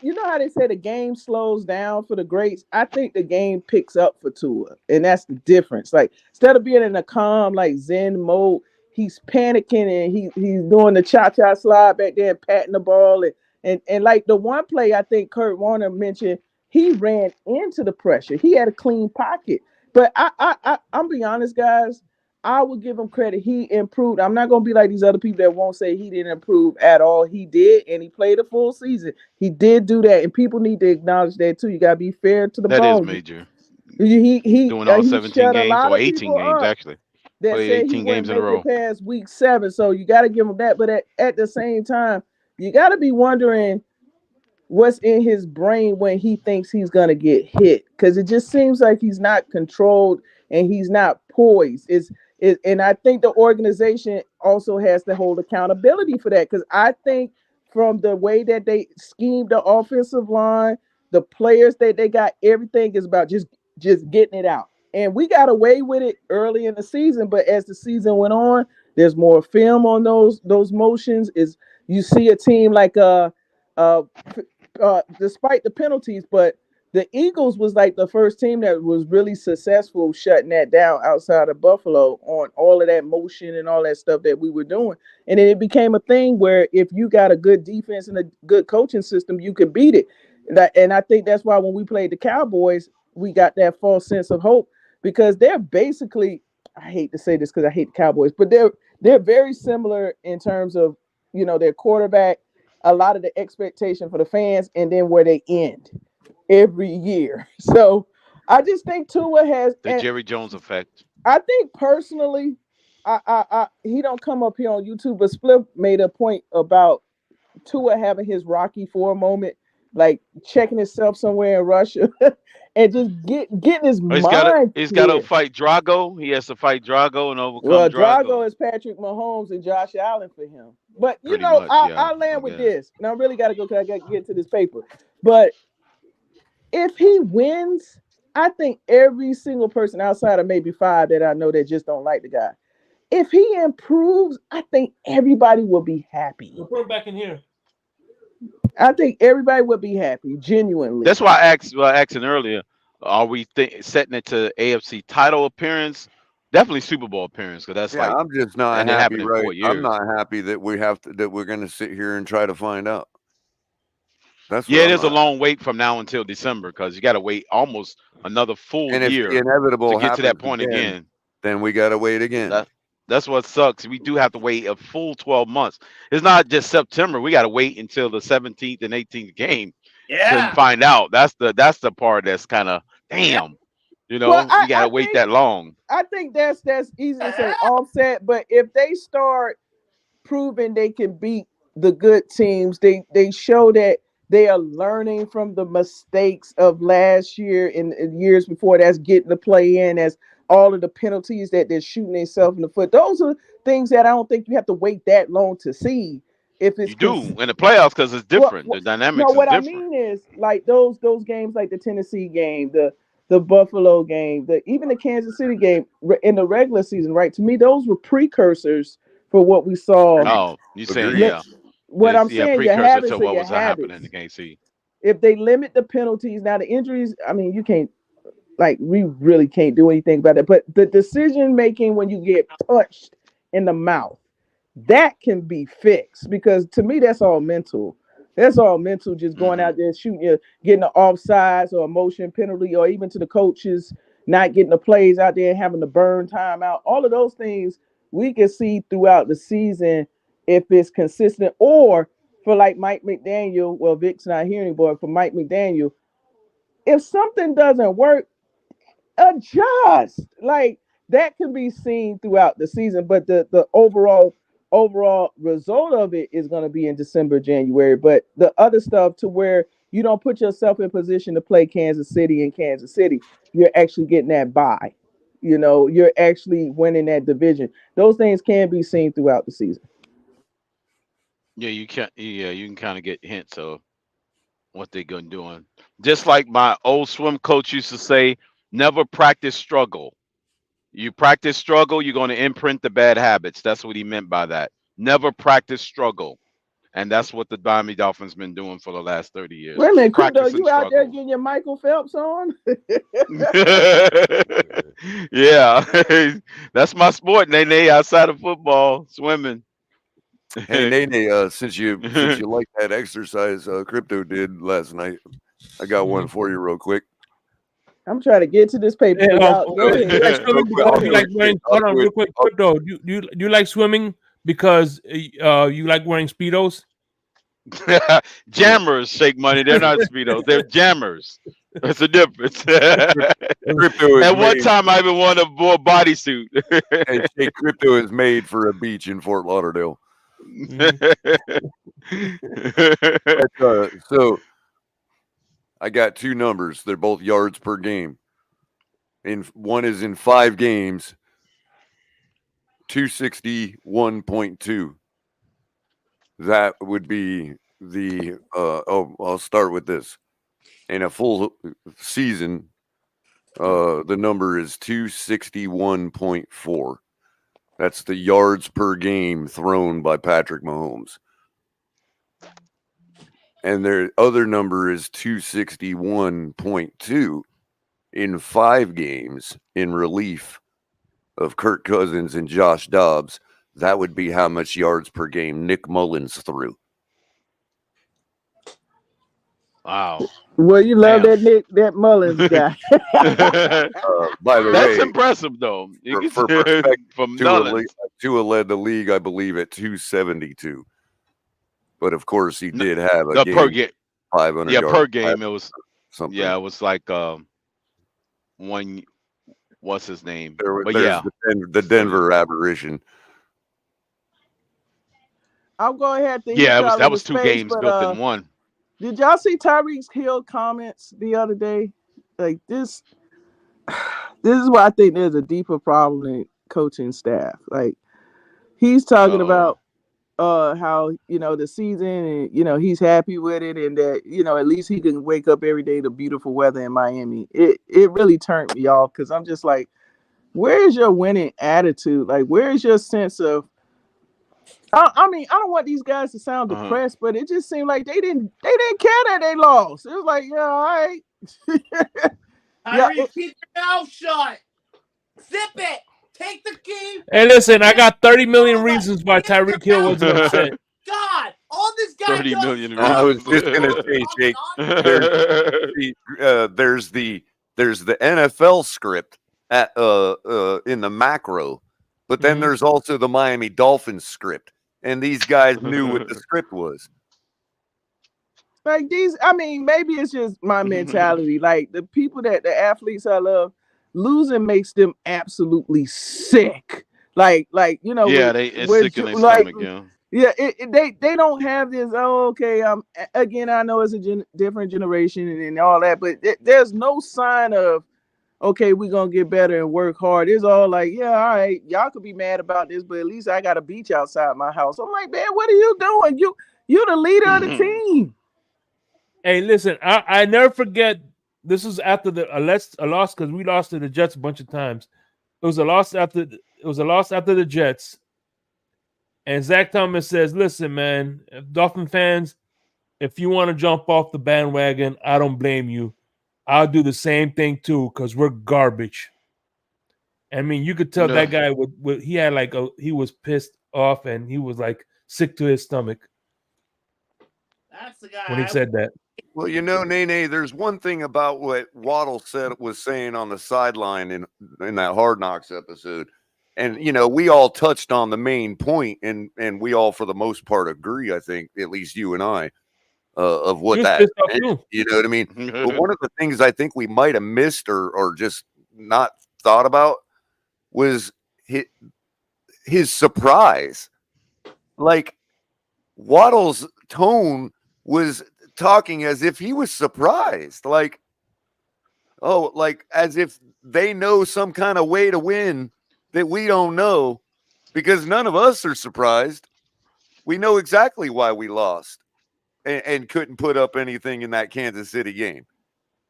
S9: You know how they say the game slows down for the greats. I think the game picks up for Tua, and that's the difference. Like instead of being in a calm, like Zen mode, he's panicking and he's doing the cha cha slide back there, and patting the ball, and like the one play I think Kurt Warner mentioned, he ran into the pressure. He had a clean pocket, but I'm be honest, guys. I would give him credit. He improved. I'm not gonna be like these other people that won't say he didn't improve at all. He did, and he played a full season. He did do that, and people need to acknowledge that too. You gotta be fair to the
S6: That is
S9: bone.
S6: major. Doing all
S9: He
S6: 17
S9: shut a
S6: games
S9: lot
S6: or
S9: of
S6: 18
S9: people
S6: games,
S9: up
S6: actually.
S9: that
S6: Played
S9: said he
S6: 18
S9: wouldn't
S6: games in a
S9: make it
S6: row.
S9: past week 7. So you got to give him that. But at the same time, you got to be wondering what's in his brain when he thinks he's gonna get hit, because it just seems like he's not controlled and he's not poised. And I think the organization also has to hold accountability for that, because I think from the way that they schemed the offensive line, the players that they got, everything is about just getting it out. And we got away with it early in the season, but as the season went on, there's more film on those motions. Is you see a team like uh despite the penalties, but the Eagles was like the first team that was really successful shutting that down outside of Buffalo on all of that motion and all that stuff that we were doing. And then it became a thing where if you got a good defense and a good coaching system, you could beat it. And I think that's why when we played the Cowboys, we got that false sense of hope, because they're basically, I hate to say this because I hate the Cowboys, but they're very similar in terms of, their quarterback, a lot of the expectation for the fans, and then where they end every year. So I just think Tua has,
S6: The
S9: and
S6: Jerry Jones effect.
S9: I think personally, he don't come up here on YouTube, but Split made a point about Tua having his Rocky Four moment, like checking himself somewhere in Russia, and just getting his mind
S6: He's got to
S9: clear.
S6: fight Drago. He has to fight Drago and overcome
S9: Well,
S6: Drago.
S9: Drago is Patrick Mahomes and Josh Allen for him. But
S6: Pretty much, yeah.
S9: I land with
S6: Okay.
S9: this, and I really got to go because I got to get to this paper. But if he wins, I think every single person outside of maybe 5 that I know that just don't like the guy, if he improves, I think everybody will be happy.
S1: We'll put him back in here.
S9: I think everybody would be happy, genuinely.
S6: That's why I asked, asking earlier, are we setting it to AFC title appearance? Definitely Super Bowl appearance, because that's
S7: Yeah,
S6: like,
S7: I'm just not
S6: and it
S7: happy,
S6: happened in
S7: right?
S6: 4
S7: I'm
S6: years.
S7: not happy that we're gonna sit here and try to find out. That's what
S6: Yeah, it
S7: I'm
S6: is a
S7: not.
S6: long wait from now until December, because you got to wait almost another full
S7: And if the
S6: year to
S7: inevitable
S6: get to that
S7: happens
S6: point
S7: again,
S6: again.
S7: then we gotta wait again.
S6: That's what sucks. We do have to wait a full 12 months. It's not just September. We got to wait until the 17th and 18th game to
S1: Yeah.
S6: find out. That's the part that's kind of
S1: Yeah.
S6: damn.
S9: Well,
S6: We got to wait that long.
S9: I think that's easy to say offset, but if they start proving they can beat the good teams, they show that they are learning from the mistakes of last year and years before. That's getting the play in, as all of the penalties that they're shooting themselves in the foot. Those are things that I don't think you have to wait that long to see. If it's
S6: You do in the playoffs because it's
S9: well,
S6: different. The
S9: no,
S6: dynamics is
S9: what I
S6: different.
S9: mean is like those games, like the Tennessee game, the the Buffalo game, even the Kansas City game in the regular season, right? To me, those were precursors for what we saw.
S6: Oh, you saying
S7: Agreed.
S9: What I'm
S6: yeah,
S9: saying, your
S6: precursor to
S9: habits are
S6: what
S9: your
S6: was happening in
S9: habits.
S6: the KC.
S9: If they limit the penalties, now the injuries, I mean, you can't, like, we really can't do anything about it. But the decision making when you get punched in the mouth, that can be fixed, because to me, that's all mental. That's all mental, just going out there shooting you, getting an offsides or a motion penalty, or even to the coaches not getting the plays out there, having to burn time out. All of those things we can see throughout the season if it's consistent. Or for like Mike McDaniel, well, Vic's not here anymore. For Mike McDaniel, if something doesn't work, adjust. Like, that can be seen throughout the season, but the overall result of it is going to be in December, January. But the other stuff, to where you don't put yourself in position to play Kansas City in Kansas City, you're actually getting that bye. You're actually winning that division. Those things can be seen throughout the season.
S6: Yeah, you can. Yeah, you can kind of get hints of what they're gonna doing. Just like my old swim coach used to say, never practice struggle. You practice struggle, you're going to imprint the bad habits. That's what he meant by that. Never practice struggle. And that's what the Miami Dolphins been doing for the last 30 years.
S9: Wait a minute, Crypto,
S6: Practicing
S9: you out there
S6: struggle.
S9: getting your Michael Phelps on?
S6: Yeah. That's my sport, Nene, outside of football, swimming.
S7: Hey, Nene, since you like that exercise Crypto did last night, I got one for you real quick.
S9: I'm trying to get to this paper.
S1: Hey,
S9: Y'all, go
S1: you
S9: ahead.
S1: like swimming because you like wearing. Hold on, real quick, Crypto. You like swimming because you like wearing speedos?
S6: Jammers, Shake Money. They're not Speedos. They're jammers. That's a difference.
S7: Crypto is
S6: At one
S7: made,
S6: time, I even wore a bodysuit.
S7: hey, Shake, Crypto is made for a beach in Fort Lauderdale. So I got two numbers. They're both yards per game. One is in 5 games, 261.2. That would be the I'll start with this. In a full season, the number is 261.4. That's the yards per game thrown by Patrick Mahomes. And their other number is 261.2 in 5 games in relief of Kirk Cousins and Josh Dobbs. That would be how much yards per game Nick Mullins threw.
S6: Wow.
S9: Well, you love that Mullins guy.
S7: By the
S6: That's
S7: way,
S6: impressive, though.
S7: For perspective,
S6: From
S7: Tua led the league, I believe, at 272. But of course, he did have a game,
S6: per game.
S7: 500
S6: Yeah,
S7: yards.
S6: per game it was
S7: something.
S6: Yeah, it was like one. What's his name? But
S7: There's
S6: yeah,
S7: the Denver aberration.
S9: I'm going to have to.
S6: That was 2 games built in one.
S9: Did y'all see Tyreek Hill comments the other day? Like this is why I think there's a deeper problem in coaching staff. Like, he's talking about how, the season, and he's happy with it, and that at least he can wake up every day to beautiful weather in Miami. It really turned me off, because I'm just like, where's your winning attitude? Like, where's your sense of? I mean, I don't want these guys to sound depressed, but it just seemed like they didn't care that they lost. It was like, yeah, all right.
S10: Keep your mouth shut. Zip it. Take the key.
S1: Hey, listen, I got 30 million reasons why Tyreek Hill was upset.
S10: God, all this guy
S6: 30
S10: does.
S6: million
S7: I was just gonna say, Jake. There's the NFL script in the macro, but then there's also the Miami Dolphins script, and these guys knew what the script was.
S9: Like maybe it's just my mentality. Like, the athletes I love, losing makes them absolutely sick. Like
S6: it's sick in their stomach.
S9: Yeah, they don't have this. Oh, okay. Again, I know it's a different generation and all that, but there's no sign of, okay, we're gonna get better and work hard. It's all like, yeah, all right, y'all could be mad about this, but at least I got a beach outside my house. I'm like, man, what are you doing? You're the leader of the team.
S1: Hey, listen, I never forget this was after a loss because we lost to the Jets a bunch of times. It was a loss after the Jets. And Zach Thomas says, "Listen, man, Dolphin fans, if you want to jump off the bandwagon, I don't blame you. I'll do the same thing too because we're garbage." I mean, you could tell that guy he had like he was pissed off and he was like sick to his stomach.
S10: That's the guy
S1: when he said that.
S7: Well, you know, Nene, there's one thing about what Waddle was saying on the sideline in that Hard Knocks episode. And, you know, we all touched on the main point, and we all, for the most part, agree, I think, at least you and I, of what that is. You know what I mean? But one of the things I think we might have missed or just not thought about was his surprise. Like, Waddle's tone was talking as if he was surprised. Like, oh, like as if they know some kind of way to win that we don't know, because none of us are surprised. We know exactly why we lost and couldn't put up anything in that Kansas City game.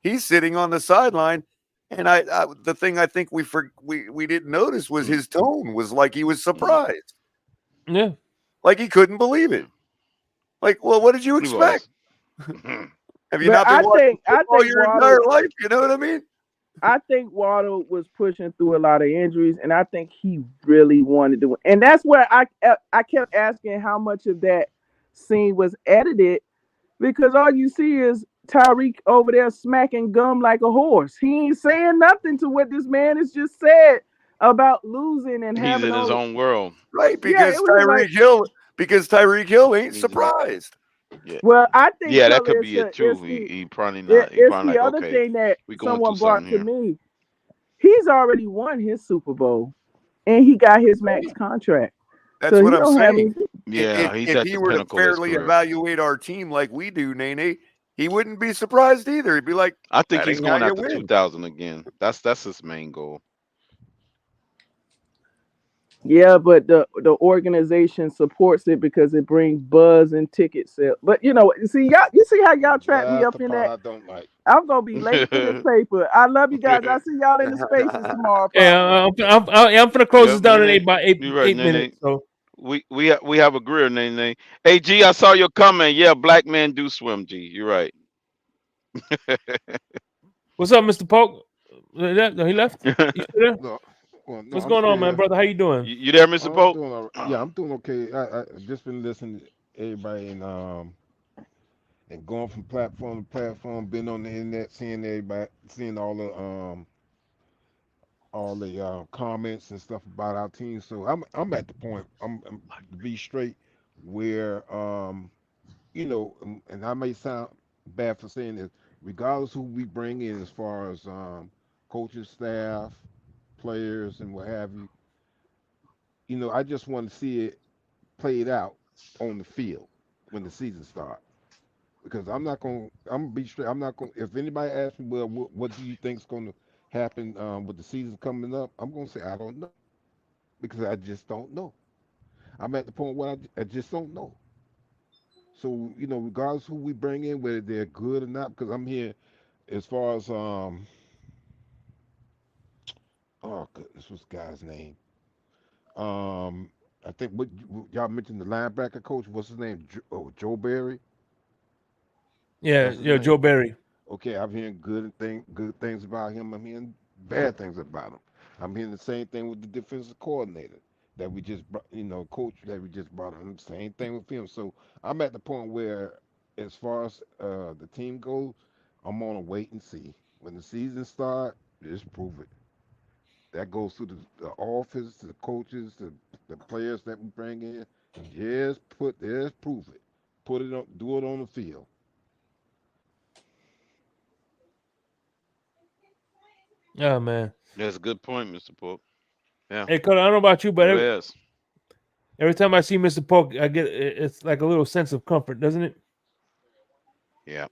S7: He's sitting on the sideline, and I the thing I think we didn't notice was his tone was like he was surprised.
S1: Yeah,
S7: like he couldn't believe it. Like, well, what did you expect? Have you not been watching football your entire life? You know what I mean?
S9: I think Waddle was pushing through a lot of injuries, and I think he really wanted to win. And that's where I kept asking how much of that scene was edited, because all you see is Tyreek over there smacking gum like a horse. He ain't saying nothing to what this man has just said about losing and
S6: he's in his own world,
S7: right? Because Tyreek Hill ain't surprised.
S6: Yeah.
S9: Well, I think
S6: that could be it too. He probably not. He
S9: It's
S6: probably
S9: the
S6: like,
S9: other
S6: okay,
S9: thing that
S6: we going
S9: someone
S6: through
S9: brought
S6: something
S9: to
S6: here.
S9: me. He's already won his Super Bowl, and he got his max contract.
S7: That's
S9: so
S7: what I'm saying.
S6: Yeah, he's
S7: if
S6: at
S7: he
S6: the
S7: were to
S6: pinnacle of his
S7: fairly
S6: career.
S7: evaluate our team like we do, Nene, he wouldn't be surprised either. He'd be like,
S6: I think
S7: that
S6: he's
S7: ain't
S6: going
S7: how you
S6: after
S7: win.
S6: 2000 again. That's his main goal.
S9: Yeah, but the organization supports it because it brings buzz and ticket sales. But you see how y'all trap me
S8: That's
S9: up
S8: the
S9: in
S8: part
S9: that.
S8: I don't like.
S9: I'm gonna be late for this paper. I love you guys. I see y'all in the spaces tomorrow.
S1: Yeah, I'm gonna close this down in eight
S6: You're right,
S1: minutes. So
S6: we have a greer, Nene. Hey, G, I saw your comment. Yeah, black men do swim. G, you're right.
S1: what's up, Mr. Polk? He left. You still there?
S8: No,
S1: What's
S8: I'm
S1: going on,
S8: still
S1: man,
S8: here.
S1: brother? How you doing?
S6: You there, Mr.
S8: I'm
S6: Polk?
S8: doing all right. Yeah, I'm doing okay. I just been listening to everybody and going from platform to platform, been on the internet, seeing everybody, seeing all the comments and stuff about our team. So I'm at the point, I'm to be straight, where and I may sound bad for saying this, regardless who we bring in as far as coaching staff, players, and what have you. I just want to see it played out on the field when the season starts. Because I'm gonna be straight. I'm not going. If anybody asks me, well, what do you think is going to happen with the season coming up? I'm going to say I don't know, because I just don't know. I'm at the point where I just don't know. So regardless who we bring in, whether they're good or not, because I'm here as far as oh goodness, what's the guy's name? I think what y'all mentioned, the linebacker coach. What's his name? Joe Barry.
S1: Yeah,
S8: That's his name.
S1: Joe Barry.
S8: Okay, I'm hearing good things about him. I'm hearing bad things about him. I'm hearing the same thing with the defensive coordinator that we just coach that we just brought in. Same thing with him. So I'm at the point where, as far as the team goes, I'm on a wait and see. When the season starts, just prove it. That goes to the office, to the coaches, to the players that we bring in. Just prove it. Put it on, do it on the field.
S1: Oh man,
S6: That's a good point, Mr. Polk. Yeah.
S1: Hey, Cole, I don't know about you, but
S6: Yes.
S1: every time I see Mr. Polk, I get it's like a little sense of comfort, doesn't it?
S6: Yeah.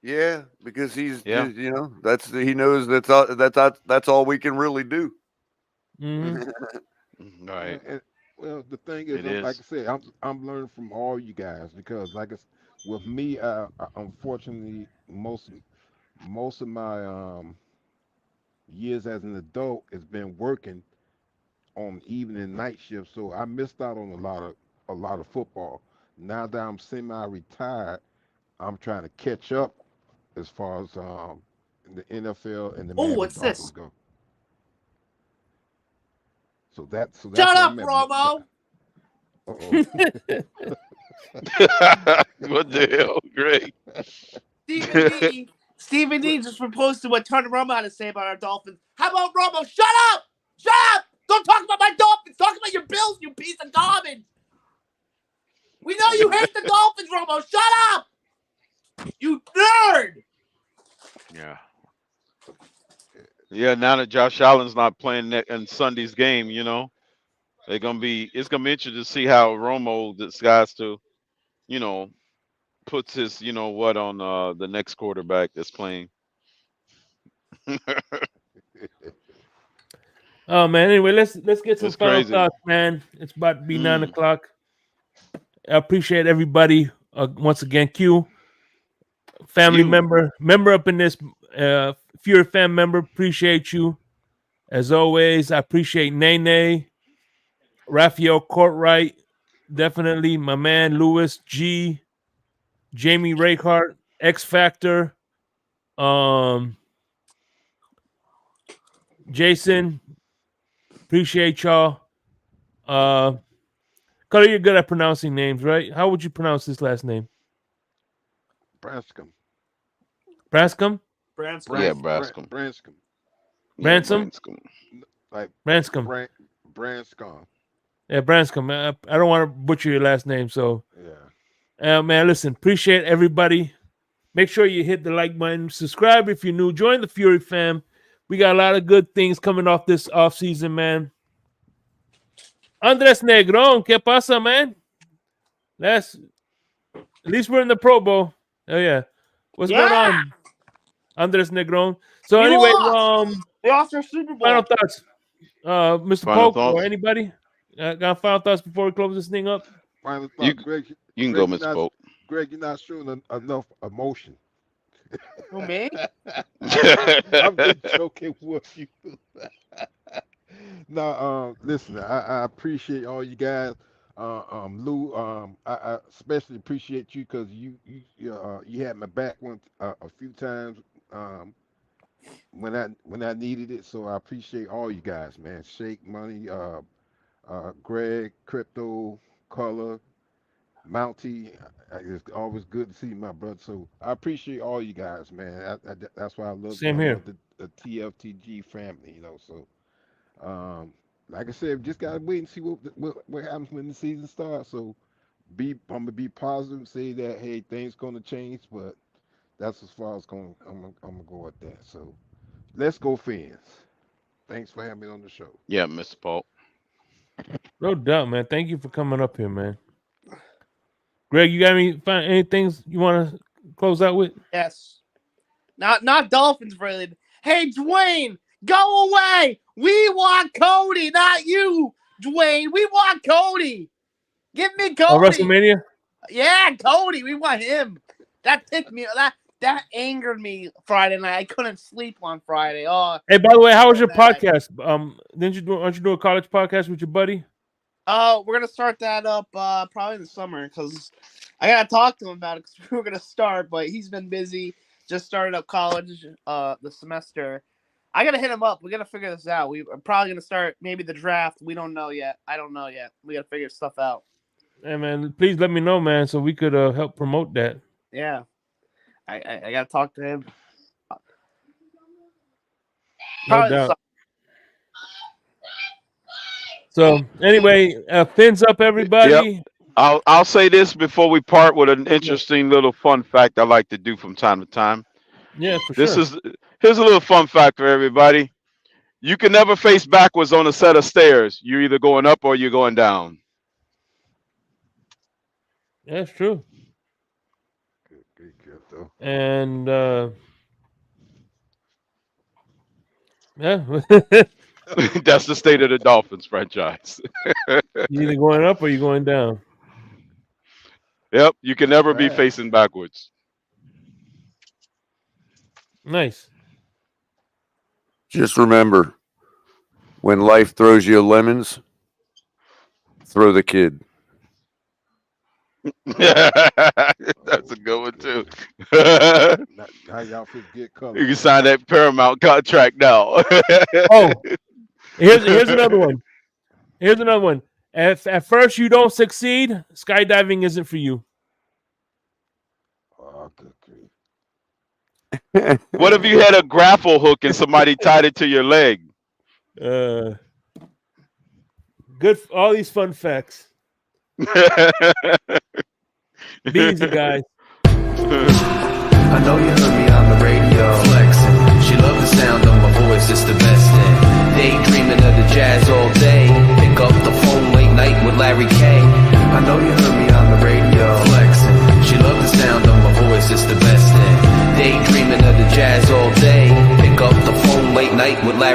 S7: Yeah, because he's
S6: Yeah.
S7: he knows that's all we can really do.
S6: Right.
S8: Well, the thing is,
S6: It
S8: like I
S6: is.
S8: said, I'm learning from all you guys, because, with me, unfortunately, most of my years as an adult has been working on evening and night shifts, so I missed out on a lot of football. Now that I'm semi-retired, I'm trying to catch up as far as the NFL and the
S10: Oh,
S8: Miami
S10: what's
S8: Dolphins
S10: this?
S8: go. So that's
S10: Shut
S8: where
S10: up,
S8: I'm at.
S10: Romo.
S8: Uh-oh.
S6: What the hell, Greg?
S10: Stephen D just proposed to what Tony Romo had to say about our Dolphins. How about Romo? Shut up! Shut up! Don't talk about my Dolphins. Talk about your Bills, you piece of garbage. We know you hate the Dolphins, Romo. Shut up! You nerd!
S6: Yeah. Yeah, now that Josh Allen's not playing in Sunday's game, it's gonna be interesting to see how Romo decides to, you know, puts his, on the next quarterback that's playing.
S1: Oh man. Anyway, let's get some
S6: It's
S1: final
S6: crazy.
S1: thoughts, man. It's about to be 9:00. I appreciate everybody. Once again, Q, family member up in this Fury fan member. Appreciate you as always. I appreciate Nene, Raphael Courtwright, definitely my man Lewis G, Jamie Rakehart, X Factor, Jason. Appreciate y'all. Color, you're good at pronouncing names, right? How would you pronounce this last name?
S8: Branscombe.
S1: Branscombe?
S6: Yeah, Branscombe.
S8: Branscombe.
S6: Yeah,
S1: Branscombe?
S6: Branscombe.
S8: Like
S1: Branscombe.
S8: Branscombe.
S1: Yeah, Branscombe. I don't want to butcher your last name, so.
S8: Yeah.
S1: Man, listen, appreciate everybody. Make sure you hit the like button. Subscribe if you're new. Join the Fury fam. We got a lot of good things coming off this off season, man. Andres Negron, ¿qué pasa, man? At least we're in the Pro Bowl. Oh yeah. What's going on, Andres Negron? So
S10: We
S1: anyway,
S10: lost. We lost our Super Bowl.
S1: final thoughts, Mr.
S6: Final
S1: Pope or
S6: thoughts?
S1: anybody? Got final thoughts before we close this thing up?
S8: Final thought, Greg.
S6: You can go, Mr. Pope.
S8: Greg, you're not showing enough emotion.
S10: Who, me?
S8: I'm just joking with you. No, listen, I appreciate all you guys. Lou, I especially appreciate you because you had my back a few times when I needed it. So I appreciate all you guys, man. Shake Money, Greg, Crypto, Color, Mountie. It's always good to see you, my brother. So I appreciate all you guys, man. That's why I love
S1: Same here.
S8: the TFTG family, So, like I said, just gotta wait and see what happens when the season starts. So, I'm gonna be positive, say that hey, things gonna change, but that's as far as I'm gonna go with that. So, let's go, fans. Thanks for having me on the show.
S6: Yeah, Mr. Pope.
S1: No doubt, man. Thank you for coming up here, man. Greg, you got any things you want to close out with?
S10: Yes. Not Dolphins related. Hey, Dwayne, go away. We want Cody, not you, Dwayne. We want Cody. Give me Cody.
S1: WrestleMania?
S10: Yeah, Cody. We want him. That ticked me. That angered me Friday night. I couldn't sleep on Friday. Oh.
S1: Hey, by the way, how was your podcast? Aren't you doing a college podcast with your buddy?
S10: We're gonna start that up probably in the summer because I gotta talk to him about it because we were gonna start, but he's been busy. Just started up college the semester. I gotta hit him up. We gotta figure this out. We're probably gonna start maybe the draft. We don't know yet. I don't know yet. We gotta figure stuff out.
S1: Hey man, please let me know, man, so we could help promote that.
S10: Yeah, I gotta talk to him.
S1: No doubt. So anyway, fins up, everybody.
S6: Yep. I'll say this before we part with an interesting little fun fact I like to do from time to time.
S1: Yeah, for sure.
S6: Here's a little fun fact for everybody. You can never face backwards on a set of stairs. You're either going up or you're going down.
S1: That's true.
S8: Good though.
S1: And yeah.
S6: That's the state of the Dolphins franchise.
S1: You're either going up or you're going down.
S6: Yep, you can never be facing backwards.
S1: Nice.
S7: Just remember, when life throws you lemons, throw the kid.
S6: That's a good one too.
S8: How y'all fit get color?
S6: You can sign that Paramount contract now.
S1: Oh, here's another one. Here's another one. If at first you don't succeed, skydiving isn't for you.
S8: Oh, good grief.
S6: What if you had a grapple hook and somebody tied it to your leg?
S1: Good. All these fun facts. Be easy, guys.
S2: I know you heard me on the radio.